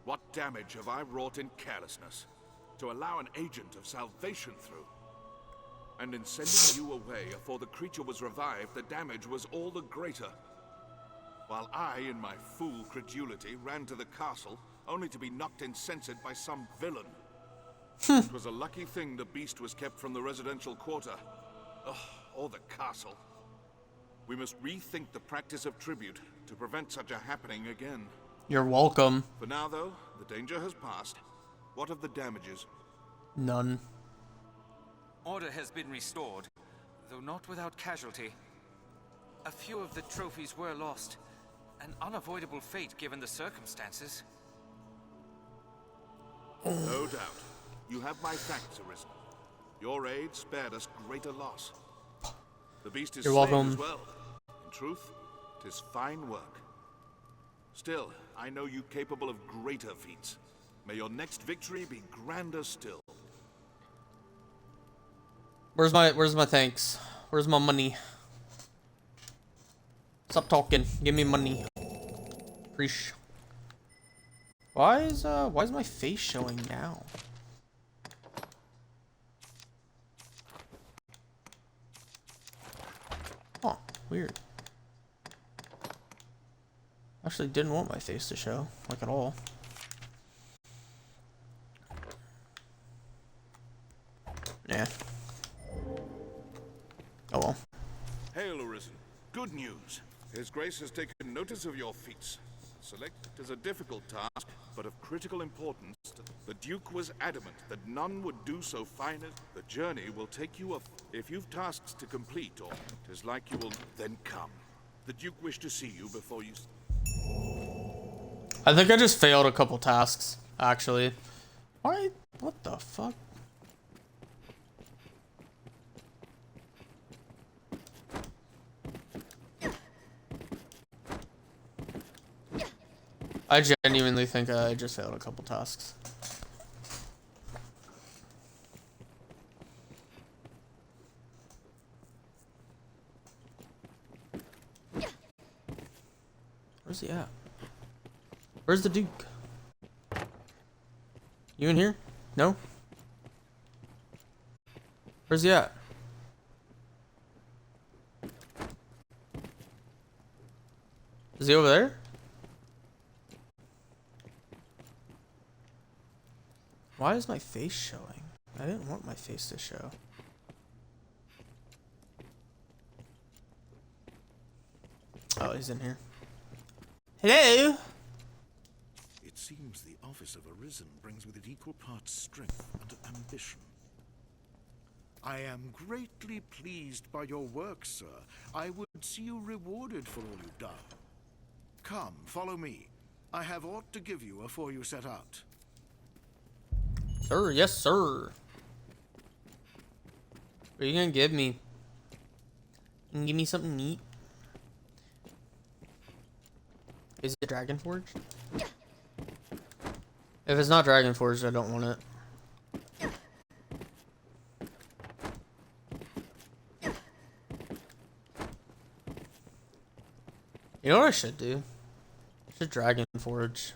Speaker 16: What damage have I wrought in carelessness to allow an agent of salvation through? And in sending you away afore the creature was revived, the damage was all the greater. While I, in my fool credulity, ran to the castle, only to be knocked insensate by some villain. It was a lucky thing the beast was kept from the residential quarter. Ugh, or the castle. We must rethink the practice of tribute to prevent such a happening again.
Speaker 1: You're welcome.
Speaker 16: For now, though, the danger has passed. What of the damages?
Speaker 1: None.
Speaker 3: Order has been restored, though not without casualty. A few of the trophies were lost. An unavoidable fate given the circumstances.
Speaker 16: No doubt. You have my thanks, Arisen. Your aid spared us greater loss. The beast is
Speaker 1: You're
Speaker 16: slain
Speaker 1: welcome.
Speaker 16: as well. In truth, 'tis fine work. Still, I know you capable of greater feats. May your next victory be grander still.
Speaker 1: Where's my thanks? Where's my money? Stop talking. Give me money. Preach. Why is my face showing now? Oh, weird. Actually didn't want my face to show, like at all. Yeah. Oh well.
Speaker 16: Hail, Arisen. Good news. His Grace has taken notice of your feats. Select is a difficult task, but of critical importance. The Duke was adamant that none would do so fine as the journey will take you if you've tasks to complete, or 'tis like you will then come. The Duke wished to see you before you.
Speaker 1: I think I just failed a couple tasks, actually. Why? What the fuck? I genuinely think I just failed a couple tasks. Where's he at? Where's the Duke? You in here? No? Where's he at? Is he over there? Why is my face showing? I didn't want my face to show. Oh, he's in here. Hello?
Speaker 20: It seems the office of Arisen brings with it equal parts strength and ambition. I am greatly pleased by your work, sir. I would see you rewarded for all you've done. Come, follow me. I have aught to give you afore you set out.
Speaker 1: Sir, yes, sir. What are you gonna give me? You can give me something neat. Is it Dragon Forged? If it's not Dragon Forged, I don't want it. You know what I should do? I should Dragon Forge.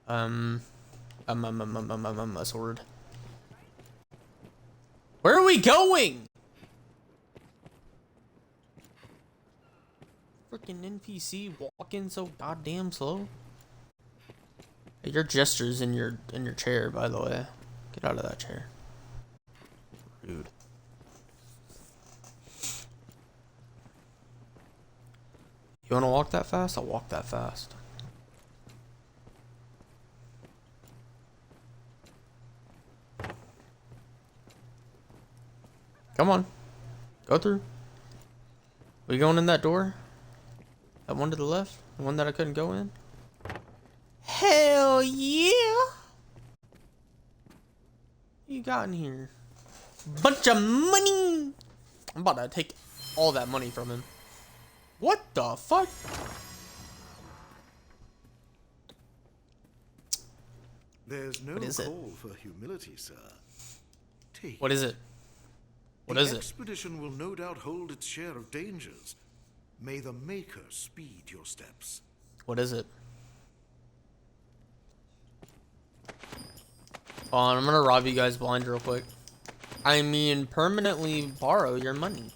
Speaker 1: A sword. Where are we going? Freaking NPC walking so goddamn slow. Hey, your gestures in your chair, by the way. Get out of that chair. Rude. You wanna walk that fast? I'll walk that fast. Come on. Go through. We going in that door? That one to the left? The one that I couldn't go in? Hell yeah! You got in here? Bunch of money! I'm about to take all that money from him. What the fuck?
Speaker 20: There's no
Speaker 1: What is it?
Speaker 20: call for humility, sir. Take
Speaker 1: What is it? What is
Speaker 20: the
Speaker 1: it?
Speaker 20: expedition will no doubt hold its share of dangers. May the Maker speed your steps.
Speaker 1: What is it? Hold on, I'm gonna rob you guys blind real quick. I mean, permanently borrow your money.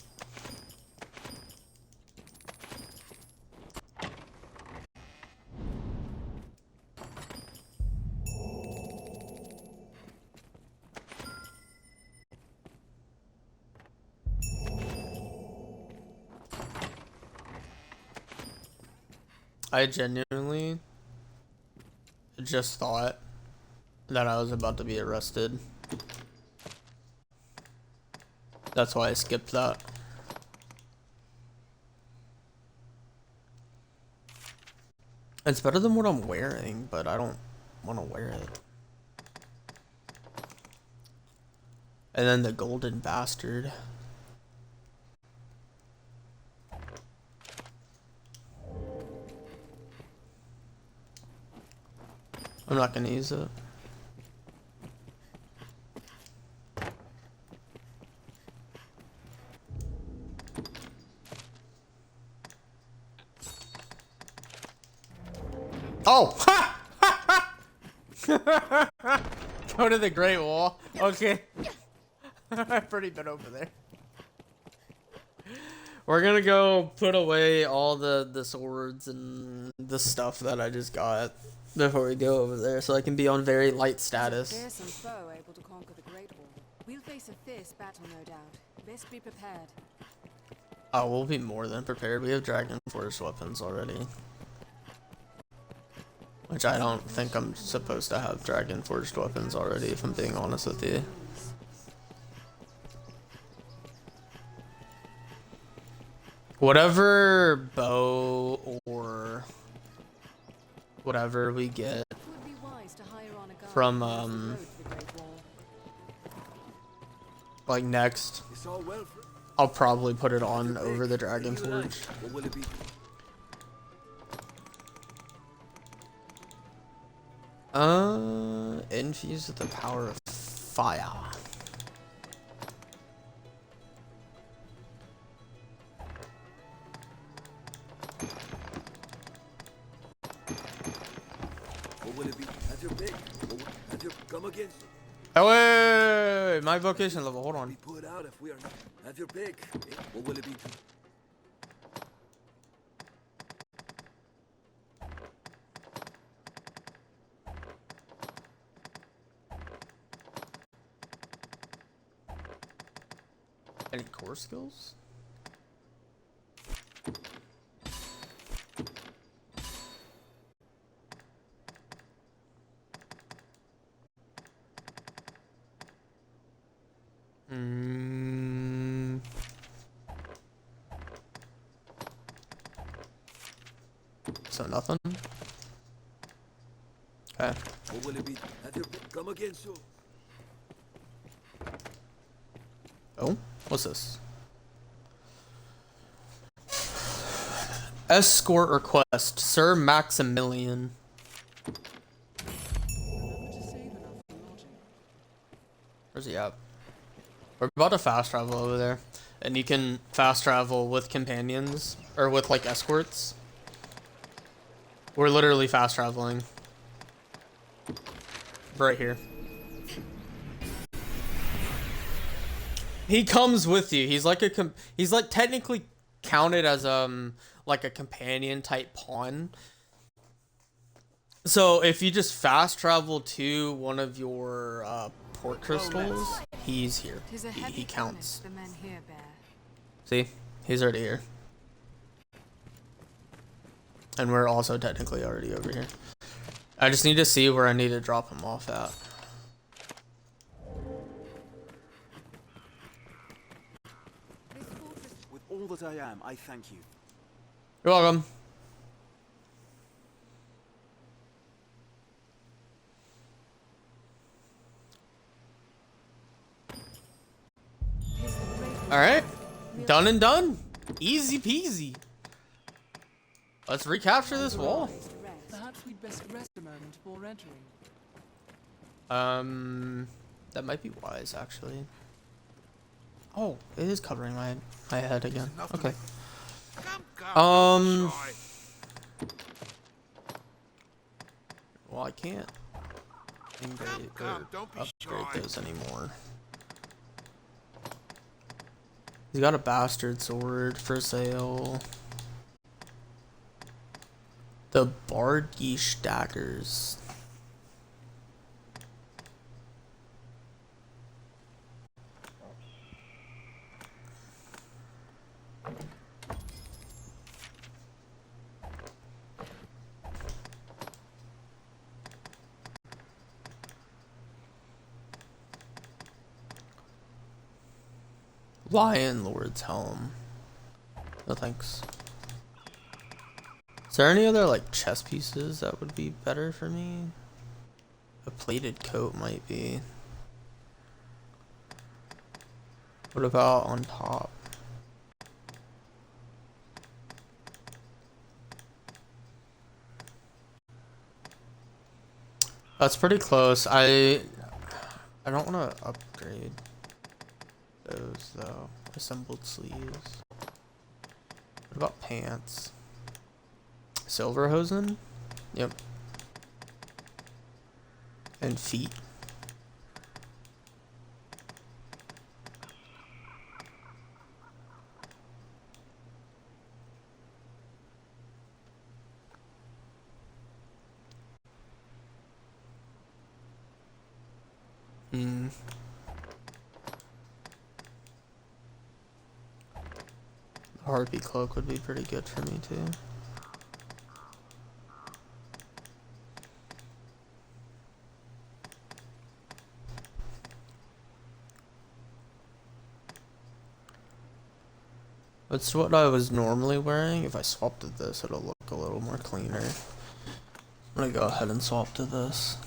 Speaker 1: I genuinely just thought that I was about to be arrested. That's why I skipped that. It's better than what I'm wearing, but I don't want to wear it. And then the golden bastard. I'm not gonna use it. Oh! Ha! Go to the Great Wall. Okay. I've already been over there. We're gonna go put away all the swords and the stuff that I just got before we go over there, so I can be on very light status.
Speaker 6: Fearsome foe able to conquer the Great Wall. We'll face a fierce battle, no doubt. Best be prepared.
Speaker 1: Oh, we'll be more than prepared. We have Dragon Force weapons already. Which I don't think I'm supposed to have Dragon Forged weapons already, if I'm being honest with you. Whatever bow or whatever we get from like next, I'll probably put it on over the Dragon Forge. Infused with the power of fire.
Speaker 9: What will it be? Have your pick. Have your come again.
Speaker 1: Oh wait, my vocation level. Hold on.
Speaker 9: Be put out if we are not. Have your pick. What will it be?
Speaker 1: Any core skills? So nothing? Okay.
Speaker 9: What will it be? Have your pick. Come again, so.
Speaker 1: Oh, what's this? Escort request, Sir Maximilian. Where's he at? We're about to fast travel over there, and you can fast travel with companions or with like escorts. We're literally fast traveling. Right here. He comes with you. He's like he's like technically counted as like a companion type pawn. So if you just fast travel to one of your port crystals, he's here. He counts.
Speaker 6: The men here bear.
Speaker 1: See? He's already here. And we're also technically already over here. I just need to see where I need to drop him off at.
Speaker 9: With all that I am, I thank you.
Speaker 1: You're welcome. Alright. Done and done. Easy peasy. Let's recapture this wall.
Speaker 6: Perhaps we'd best rest a moment before entering.
Speaker 1: That might be wise, actually. Oh, it is covering my head again. Okay. Well, I can't upgrade those anymore. He's got a bastard sword for sale. The Bardgish daggers. Lion Lord's helm. No thanks. Is there any other like chest pieces that would be better for me? A plated coat might be. What about on top? That's pretty close. I don't want to upgrade those though. Assembled sleeves. What about pants? Silverhosen? Yep. And feet. Harpy cloak would be pretty good for me too. That's what I was normally wearing. If I swapped to this, it'll look a little more cleaner. I'm gonna go ahead and swap to this.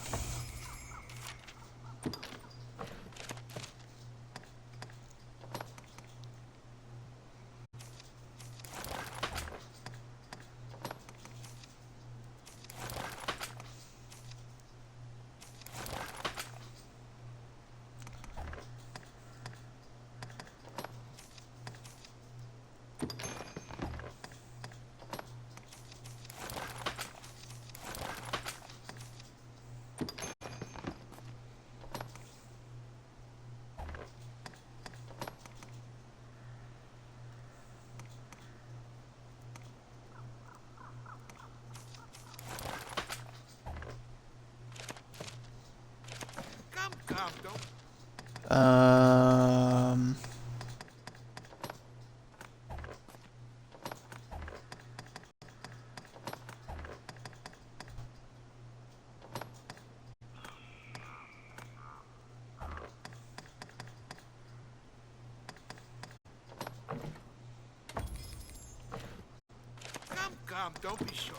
Speaker 7: Don't be sure.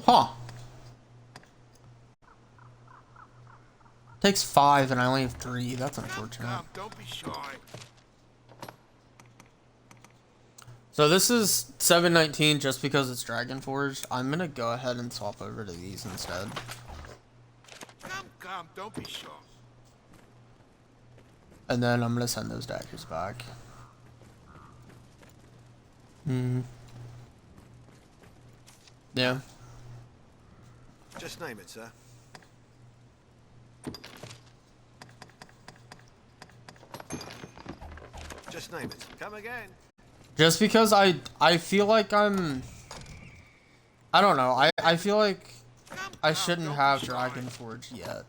Speaker 1: Huh. Takes 5 and I only have 3. That's unfortunate.
Speaker 7: Don't be shy.
Speaker 1: So this is 719 just because it's Dragon Forged. I'm gonna go ahead and swap over to these instead.
Speaker 7: Come, don't be sure.
Speaker 1: And then I'm gonna send those daggers back. Hmm. Yeah.
Speaker 9: Just name it, sir. Just name it. Come again.
Speaker 1: Just because I feel like I don't know. I feel like I shouldn't have Dragon Forge yet.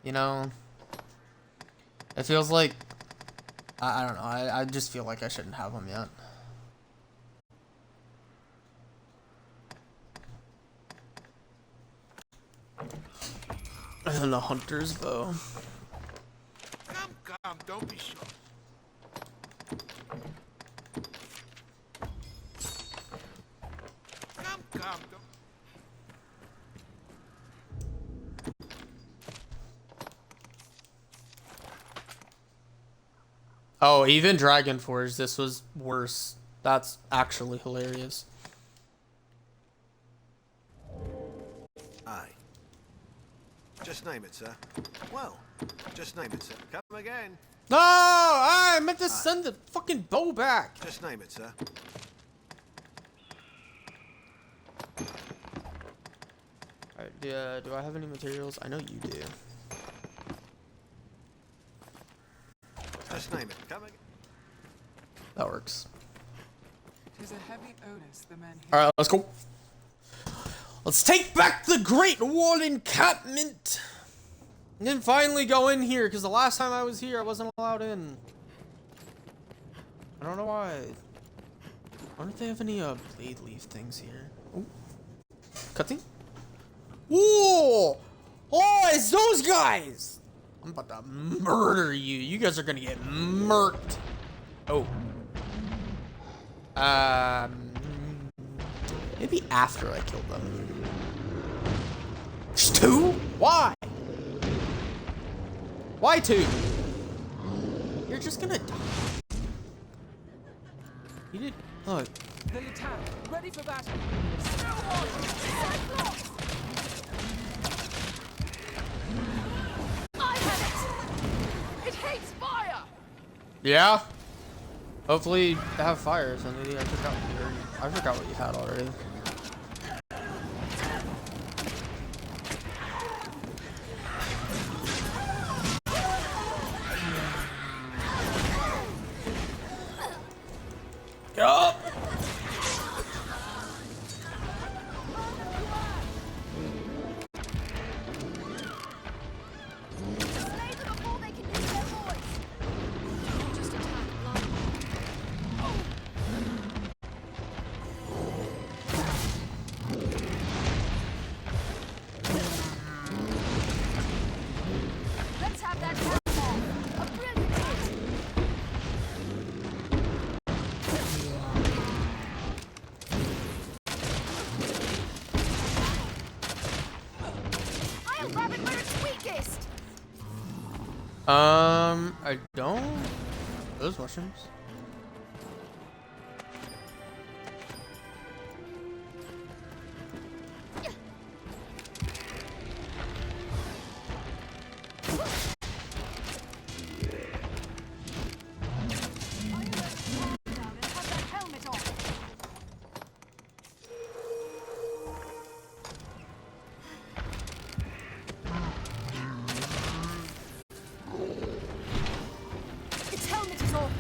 Speaker 1: You know? It feels like I don't know. I just feel like I shouldn't have them yet. And then the hunter's bow.
Speaker 17: Come, don't be shy. Come, don't.
Speaker 1: Oh, even Dragon Forge, this was worse. That's actually hilarious.
Speaker 9: Aye. Just name it, sir. Well, just name it, sir. Come again.
Speaker 1: No! I meant to send the fucking bow back.
Speaker 9: Just name it, sir.
Speaker 1: Alright, do I have any materials? I know you do.
Speaker 9: Just name it. Come again.
Speaker 1: That works.
Speaker 6: Tis a heavy onus the men here.
Speaker 1: Alright, let's go. Let's take back the Great Wall encampment. And then finally go in here, because the last time I was here, I wasn't allowed in. I don't know why. I wonder if they have any blade leaf things here. Oh. Cutscene? Whoa! Oh, it's those guys! I'm about to murder you. You guys are gonna get murked. Oh. Maybe after I killed them. Just two? Why? Why two? You're just gonna die. You did. Look.
Speaker 6: The attack, ready for battle. Snowhorn, I have it. It hates fire.
Speaker 1: Yeah. Hopefully they have fire. So maybe I forgot what you had already. Get up!
Speaker 2: Let's have that cannonball. A brilliant hit. I'll grab it where it's weakest.
Speaker 1: I don't. Those mushrooms.
Speaker 2: Its helmet is off.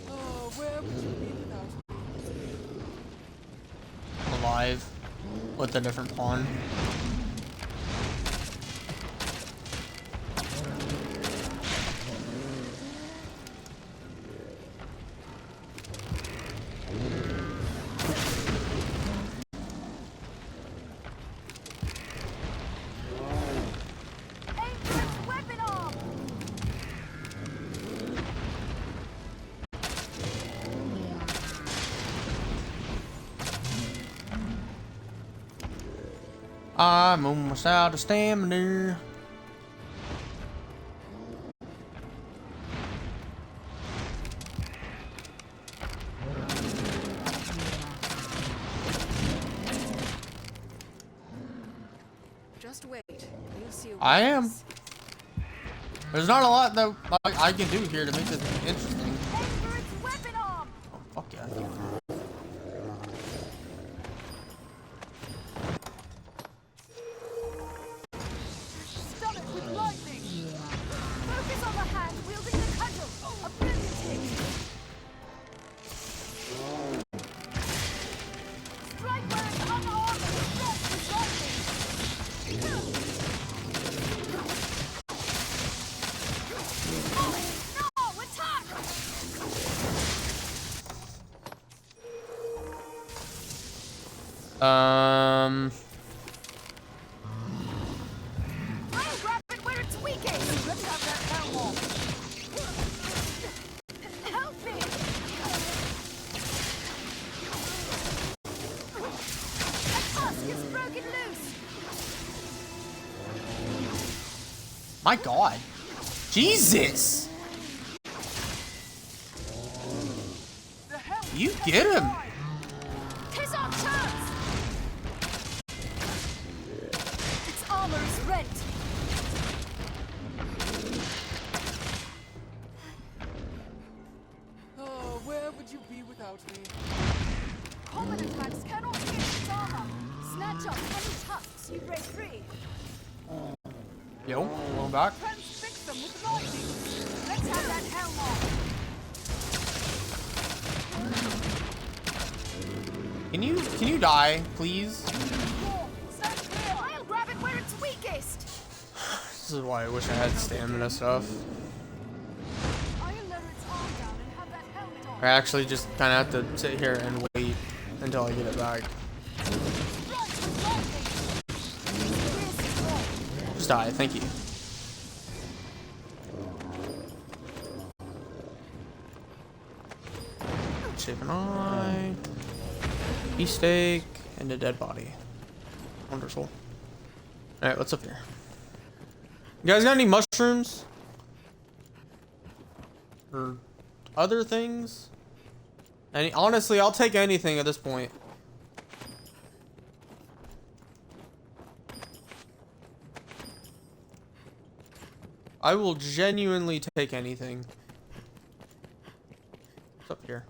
Speaker 6: Oh, where would you be without
Speaker 1: Alive with a different pawn.
Speaker 2: weapon arm?
Speaker 1: I'm almost out of stamina.
Speaker 6: Just wait. You'll see.
Speaker 1: I am. There's not a lot that I can do here to make this interesting.
Speaker 2: Weapon arm.
Speaker 1: Oh, fuck yeah, I can.
Speaker 2: Stun it with lightning. Focus on the hand wielding the cudgel. A brilliant hit. Strike where it's unarmed. Death with lightning. No, attack! I'll grab it where it's weakest. Let's have that helm off. Help me! A tusk is broken loose.
Speaker 1: My God. Jesus. You get him.
Speaker 2: Tis our chance. Its armor is rent.
Speaker 6: Oh, where would you be without me?
Speaker 2: Common attacks cannot pierce its armor. Snatch up any tusks you break free.
Speaker 1: Yo, going back.
Speaker 2: Transfix them with lightning. Let's have that helm off.
Speaker 1: Can you die, please?
Speaker 2: Stand clear. I'll grab it where it's weakest.
Speaker 1: This is why I wish I had stamina stuff.
Speaker 2: I'll lower its arm down and have that helmet on.
Speaker 1: I actually just kind of have to sit here and wait until I get it back. Just die, thank you. Shave an eye, beefsteak, and a dead body. Wonderful. Alright, what's up here? You guys got any mushrooms? Or other things? Honestly, I'll take anything at this point. I will genuinely take anything. What's up here?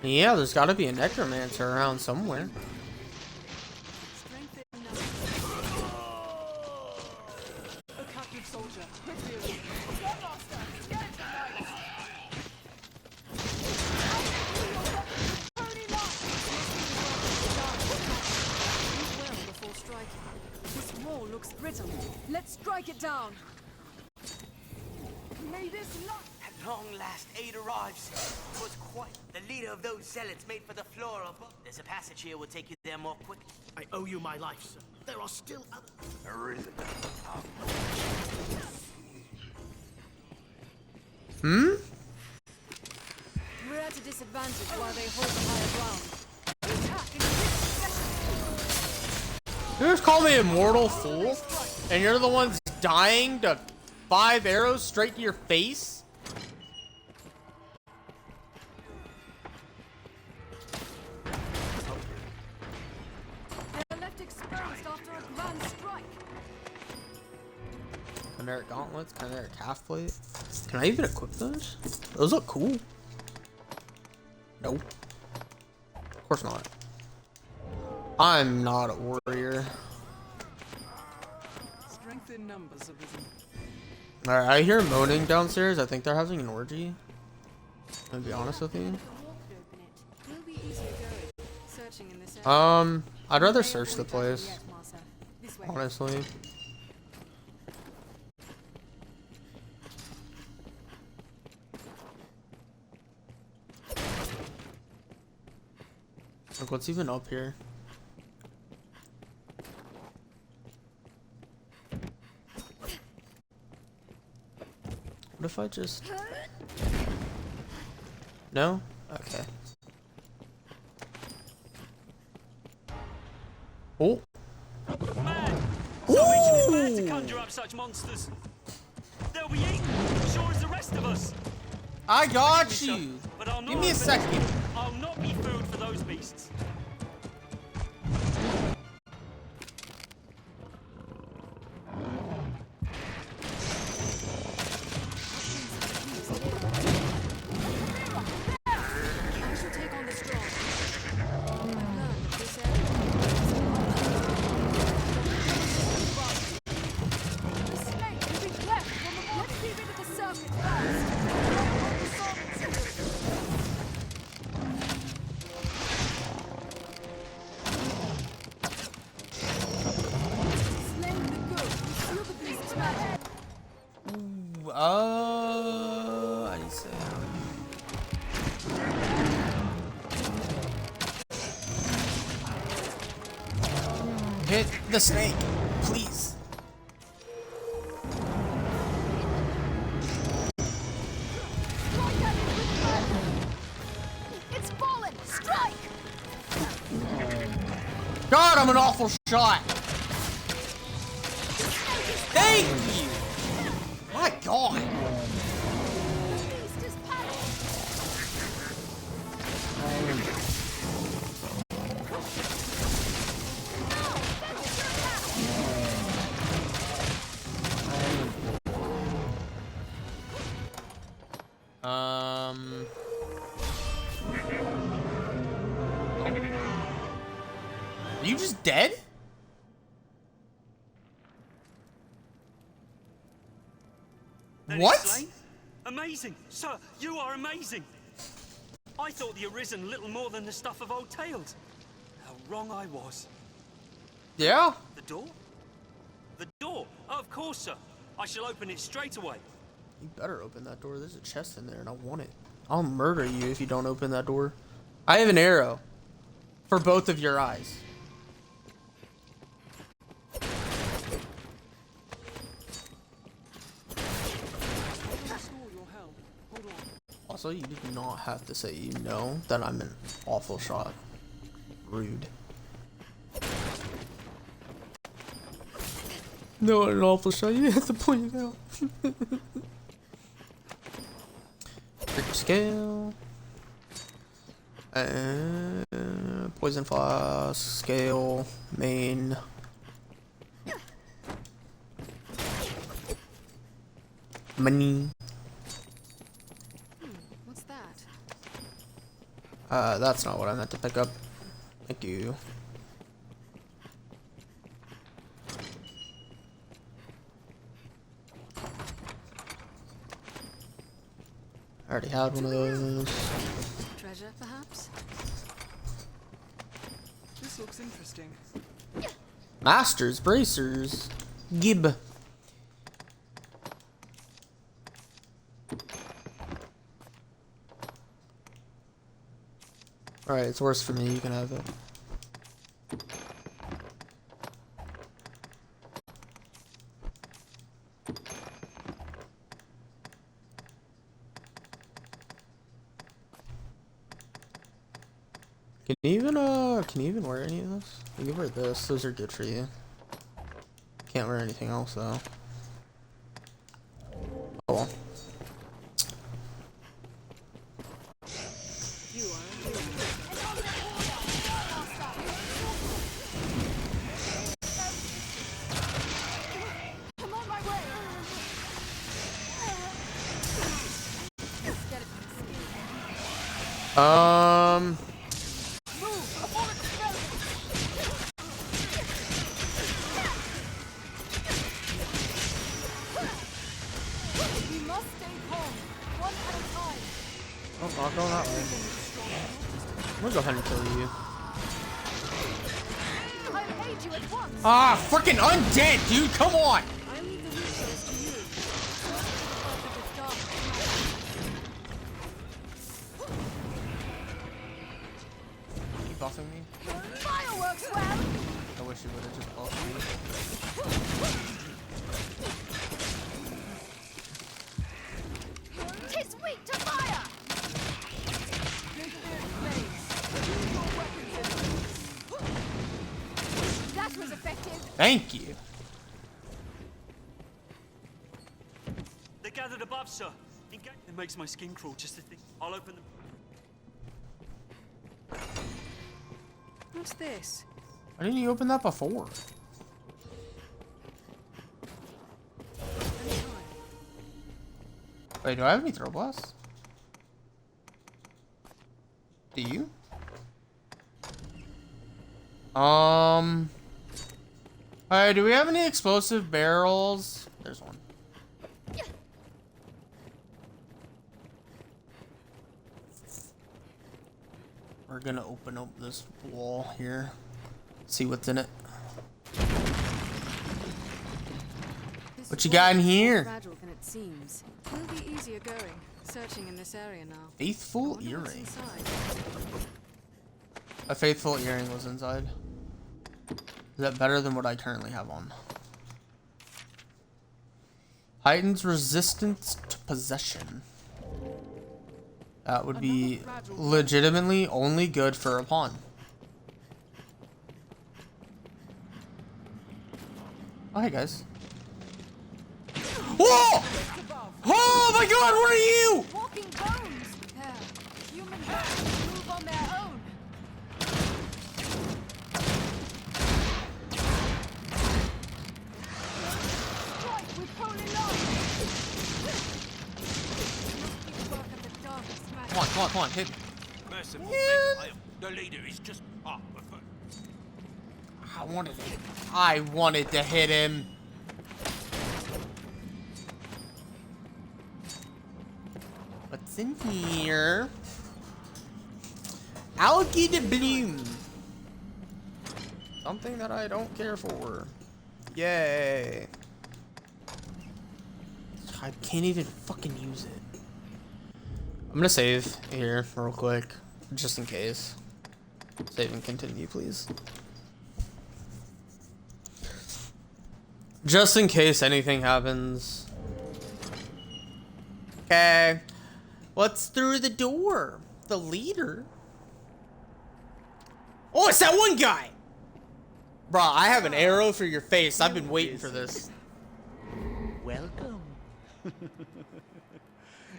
Speaker 1: Yeah, there's gotta be a necromancer around somewhere.
Speaker 6: This wall looks brittle. Let's strike it down. May this not.
Speaker 21: At long last, aid arrives. 'Twas quite the leader of those zealots made for the floor above. There's a passage here will take you there more quickly.
Speaker 15: I owe you my life, sir. There are still others.
Speaker 21: Arisen.
Speaker 1: Hmm?
Speaker 6: We're at a disadvantage while they hold the higher ground. Attack in
Speaker 1: You just call me immortal fool, and you're the ones dying to 5 arrows straight to your face?
Speaker 6: They're left exposed after a grand strike.
Speaker 1: Chimeric gauntlets, chimeric half plate. Can I even equip those? Those look cool. Nope. Of course not. I'm not a warrior.
Speaker 6: Strength in numbers, Arisen.
Speaker 1: Alright, I hear moaning downstairs. I think they're having an orgy. To be honest with you.
Speaker 6: Will be easier going. Searching in this area.
Speaker 1: I'd rather search the place. Honestly. Look, what's even up here? What if I just... No? Okay. Oh.
Speaker 5: Salvation is mad to conjure up such monsters. They'll be eaten, sure as the rest of us.
Speaker 1: I got
Speaker 5: Forgive me,
Speaker 1: you.
Speaker 5: sir, but I'll
Speaker 1: Give
Speaker 5: not
Speaker 1: me a
Speaker 5: open-
Speaker 1: second.
Speaker 5: I'll not be food for those beasts.
Speaker 6: I shall take on the strong. I've learned that this area the snake will be kept from the... Let's be rid of the serpent first. Slaying the good will seal the beast's magic.
Speaker 1: Ooh, I need to say. Hit the snake, please.
Speaker 6: It's fallen! Strike!
Speaker 1: God, I'm an awful shot. Thank you. My God. Are you just dead? What?
Speaker 5: Slain? Amazing, sir. You are amazing. I thought the Arisen little more than the stuff of old tales. How wrong I was.
Speaker 1: Yeah.
Speaker 5: The door? The door? Oh, of course, sir. I shall open it straight away.
Speaker 1: You better open that door. There's a chest in there and I want it. I'll murder you if you don't open that door. I have an arrow for both of your eyes. Also, you do not have to say you know that I'm an awful shot. Rude. No, an awful shot. You have to point it out. Creature scale. Poison flask, scale, main. Money.
Speaker 6: What's that?
Speaker 1: That's not what I meant to pick up. Thank you. I already had one of those.
Speaker 6: Treasure, perhaps?
Speaker 22: This looks interesting.
Speaker 1: Masters, bracers, gib. Alright, it's worse for me, you can have it. Can you even wear any of this? You can wear this, those are good for you. Can't wear anything else though. Oh well.
Speaker 6: I'm on my way! We must stay calm, one at a time.
Speaker 1: Oh, I'm going that way. I'm gonna go ahead and kill you.
Speaker 6: I'll aid you at once.
Speaker 1: Ah, freaking undead, dude, come on!
Speaker 6: I leave the resource to you.
Speaker 1: Are you buffing me?
Speaker 6: Fireworks, well!
Speaker 1: I wish you would have just buffed me. Thank you.
Speaker 5: They're gathered above, sir. It makes my skin crawl just to think. I'll open them.
Speaker 6: What's this?
Speaker 1: Why didn't you open that before? Wait, do I have any throw blasts? Do you? Alright, do we have any explosive barrels? There's one. We're gonna open up this wall here. See what's in it. What you got in here?
Speaker 6: Fragile than it seems. Will be easier going. Searching in this area now.
Speaker 1: Faithful earring. A faithful earring was inside. Is that better than what I currently have on? Heightens resistance to possession. That would be legitimately only good for a pawn. Oh, hey guys. Whoa! Oh my god, what are you?
Speaker 6: Walking bones. Yeah. Human beings move on their own. Strike with holy love.
Speaker 1: Come on, hit me.
Speaker 15: Merciful
Speaker 1: Man.
Speaker 15: the leader is just up the foot.
Speaker 1: I wanted to hit him. What's in here? Alligator bloom. Something that I don't care for. Yay. I can't even fucking use it. I'm gonna save here real quick, just in case. Save and continue, please. Just in case anything happens. Okay. What's through the door? The leader? Oh, it's that one guy! Bruh, I have an arrow for your face. I've been waiting for this.
Speaker 8: Welcome.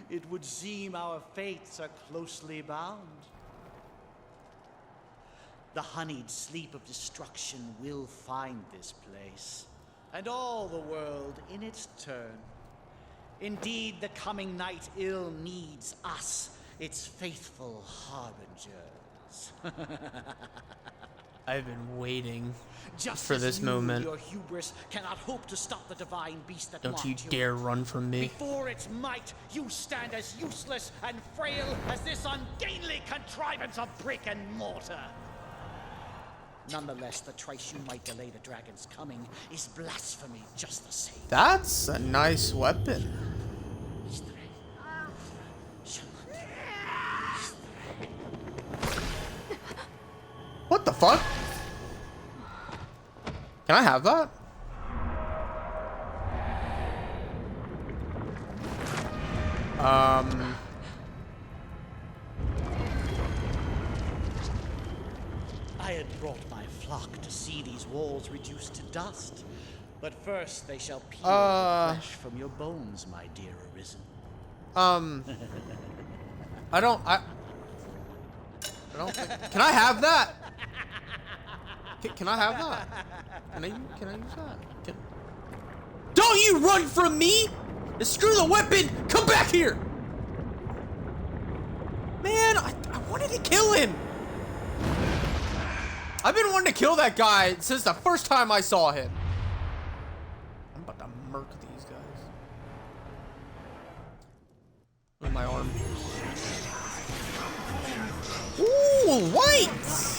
Speaker 8: It would seem our fates are closely bound. The honeyed sleep of destruction will find this place, and all the world in its turn. Indeed, the coming night ill needs us, its faithful harbingers.
Speaker 1: I've been waiting
Speaker 8: Just
Speaker 1: for
Speaker 8: as
Speaker 1: this
Speaker 8: you,
Speaker 1: moment.
Speaker 8: Your hubris cannot hope to stop the divine beast that
Speaker 1: Don't you
Speaker 8: marked
Speaker 1: dare run from me.
Speaker 8: Before its might, you stand as useless and frail as this ungainly contrivance of brick and mortar. Nonetheless, the trice you might delay the dragon's coming is blasphemy just the same.
Speaker 1: That's a nice weapon. What the fuck? Can I have that?
Speaker 8: I had brought my flock to see these walls reduced to dust. But first they shall peel the flesh from your bones, my dear Arisen.
Speaker 1: I don't think, can I have that? Can I have that? Can I use that? Don't you run from me! Screw the weapon! Come back here! Man, I wanted to kill him! I've been wanting to kill that guy since the first time I saw him. I'm about to murk these guys. With my arm. Ooh, whites!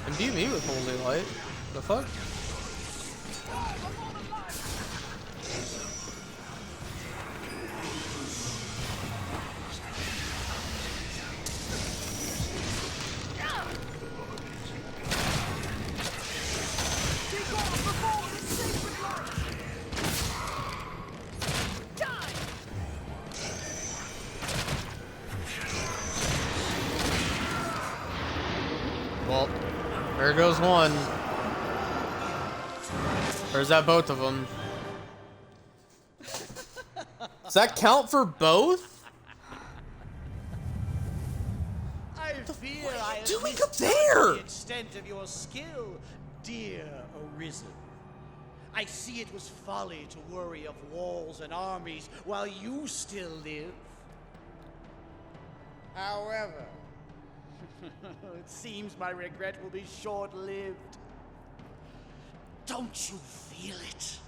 Speaker 1: Imbue me with holy light. The fuck? There goes one. Or is that both of them? Does that count for both?
Speaker 8: I fear I have
Speaker 1: doing up
Speaker 8: misjudged
Speaker 1: there?
Speaker 8: the extent of your skill, dear Arisen. I see it was folly to worry of walls and armies while you still live. However, it seems my regret will be short-lived. Don't you feel it?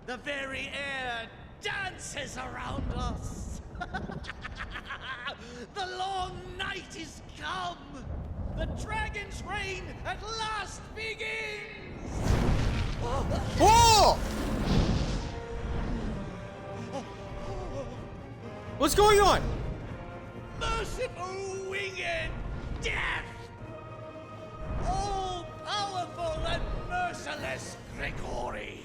Speaker 8: The very air dances around us. The long night is come. The dragon's reign at last begins.
Speaker 1: Whoa! What's going on?
Speaker 8: Merciful winged death! All powerful and merciless Grigori!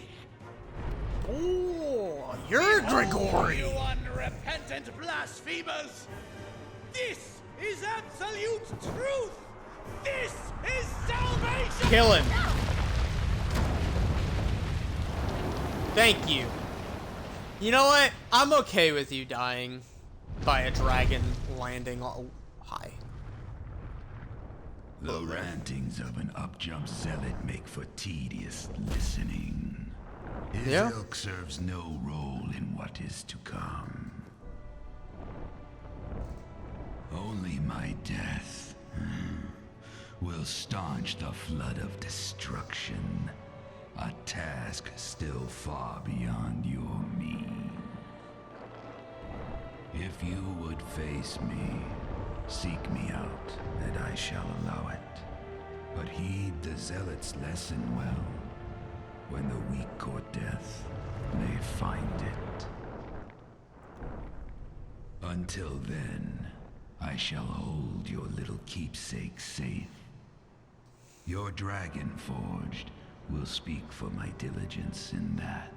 Speaker 1: Oh, you're Grigori!
Speaker 8: You unrepentant blasphemers! This is absolute truth! This is salvation!
Speaker 1: Kill him. Thank you. You know what? I'm okay with you dying by a dragon landing high.
Speaker 10: The rantings of an up-jump zealot make for tedious listening. His ilk serves no role in what is to come. Only my death will staunch the flood of destruction. A task still far beyond your means. If you would face me, seek me out, and I shall allow it. But heed the zealot's lesson well. When the weak court death, they find it. Until then, I shall hold your little keepsake safe. Your dragon forged will speak for my diligence in that.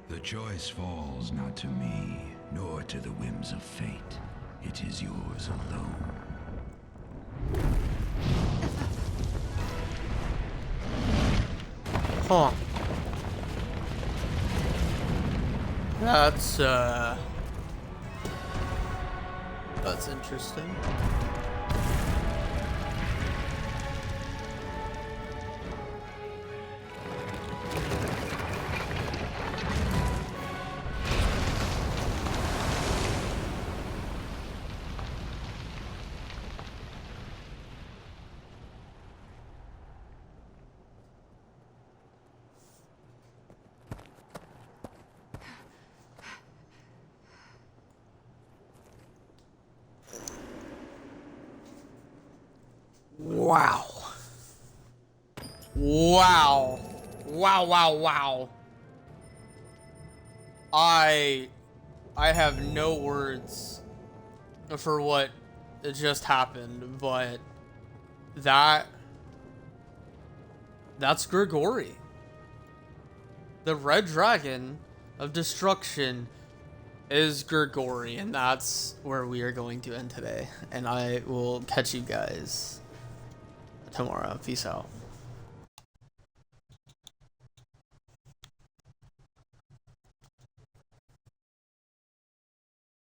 Speaker 10: The choice falls not to me, nor to the whims of fate. It is yours alone.
Speaker 1: Huh. That's interesting. Wow. Wow. Wow, wow, wow. I have no words for what just happened, but that's Grigori. The red dragon of destruction is Grigori, and that's where we are going to end today. And I will catch you guys tomorrow. Peace out.